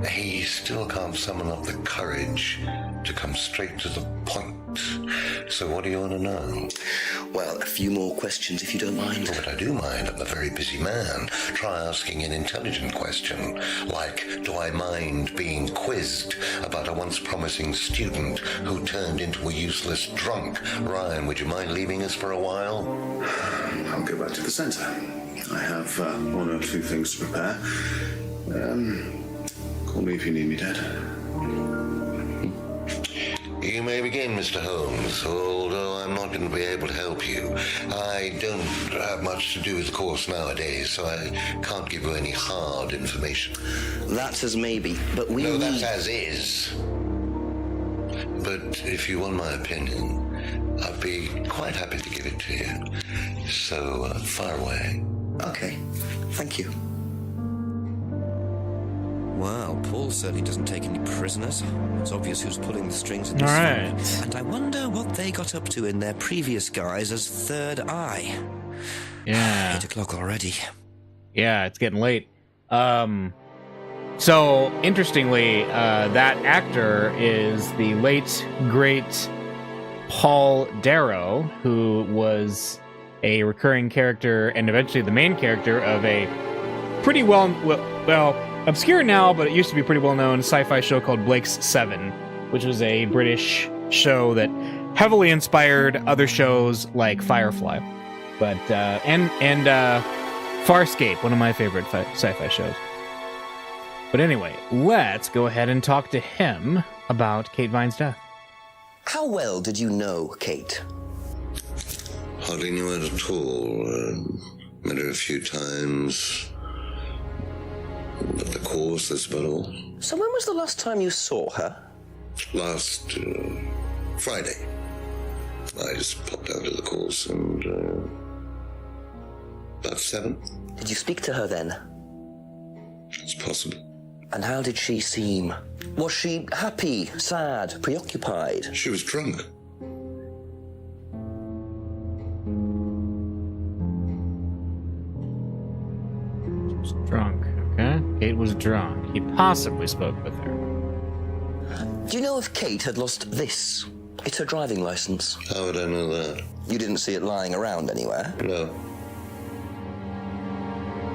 He still can't summon up the courage to come straight to the point. So what do you want to know? Well, a few more questions if you don't mind. But I do mind. I'm a very busy man. Try asking an intelligent question, like, do I mind being quizzed about a once promising student who turned into a useless drunk? Ryan, would you mind leaving us for a while? I'll go back to the centre. I have one or two things to prepare. Call me if you need me, Dad. You may begin, Mr. Holmes, although I'm not going to be able to help you. I don't have much to do with the course nowadays, so I can't give you any hard information. That's as maybe, but we No, need... that's as is. But if you want my opinion, I'd be quite happy to give it to you. So, far away. Okay, thank you. Wow, Paul certainly doesn't take any prisoners. It's obvious who's pulling the strings in this All right. film. And I wonder what they got up to in their previous guise as Third Eye. Yeah. 8 o'clock already. Yeah, it's getting late. So, interestingly, that actor is the late, great Paul Darrow, who was a recurring character and eventually the main character of a pretty well, obscure now, but it used to be pretty well-known sci-fi show called Blake's 7, which was a British show that heavily inspired other shows like Firefly, but and Farscape, one of my favorite sci-fi shows. But anyway, let's go ahead and talk to him about Kate Vine's death. How well did you know Kate? Hardly knew her at all. Met her a few times. But the course, that's about all. So when was the last time you saw her? Last Friday. I just popped out of the course and about 7. Did you speak to her then? It's possible. And how did she seem? Was she happy, sad, preoccupied? She was drunk. Drunk, okay? Kate was drunk. He possibly spoke with her. Do you know if Kate had lost this? It's her driving license. How would I know that? You didn't see it lying around anywhere? No.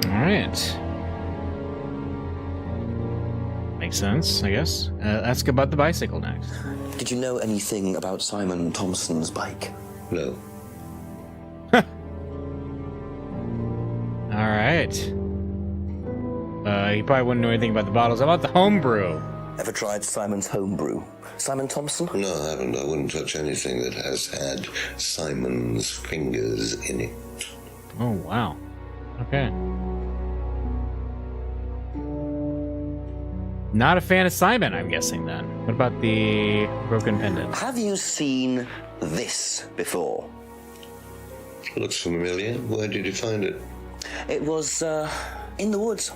All right. Makes sense, I guess. Ask about the bicycle next. Did you know anything about Simon Thompson's bike? No. All right. You probably wouldn't know anything about the bottles. How about the homebrew? Ever tried Simon's homebrew? Simon Thompson? No, I haven't. I wouldn't touch anything that has had Simon's fingers in it. Oh, wow. Okay. Not a fan of Simon, I'm guessing, then. What about the broken pendant? Have you seen this before? Looks familiar. Where did you find it? It was, in the woods.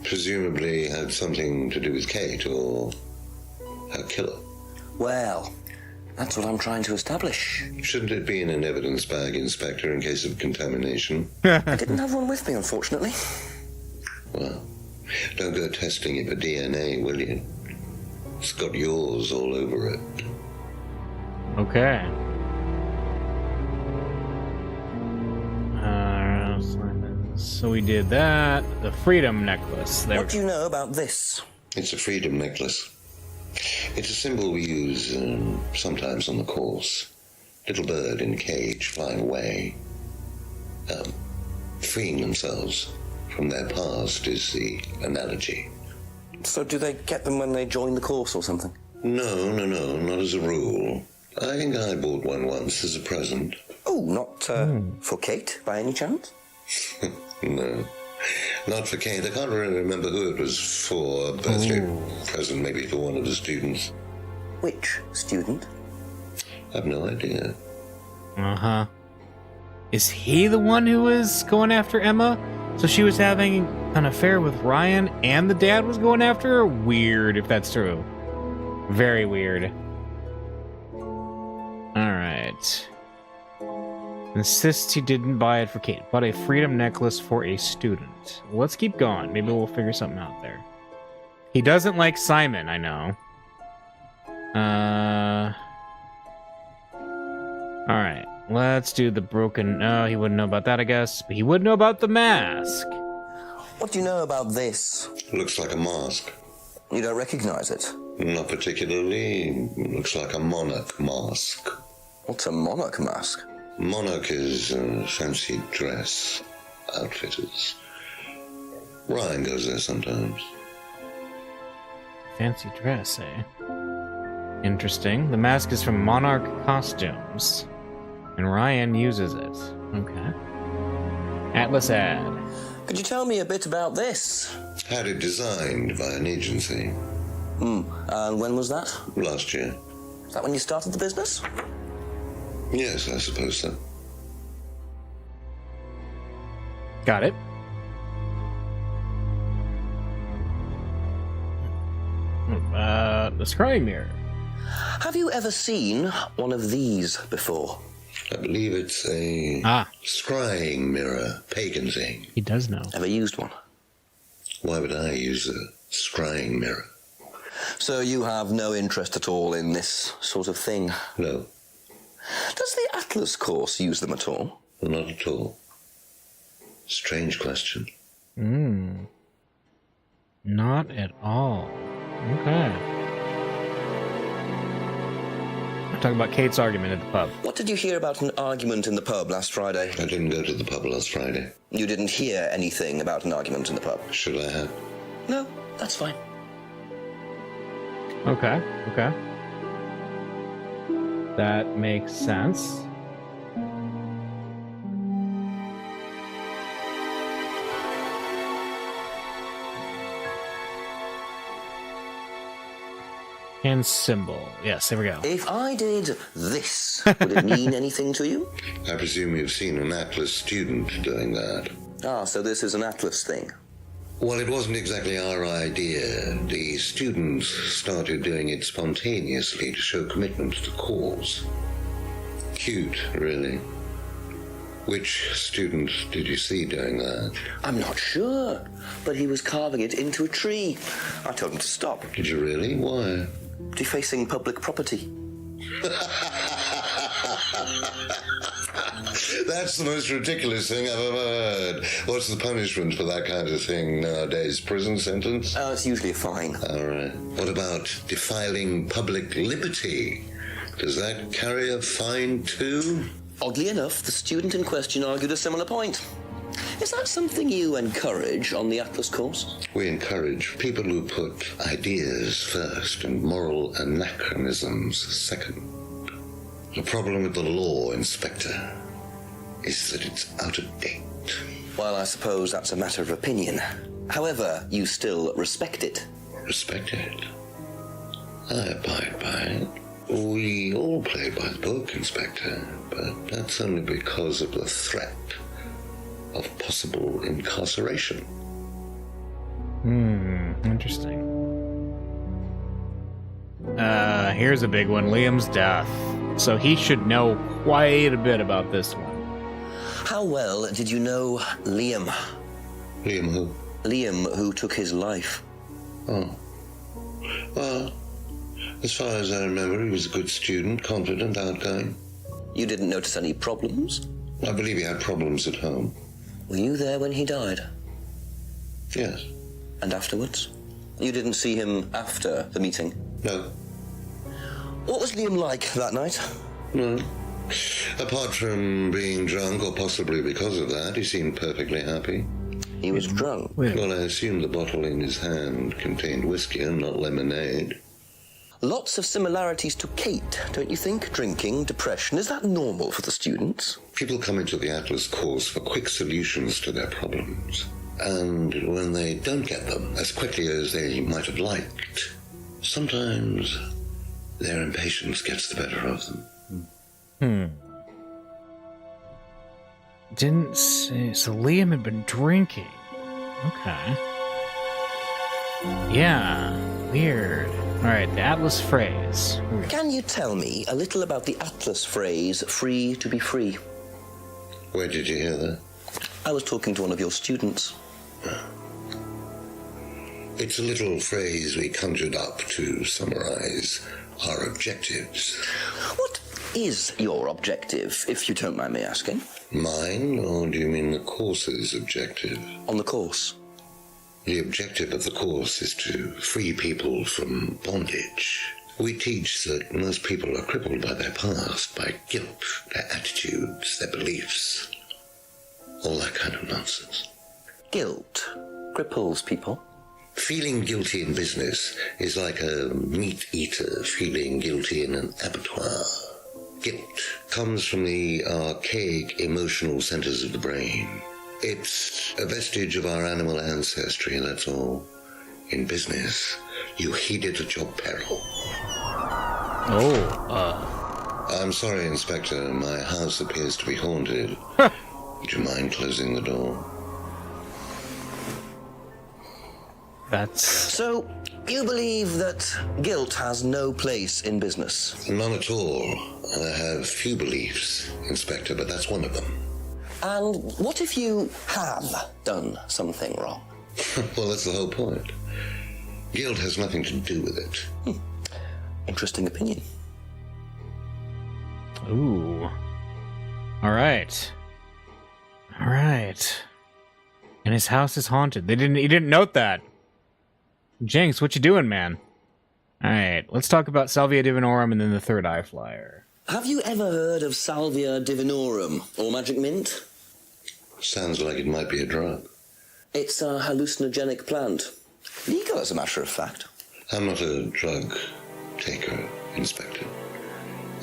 Presumably had something to do with Kate or her killer. Well, that's what I'm trying to establish. Shouldn't it be in an evidence bag, Inspector, in case of contamination? I didn't have one with me, unfortunately. Well, don't go testing it for DNA, will you? It's got yours all over it. Okay. So we did that. The freedom necklace. There. What do you know about this? It's a freedom necklace. It's a symbol we use sometimes on the course. Little bird in a cage flying away. Freeing themselves from their past is the analogy. So do they get them when they join the course or something? No, not as a rule. I think I bought one once as a present. Oh, not for Kate, by any chance? No, not for Kate. I can't really remember who it was for. A birthday present, maybe for one of the students. Which student? I have no idea. Uh-huh. Is he the one who was going after Emma? So she was having an affair with Ryan and the dad was going after her? Weird, if that's true. Very weird. Alright. Insists he didn't buy it for Kate, but a freedom necklace for a student. Let's keep going. Maybe we'll figure something out there. He doesn't like Simon, I know. Alright. Let's do the broken... No, he wouldn't know about that, I guess. But he would know about the mask. What do you know about this? Looks like a mask. You don't recognize it? Not particularly. Looks like a monarch mask. What's a monarch mask? Monarch is fancy dress outfitters. Ryan goes there sometimes. Fancy dress, eh? Interesting. The mask is from Monarch Costumes. And Ryan uses it. Okay. Atlas ad. Could you tell me a bit about this? Had it designed by an agency. And when was that? Last year. Is that when you started the business? Yes, I suppose so. Got it. The scrying mirror. Have you ever seen one of these before? I believe it's a scrying mirror, pagan thing. He does know. Ever used one? Why would I use a scrying mirror? So you have no interest at all in this sort of thing? No. Does the Atlas course use them at all? Not at all. Strange question. Not at all. Okay. We're talking about Kate's argument at the pub. What did you hear about an argument in the pub last Friday? I didn't go to the pub last Friday. You didn't hear anything about an argument in the pub? Should I have? No, that's fine. Okay. That makes sense. And symbol. Yes, there we go. If I did this, would it mean anything to you? I presume you've seen an Atlas student doing that. Ah, so this is an Atlas thing. Well, it wasn't exactly our idea. The students started doing it spontaneously to show commitment to the cause. Cute, really. Which student did you see doing that? I'm not sure, but he was carving it into a tree. I told him to stop. Did you really? Why? Defacing public property. That's the most ridiculous thing I've ever heard. What's the punishment for that kind of thing nowadays? Prison sentence? It's usually a fine. All right. What about defiling public liberty? Does that carry a fine too? Oddly enough, the student in question argued a similar point. Is that something you encourage on the Atlas course? We encourage people who put ideas first and moral anachronisms second. The problem with the law, Inspector, is that it's out of date. Well, I suppose that's a matter of opinion. However, you still respect it. Respect it? I abide by it. We all play by the book, Inspector, but that's only because of the threat of possible incarceration. Interesting. Here's a big one. Liam's death. So he should know quite a bit about this one. How well did you know Liam? Liam who? Liam, who took his life. Oh. Well, as far as I remember, he was a good student, confident, outgoing. You didn't notice any problems? I believe he had problems at home. Were you there when he died? Yes. And afterwards? You didn't see him after the meeting? No. What was Liam like that night? No. Apart from being drunk, or possibly because of that, he seemed perfectly happy. He was drunk? Well, I assume the bottle in his hand contained whiskey and not lemonade. Lots of similarities to Kate, don't you think? Drinking, depression, is that normal for the students? People come into the Atlas course for quick solutions to their problems. And when they don't get them as quickly as they might have liked, sometimes their impatience gets the better of them. Didn't say... So Liam had been drinking. Okay. Yeah, weird. Alright, the Atlas phrase. Can you tell me a little about the Atlas phrase, free to be free? Where did you hear that? I was talking to one of your students. It's a little phrase we conjured up to summarize our objectives. What is your objective, if you don't mind me asking? Mine, or do you mean the course's objective? On the course. The objective of the course is to free people from bondage. We teach that most people are crippled by their past, by guilt, their attitudes, their beliefs. All that kind of nonsense. Guilt cripples people. Feeling guilty in business is like a meat eater feeling guilty in an abattoir. Guilt comes from the archaic emotional centers of the brain. It's a vestige of our animal ancestry, that's all. In business, you heed it at your peril. I'm sorry, Inspector. My house appears to be haunted. Would you mind closing the door? So, you believe that guilt has no place in business? None at all. I have few beliefs, Inspector, but that's one of them. And what if you have done something wrong? Well, that's the whole point. Guilt has nothing to do with it. Interesting opinion. Ooh. Alright. Alright. And his house is haunted. He didn't note that. Jenks, what you doing, man? Alright, let's talk about Salvia Divinorum and then the Third Eye Flyer. Have you ever heard of Salvia Divinorum, or magic mint? Sounds like it might be a drug. It's a hallucinogenic plant. Legal, as a matter of fact. I'm not a drug taker, Inspector.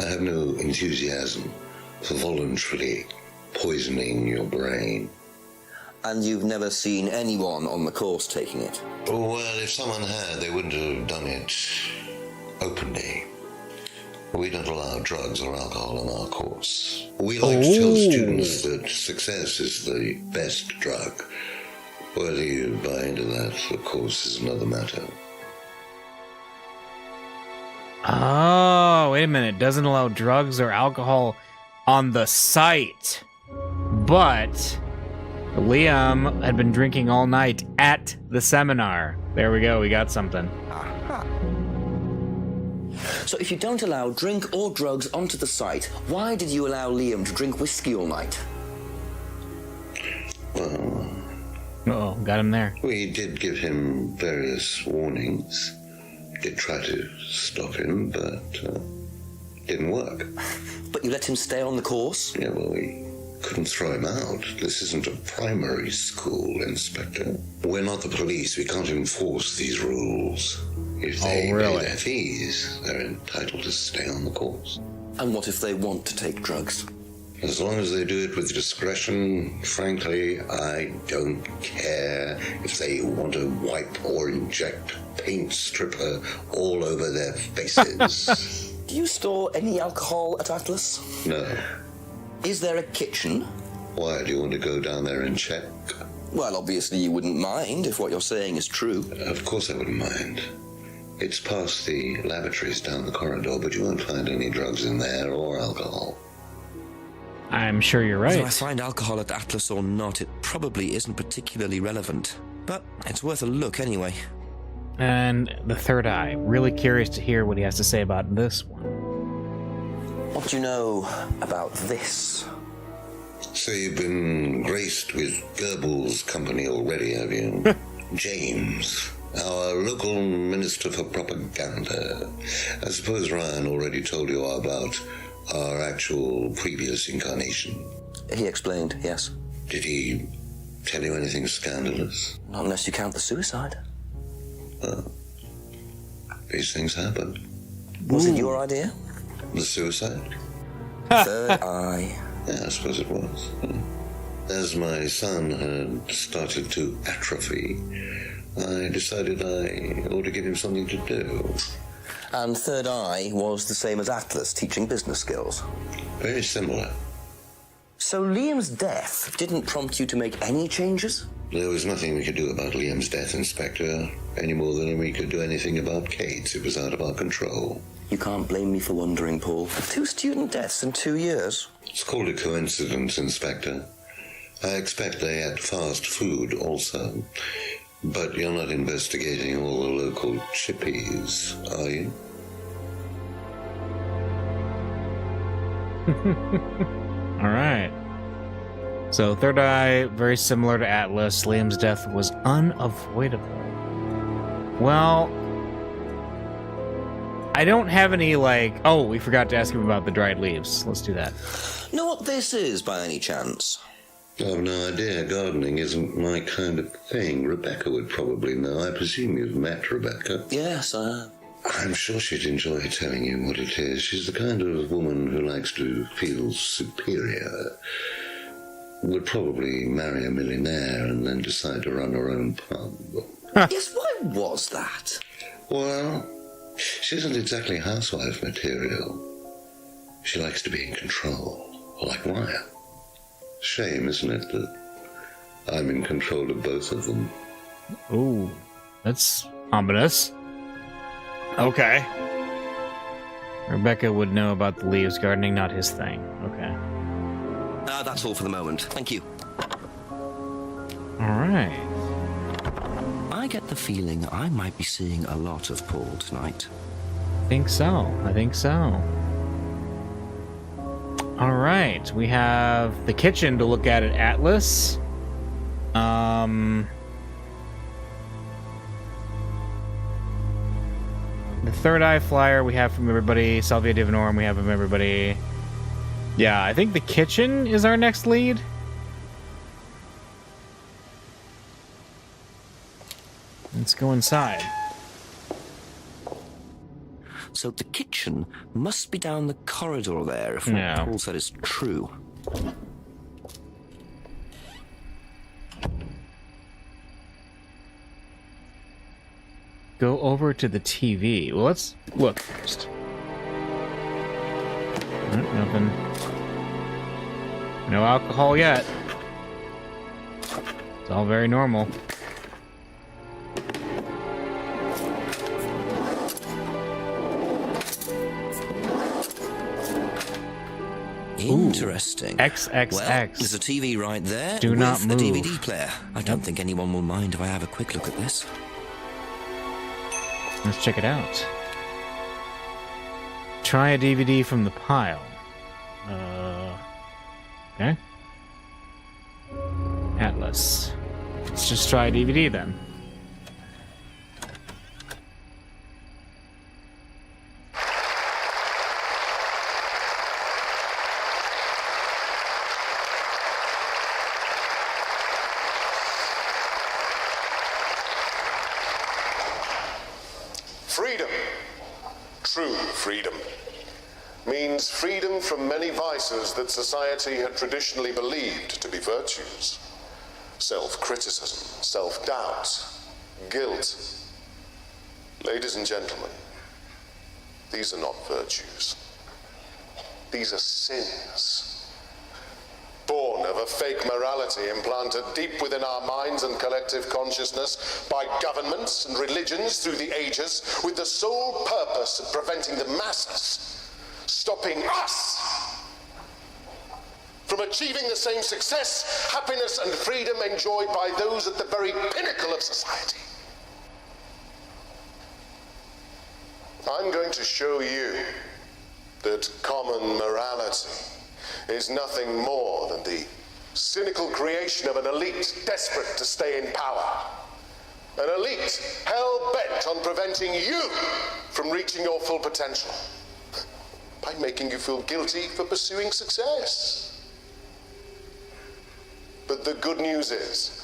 I have no enthusiasm for voluntarily poisoning your brain. And you've never seen anyone on the course taking it? Well, if someone had, they wouldn't have done it openly. We don't allow drugs or alcohol on our course. We like to tell students that success is the best drug. Whether you buy into that, of course, is another matter. Oh, wait a minute. Doesn't allow drugs or alcohol on the site. But Liam had been drinking all night at the seminar. There we go. We got something. So if you don't allow drink or drugs onto the site, why did you allow Liam to drink whiskey all night? Well, uh-oh, got him there. We did give him various warnings. Did try to stop him, but didn't work. But you let him stay on the course? Yeah, well, we couldn't throw him out. This isn't a primary school, Inspector. We're not the police. We can't enforce these rules. If they pay their fees, they're entitled to stay on the course. And what if they want to take drugs? As long as they do it with discretion, frankly, I don't care if they want to wipe or inject paint stripper all over their faces. Do you store any alcohol at Atlas? No. Is there a kitchen? Why, do you want to go down there and check? Well, obviously you wouldn't mind if what you're saying is true. Of course I wouldn't mind. It's past the lavatories down the corridor, but you won't find any drugs in there or alcohol. I'm sure you're right. Whether I find alcohol at Atlas or not, it probably isn't particularly relevant. But it's worth a look anyway. And the Third Eye. Really curious to hear what he has to say about this one. What do you know about this? So you've been graced with Goebbels' company already, have you? James, our local minister for propaganda. I suppose Ryan already told you about our actual previous incarnation. He explained, yes. Did he tell you anything scandalous? Not unless you count the suicide. Well, these things happen. Was it your idea? The suicide? Third Eye. Yeah, I suppose it was. As my son had started to atrophy, I decided I ought to give him something to do. And Third Eye was the same as Atlas, teaching business skills. Very similar. So Liam's death didn't prompt you to make any changes? There was nothing we could do about Liam's death, Inspector, any more than we could do anything about Kate's. It was out of our control. You can't blame me for wondering, Paul. 2 student deaths in 2 years? It's called a coincidence, Inspector. I expect they ate fast food also. But you're not investigating all the local chippies, are you? All right. So, Third Eye, very similar to Atlas. Liam's death was unavoidable. Well, I don't have any, like... Oh, we forgot to ask him about the dried leaves. Let's do that. Know what this is, by any chance? I've no idea. Gardening isn't my kind of thing. Rebecca would probably know. I presume you've met Rebecca. Yes, I have. I'm sure she'd enjoy telling you what it is. She's the kind of woman who likes to feel superior. Would probably marry a millionaire and then decide to run her own pub. Yes, why was that? Well, she isn't exactly housewife material. She likes to be in control, like Wyatt. Shame, isn't it, that I'm in control of both of them? Ooh, that's ominous. Okay. Rebecca would know about the leaves gardening, not his thing. Okay. That's all for the moment. Thank you. All right. I get the feeling I might be seeing a lot of Paul tonight. I think so. All right. We have the kitchen to look at Atlas. The Third Eye flyer we have from everybody. Salvia Divinorum we have from everybody. Yeah, I think the kitchen is our next lead. Let's go inside. So the kitchen must be down the corridor there, if what Paul said is true. Go over to the TV. Well, let's look first. Nothing. No alcohol yet. It's all very normal. Interesting. XXX. Well, there's a TV right there. Do not with move. a DVD player. I don't think anyone will mind if I have a quick look at this. Let's check it out. Try a DVD from the pile. Okay. Atlas. Let's just try a DVD then. Freedom, true freedom, means freedom from many vices that society had traditionally believed to be virtues. Self-criticism, self-doubt, guilt. Ladies and gentlemen, these are not virtues. These are sins. Born of a fake morality implanted deep within our minds and collective consciousness by governments and religions through the ages, with the sole purpose of preventing the masses, stopping us from achieving the same success, happiness, and freedom enjoyed by those at the very pinnacle of society. I'm going to show you that common morality is nothing more than the cynical creation of an elite desperate to stay in power. An elite hell-bent on preventing you from reaching your full potential by making you feel guilty for pursuing success. But the good news is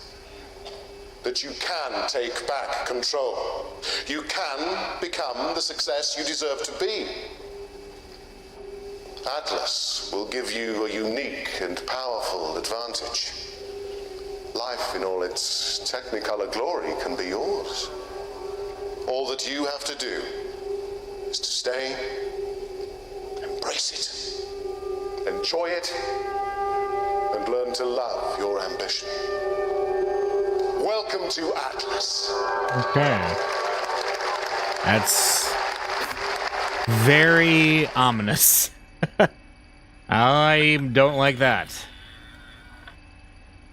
that you can take back control. You can become the success you deserve to be. Atlas will give you a unique and powerful advantage. Life in all its technicolor glory can be yours. All that you have to do is to stay, embrace it, enjoy it, and learn to love your ambition. welcome to Atlas. Okay. That's very ominous. I don't like that.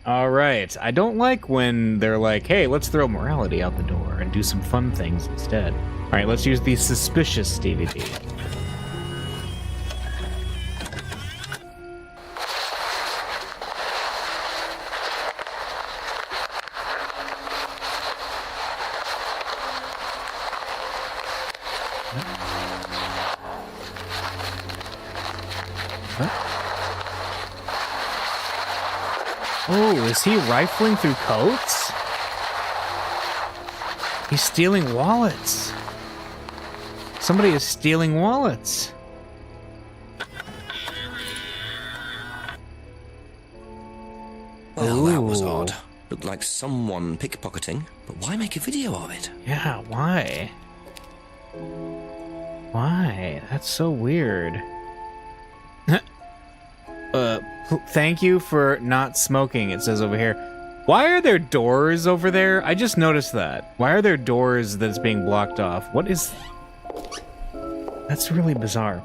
All right. I don't like when they're like, hey, let's throw morality out the door and do some fun things instead. All right, let's use the suspicious DVD. Oh, is he rifling through coats? He's stealing wallets. Somebody is stealing wallets. Well, that was odd. Looked like someone pickpocketing, but why make a video of it? Yeah, why? Why? That's so weird. Thank you for not smoking, it says over here. Why are there doors over there? I just noticed that. Why are there doors that's being blocked off? What is... That's really bizarre.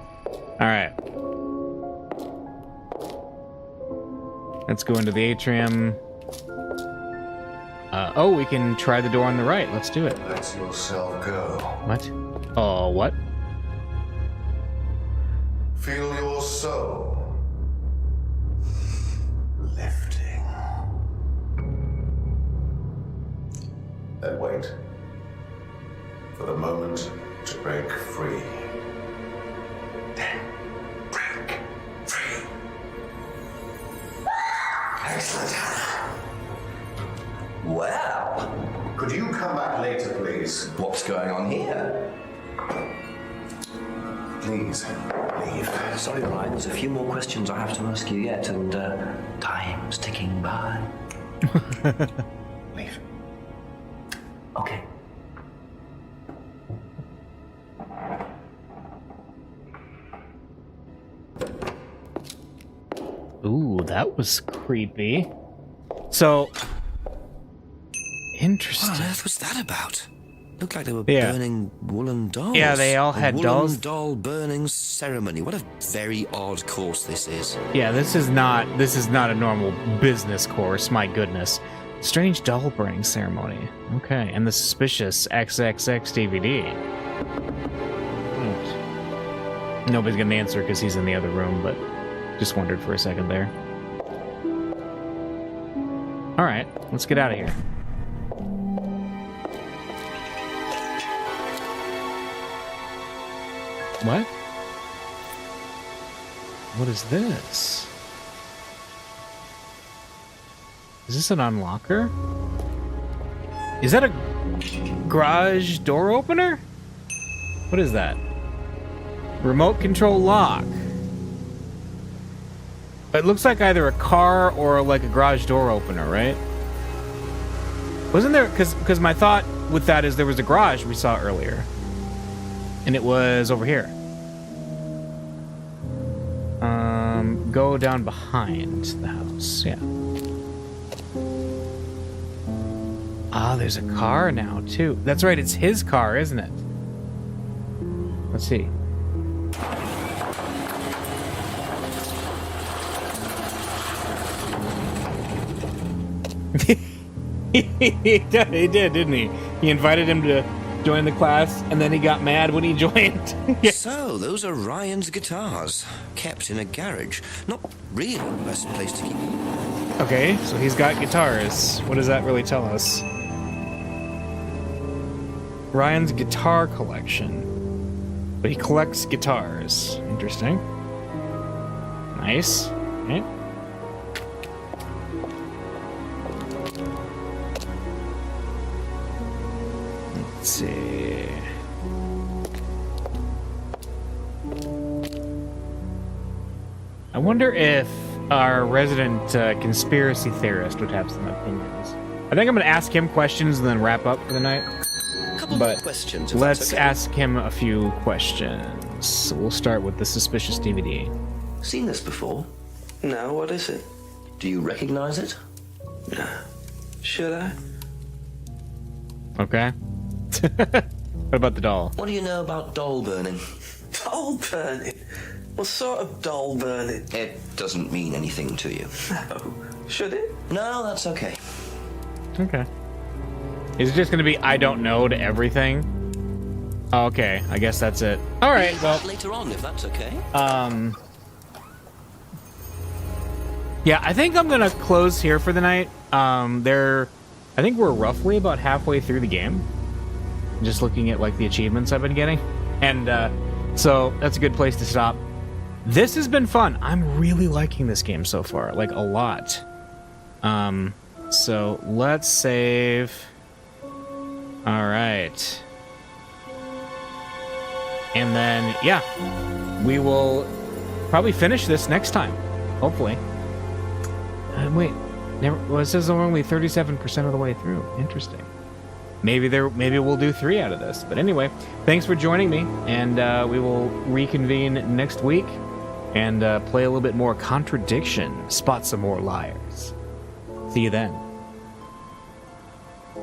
Alright. Let's go into the atrium. Oh, we can try the door on the right. Let's do it. Let yourself go. What? Oh, what? Feel your soul lifting. Then wait for the moment to break free. Then break free. Excellent, Hannah. Well, Could you come back later, please? what's going on here? Please, leave. Sorry, Ryan, there's a few more questions I have to ask you yet, and time's ticking by. Leave. Okay. Ooh, that was creepy. So... Interesting. What on earth was that about? Looked like they were Yeah. burning woolen dolls. Yeah, they all had a woolen dolls. doll burning ceremony. What a very odd course this is. Yeah, this is not a normal business course, my goodness. Strange doll burning ceremony. Okay, and the suspicious XXX DVD. Right. Nobody's gonna answer because he's in the other room, but just wondered for a second there. Alright, let's get out of here. What? What is this? Is this an unlocker? Is that a garage door opener? What is that? Remote control lock. It looks like either a car or like a garage door opener, right? Wasn't there, because my thought with that is there was a garage we saw earlier. And it was over here. Go down behind the house, yeah. Ah, there's a car now, too. That's right, it's his car, isn't it? Let's see. He did, didn't he? He invited him to join the class, and then he got mad when he joined. Yeah. So, those are Ryan's guitars, kept in a garage. Not really the best place to keep them. Okay, so he's got guitars. What does that really tell us? Ryan's guitar collection. But he collects guitars. Interesting. Nice. Okay. Let's see. I wonder if our resident conspiracy theorist would have some opinions. I think I'm going to ask him questions and then wrap up for the night. Couple But more questions. If let's that's okay. ask him a few questions. We'll start with the suspicious DVD. Seen this before? No, what is it? Do you recognize it? No. Should I? Okay. What about the doll? What do you know about doll burning? Doll burning? What sort of doll burning? It doesn't mean anything to you. No. Should it? No, that's okay. Okay. Is it just going to be I don't know to everything? Oh, okay, I guess that's it. All right, well. Later on, if that's okay. Yeah, I think I'm gonna close here for the night. I think we're roughly about halfway through the game. Just looking at like the achievements I've been getting, and so that's a good place to stop. This has been fun. I'm really liking this game so far, like a lot. So let's save. All right. And then, yeah, we will probably finish this next time, hopefully. Wait, never. Well, it says we're only 37% of the way through. Interesting. Maybe we'll do 3 out of this. But anyway, thanks for joining me, and we will reconvene next week and play a little bit more Contradiction, spot some more liars. See you then.